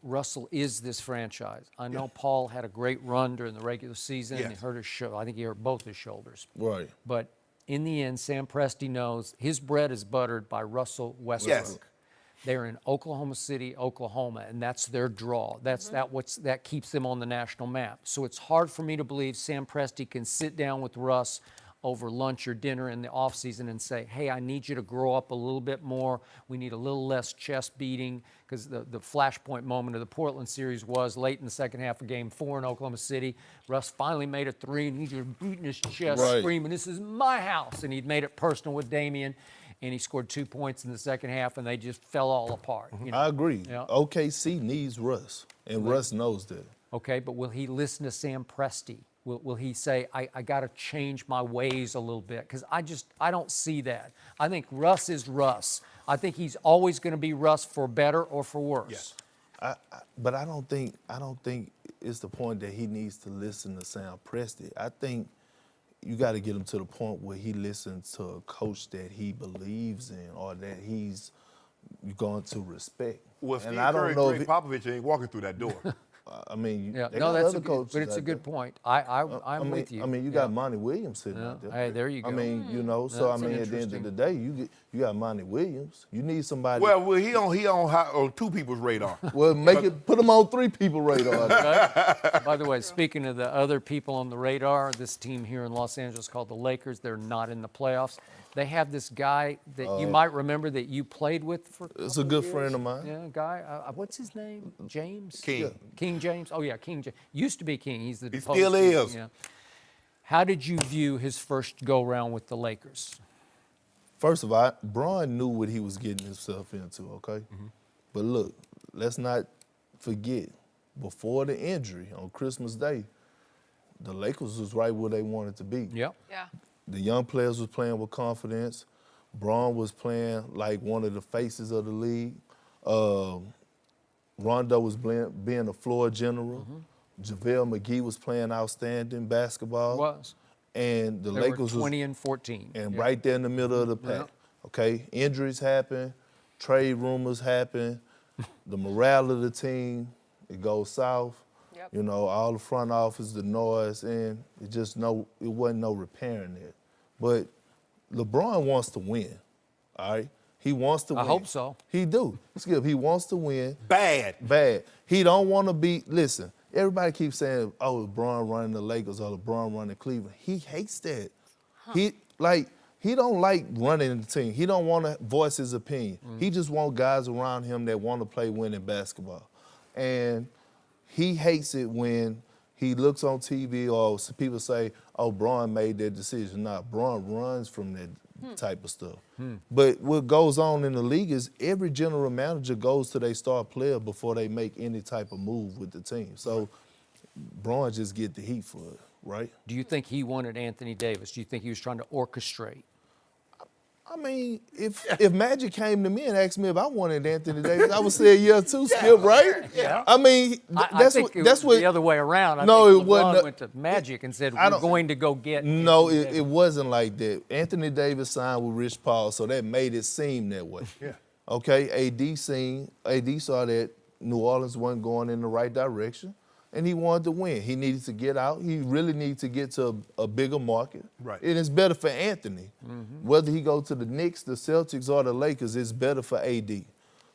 Russell is this franchise. I know Paul had a great run during the regular season. Yes. And he hurt his shoulder. I think he hurt both his shoulders. Right. But in the end, Sam Presti knows his bread is buttered by Russell Westbrook. Yes. They're in Oklahoma City, Oklahoma, and that's their draw. That keeps them on the national map. So it's hard for me to believe Sam Presti can sit down with Russ over lunch or dinner in the offseason and say, hey, I need you to grow up a little bit more. We need a little less chest beating, because the flashpoint moment of the Portland series was late in the second half of Game 4 in Oklahoma City. Russ finally made a 3, and he's just beating his chest, screaming, this is my house. And he'd made it personal with Damian, and he scored 2 points in the second half, and they just fell all apart. You know? I agree. Yeah. OKC needs Russ, and Russ knows that. Okay, but will he listen to Sam Presti? Will he say, I got to change my ways a little bit? Because I don't see that. I think Russ is Russ. I think he's always going to be Russ for better or for worse. Yeah. But I don't think it's the point that he needs to listen to Sam Presti. I think you got to get him to the point where he listens to a coach that he believes in or that he's going to respect. Well, Steve and I don't Kerr know and Greg Popovich ain't walking through that door. I mean, Yeah, they no, got that's other a good, coaches but it's a out good there. point. I'm with you. I mean, you got Monty Williams sitting out there. Hey, there you go. I mean, you know, so That's I an mean, at the end of interesting- the day, you got Monty Williams. You need somebody. Well, he on two people's radar. Well, put him on 3 people radar. Right? By the way, speaking of the other people on the radar, this team here in Los Angeles called the Lakers, they're not in the playoffs. They have this guy that you might remember that you played with for It's a good friend of mine. Yeah, guy. What's his name? James? King. Yeah. King James? Oh, yeah, King James. Used to be King. He's the He deposed still king, is. Yeah. How did you view his first go-round with the Lakers? First of all, Bron knew what he was getting himself into, okay? But look, let's not forget, before the injury on Christmas Day, the Lakers was right where they wanted to be. Yep. Yeah. The young players was playing with confidence. Bron was playing like one of the faces of the league. Rondo was being a floor general. JaVale McGee was playing outstanding basketball. Was. And the They Lakers were was 20 and 14. and Yeah. right there in the middle of the pack. Okay, injuries happen, trade rumors happen, the morale of the team, it goes south. Yep. You know, all the front office, the noise, and it wasn't no repairing it. But LeBron wants to win, all right? He wants to win. I hope so. He do. Skip, he wants to win. Bad. He don't want to be, listen, everybody keeps saying, oh, LeBron running the Lakers or LeBron running Cleveland. He hates that. He don't like running the team. He don't want to voice his opinion. He just want guys around him that want to play winning basketball. And he hates it when he looks on TV or people say, oh, Bron made that decision. Nah, Bron runs from that type of stuff. But what goes on in the league is every general manager goes to their star player before they make any type of move with the team. So Bron just get the heat for it, right? Do you think he wanted Anthony Davis? Do you think he was trying to orchestrate? I mean, if Magic came to me and asked me if I wanted Anthony Davis, I would say yeah too, Skip, right? Yeah. I mean, I think it was the other way around. I think it LeBron wasn't. went to Magic and said, we're going to go get No, Anthony it Davis." wasn't like that. Anthony Davis signed with Rich Paul, so that made it seem that way. Yeah. Okay, AD saw that New Orleans wasn't going in the right direction, and he wanted to win. He needed to get out. He really needed to get to a bigger market. Right. And it's better for Anthony. Whether he go to the Knicks, the Celtics, or the Lakers, it's better for AD.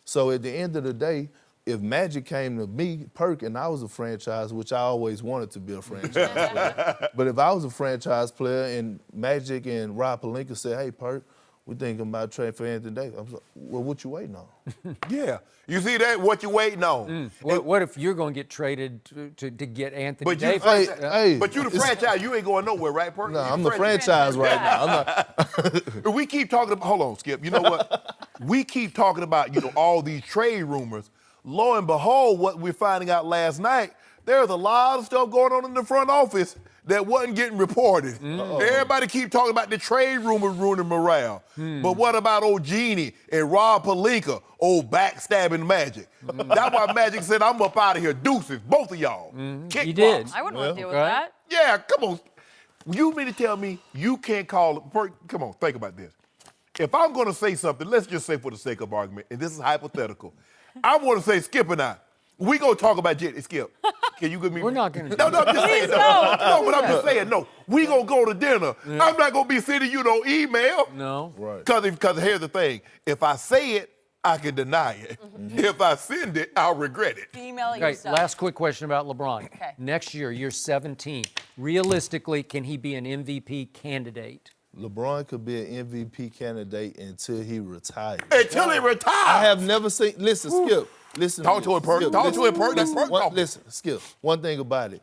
So at the end of the day, if Magic came to me, Perk, and I was a franchise, which I always wanted to be a franchise player, but if I was a franchise player and Magic and Rob Pelinka said, hey, Perk, we're thinking about trading for Anthony Davis. I was like, well, what you waiting on? Yeah. You see that? What you waiting on? What if you're going to get traded to get Anthony But you, Davis? but you the franchise. You ain't going nowhere, right, Perk? No, You I'm the franchise right now. I'm not. We keep talking about, hold on, Skip. You know what? We keep talking about, all these trade rumors. Lo and behold, what we're finding out last night, there's a lot of stuff going on in the front office that wasn't getting reported. Everybody keep talking about the trade rumors ruining morale. But what about old Genie and Rob Pelinka, old backstabbing Magic? That's why Magic said, I'm up out of here. Deuces, both of y'all. Kick You did. rocks. I wouldn't want to deal with that. Yeah, come on. You mean to tell me you can't call it? Come on, think about this. If I'm going to say something, let's just say for the sake of argument, and this is hypothetical, I want to say Skip and I. We gonna talk about Skip. Can you give me? We're not gonna do No, I'm just saying. Please No, but I'm just saying. No, we gonna go to dinner. I'm not gonna be sending you no email. No. Right. Because here's the thing. If I say it, I can deny it. If I send it, I'll regret it. Email it Okay, yourself. last quick question about LeBron. Okay. Next year, you're 17. Realistically, can he be an MVP candidate? LeBron could be an MVP candidate until he retires. Until he retires. I have never seen. Listen, Skip. Listen. Talk to him, Perk. Skip, Talk listen. to him, Perk. That's Perk talking. Listen, Skip. One thing about it.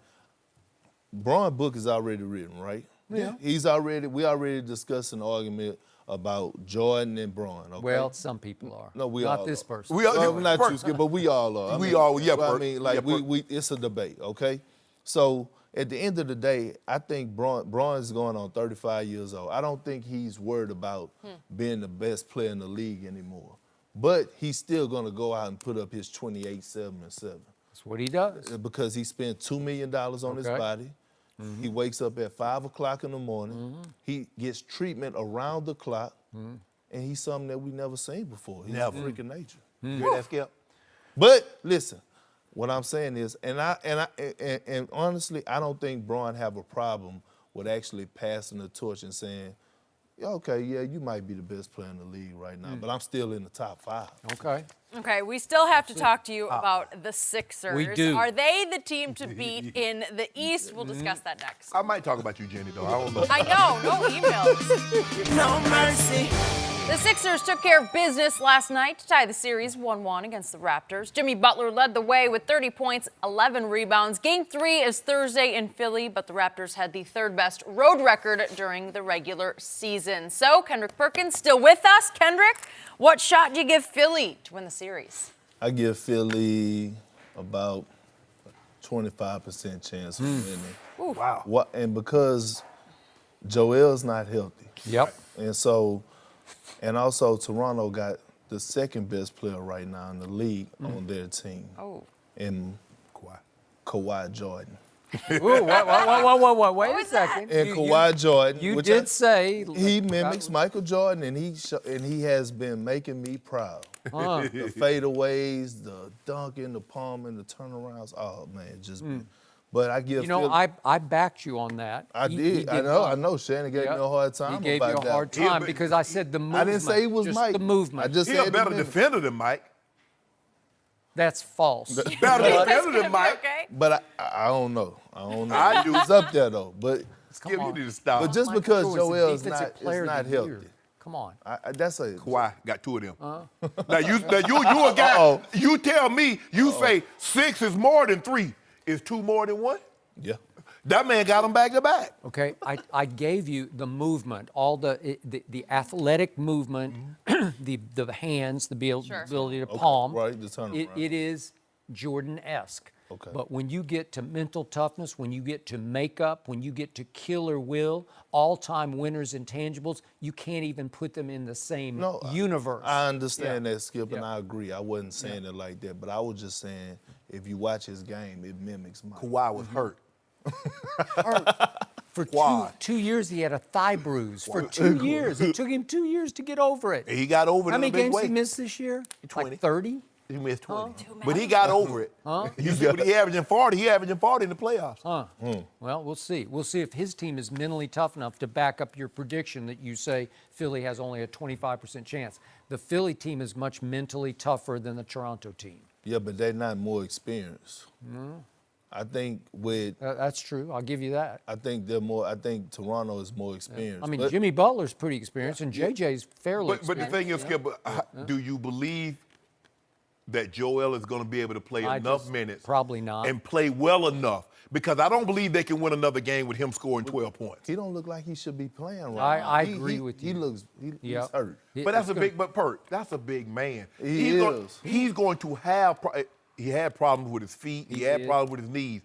Bron's book is already written, right? Yeah. We already discussed an argument about Jordan and Bron. Okay? Well, some people are. No, we Not all this are. person. We are- No, not Perk. you, Skip, but we all are. We all, yeah, I Perk. mean, like, Yeah, Perk. it's a debate, okay? So at the end of the day, I think Bron is going on 35 years old. I don't think he's worried about being the best player in the league anymore. But he's still going to go out and put up his 28, 7, and 7 That's what he does. because he spent $2 million on his Okay. body. He wakes up at 5 o'clock in the morning. He gets treatment around the clock, and he's something that we never seen before. He's a freak of nature. You hear that, Skip? But listen, what I'm saying is, and honestly, I don't think Bron have a problem with actually passing the torch and saying, okay, yeah, you might be the best player in the league right now, but I'm still in the top 5. Okay. Okay, we still have to talk to you about the Sixers. We do. Are they the team to beat in the East? We'll discuss that next. I might talk about you, Jenny, though. I don't know. I know, no emails. No mercy. The Sixers took care of business last night to tie the series 1-1 against the Raptors. Jimmy Butler led the way with 30 points, 11 rebounds. Game 3 is Thursday in Philly, but the Raptors had the third best road record during the regular season. So, Kendrick Perkins still with us. Kendrick, what shot do you give Philly to win the series? I give Philly about 25% chance of winning. Wow. And because Joel's not healthy. Yep. And also Toronto got the second best player right now in the league on their team. In Kawhi Jordan. Ooh, what? Wait a second. And Kawhi Jordan. You which did say he mimics Michael Jordan, and he has been making me proud. The fadeaways, the dunking, the palming, the turnarounds. Oh man, just. But I give. I backed you on that. I did. I know. Shannon gave me a hard time. He gave you a hard time because I said the movement. I didn't say he was just Mike. The movement. I just He's said a better defender than Mike. That's false. Better defender than Mike. Okay. But I don't know. I do. He's up there though. But Skip, you need to stop. But just Michael because Jordan's the Joel's defensive not player of the healthy. year. Come on. That's a Kawhi got 2 of them. Now you a guy. You tell me. You say 6 is more than 3. Is 2 more than 1? Yeah. That man got them back to back. Okay, I gave you the movement, all the athletic movement, the hands, the ability to palm. Right, the turnaround. It is Jordan-esque. Okay. But when you get to mental toughness, when you get to makeup, when you get to killer will, all-time winners and tangibles, you can't even put them in the same universe. I understand that, Skip, and I agree. I wasn't saying it like that, but I was just saying if you watch his game, it mimics mine. Kawhi was hurt. For two years, he had a thigh bruise. For 2 years. It took him 2 years to get over it. He got over it. How in a many big games way. he missed this year? 20. Like 30? He missed 20. But he got over it. You see what he averaging 40? He averaging 40 in the playoffs. Well, we'll see. We'll see if his team is mentally tough enough to back up your prediction that you say Philly has only a 25% chance. The Philly team is much mentally tougher than the Toronto team. Yeah, but they're not more experienced. I think that's true. I'll give you that. I think they're more. I think Toronto is more experienced. I mean, Jimmy Butler's pretty experienced, and JJ's fairly But the thing is, Skip, do you believe that Joel is going to be able to play enough minutes? Probably not. And play well enough? Because I don't believe they can win another game with him scoring 12 points. He don't look like he should be playing right now. I agree with you. He's hurt. But that's that's a big man. He's going to have. He had problems with his feet. He had problems with his knees.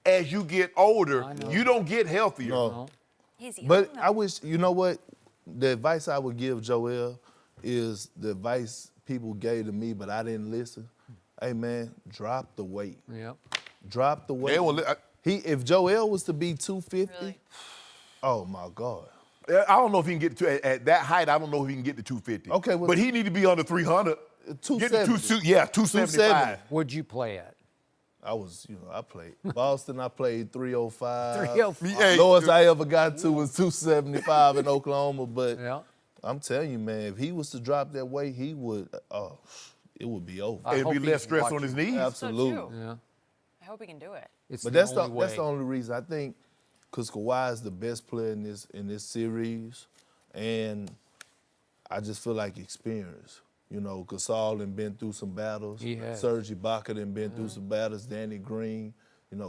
As you get older, you don't get healthier. No. He's young, But though. I wish, you know what? The advice I would give Joel is the advice people gave to me, but I didn't listen. Hey, man, drop the weight. Yep. Drop the weight. If Joel was to be 250, Really? oh, my God. I don't know if he can get to at that height. I don't know if he can get to 250. Okay, well, but he need to be under 300. 270. 275. Where'd you play at? I played Boston. I played 305. 305. Lowest I ever got to was 275 in Oklahoma. But I'm telling you, man, if he was to drop that weight, he would. It would be over. It'd be less stress on his knees. Absolutely. So true. Yeah. I hope he can do it. But that's the only reason I think, because Kawhi is the best player in this series, and I just feel like experience. You know, Gasol done been through some battles. He has. Serge Ibaka done been through some battles. Danny Green,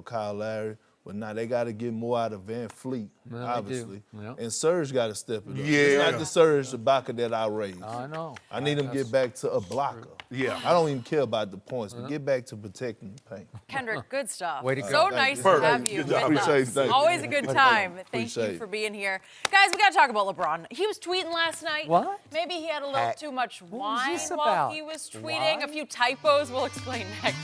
Kyle Lowry. But now they got to get more out of Van Fleet, obviously. Yep. And Serge got to step it up. Yeah. It's not the Serge Ibaka that I raised. I know. I need him to get back to a blocker. Yeah. I don't even care about the points, but get back to protecting the paint. Kendrick, good stuff. Way to go. So Thank nice you. to have you Good with job. Appreciate us. it. Thank you. Always a good time. Thank Appreciate you it. for being here. Guys, we got to talk about LeBron. He was tweeting last night. What? Maybe he had a little too much wine this while about? he was tweeting. Wine? A few typos we'll explain next.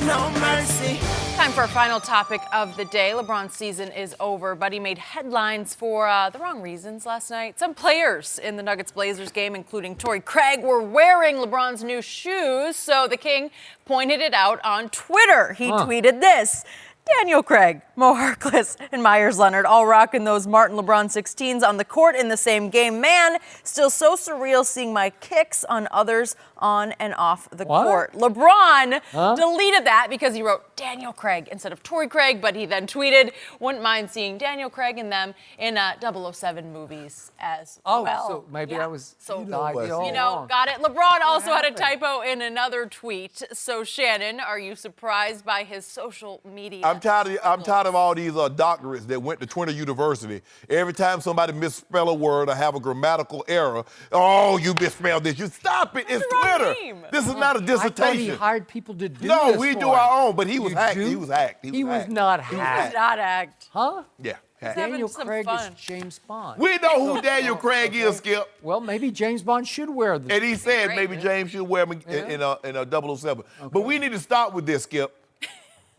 no mercy. Time for our final topic of the day. LeBron's season is over, but he made headlines for the wrong reasons last night. Some players in the Nuggets-Blazers game, including Torrey Craig, were wearing LeBron's new shoes, so the King pointed it out on Twitter. He tweeted this. Daniel Craig, Mo Harkless, and Myers Leonard all rocking those Martin LeBron 16s on the court in the same game. Man, still so surreal seeing my kicks on others on and off the court. LeBron deleted that because he wrote Daniel Craig instead of Torrey Craig, but he then tweeted, wouldn't mind seeing Daniel Craig and them in 007 movies as well. So maybe that was got it. LeBron also had a typo in another tweet. So Shannon, are you surprised by his social media? I'm tired of all these doctorates that went to 20 University. Every time somebody misspell a word or have a grammatical error, oh, you misspelled this. You stop it. It's Twitter. This is not a dissertation. I thought he hired people to do this. No, we do our own, but he was hacked. He was hacked. He was not hacked. Not hacked. Huh? Yeah. Hacked. Daniel Craig is James Bond. We know who Daniel Craig is, Skip. Well, maybe James Bond should wear the. And he said maybe James should wear them in a 007. But we need to stop with this, Skip.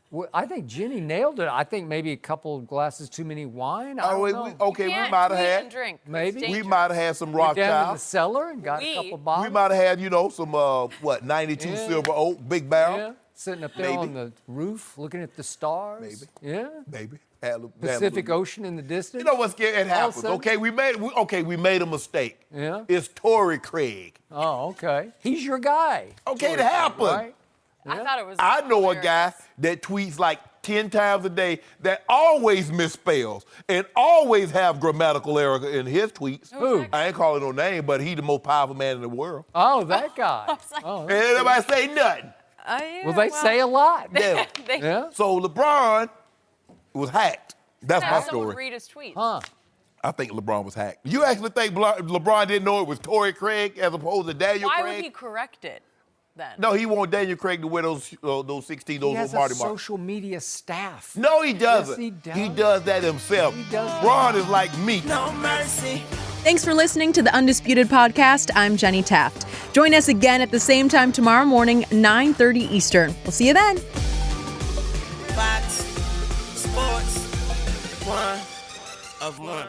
Well, I think Jenny nailed it. I think maybe a couple of glasses too many wine. We might have had. Drink. Maybe. We might have had some Went down to the Rothschild. cellar and got a couple bottles. We might have had, some 92 Silver Oak, big barrel. Yeah. Sitting up there on the roof, looking at the stars. Maybe. Yeah. Maybe. Pacific Ocean in the distance. You know what's it happens? Okay, we made a mistake. Yeah. It's Torrey Craig. Oh, okay. He's your guy. Okay, it happened. Right? I thought it was. I know a guy that tweets like 10 times a day that always misspells and always have grammatical error in his tweets. Who? I ain't calling no name, but he's the most powerful man in the world. Oh, that guy. And everybody say nothing. Well, they say a lot. Yeah. Yeah. So LeBron was hacked. That's my story. Someone read his tweets. Huh. I think LeBron was hacked. You actually think LeBron didn't know it was Torrey Craig as opposed to Daniel Craig? Why would he correct it then? No, he wanted Daniel Craig to wear those 16, those He little has Marty a Marks. social media staff. No, he doesn't. Yes, he does. He does that himself. He does. LeBron is like me. No mercy. Thanks for listening to the Undisputed podcast. I'm Jenny Taft. Join us again at the same time tomorrow morning, 9:30 Eastern. We'll see you then. Fox Sports. One of one.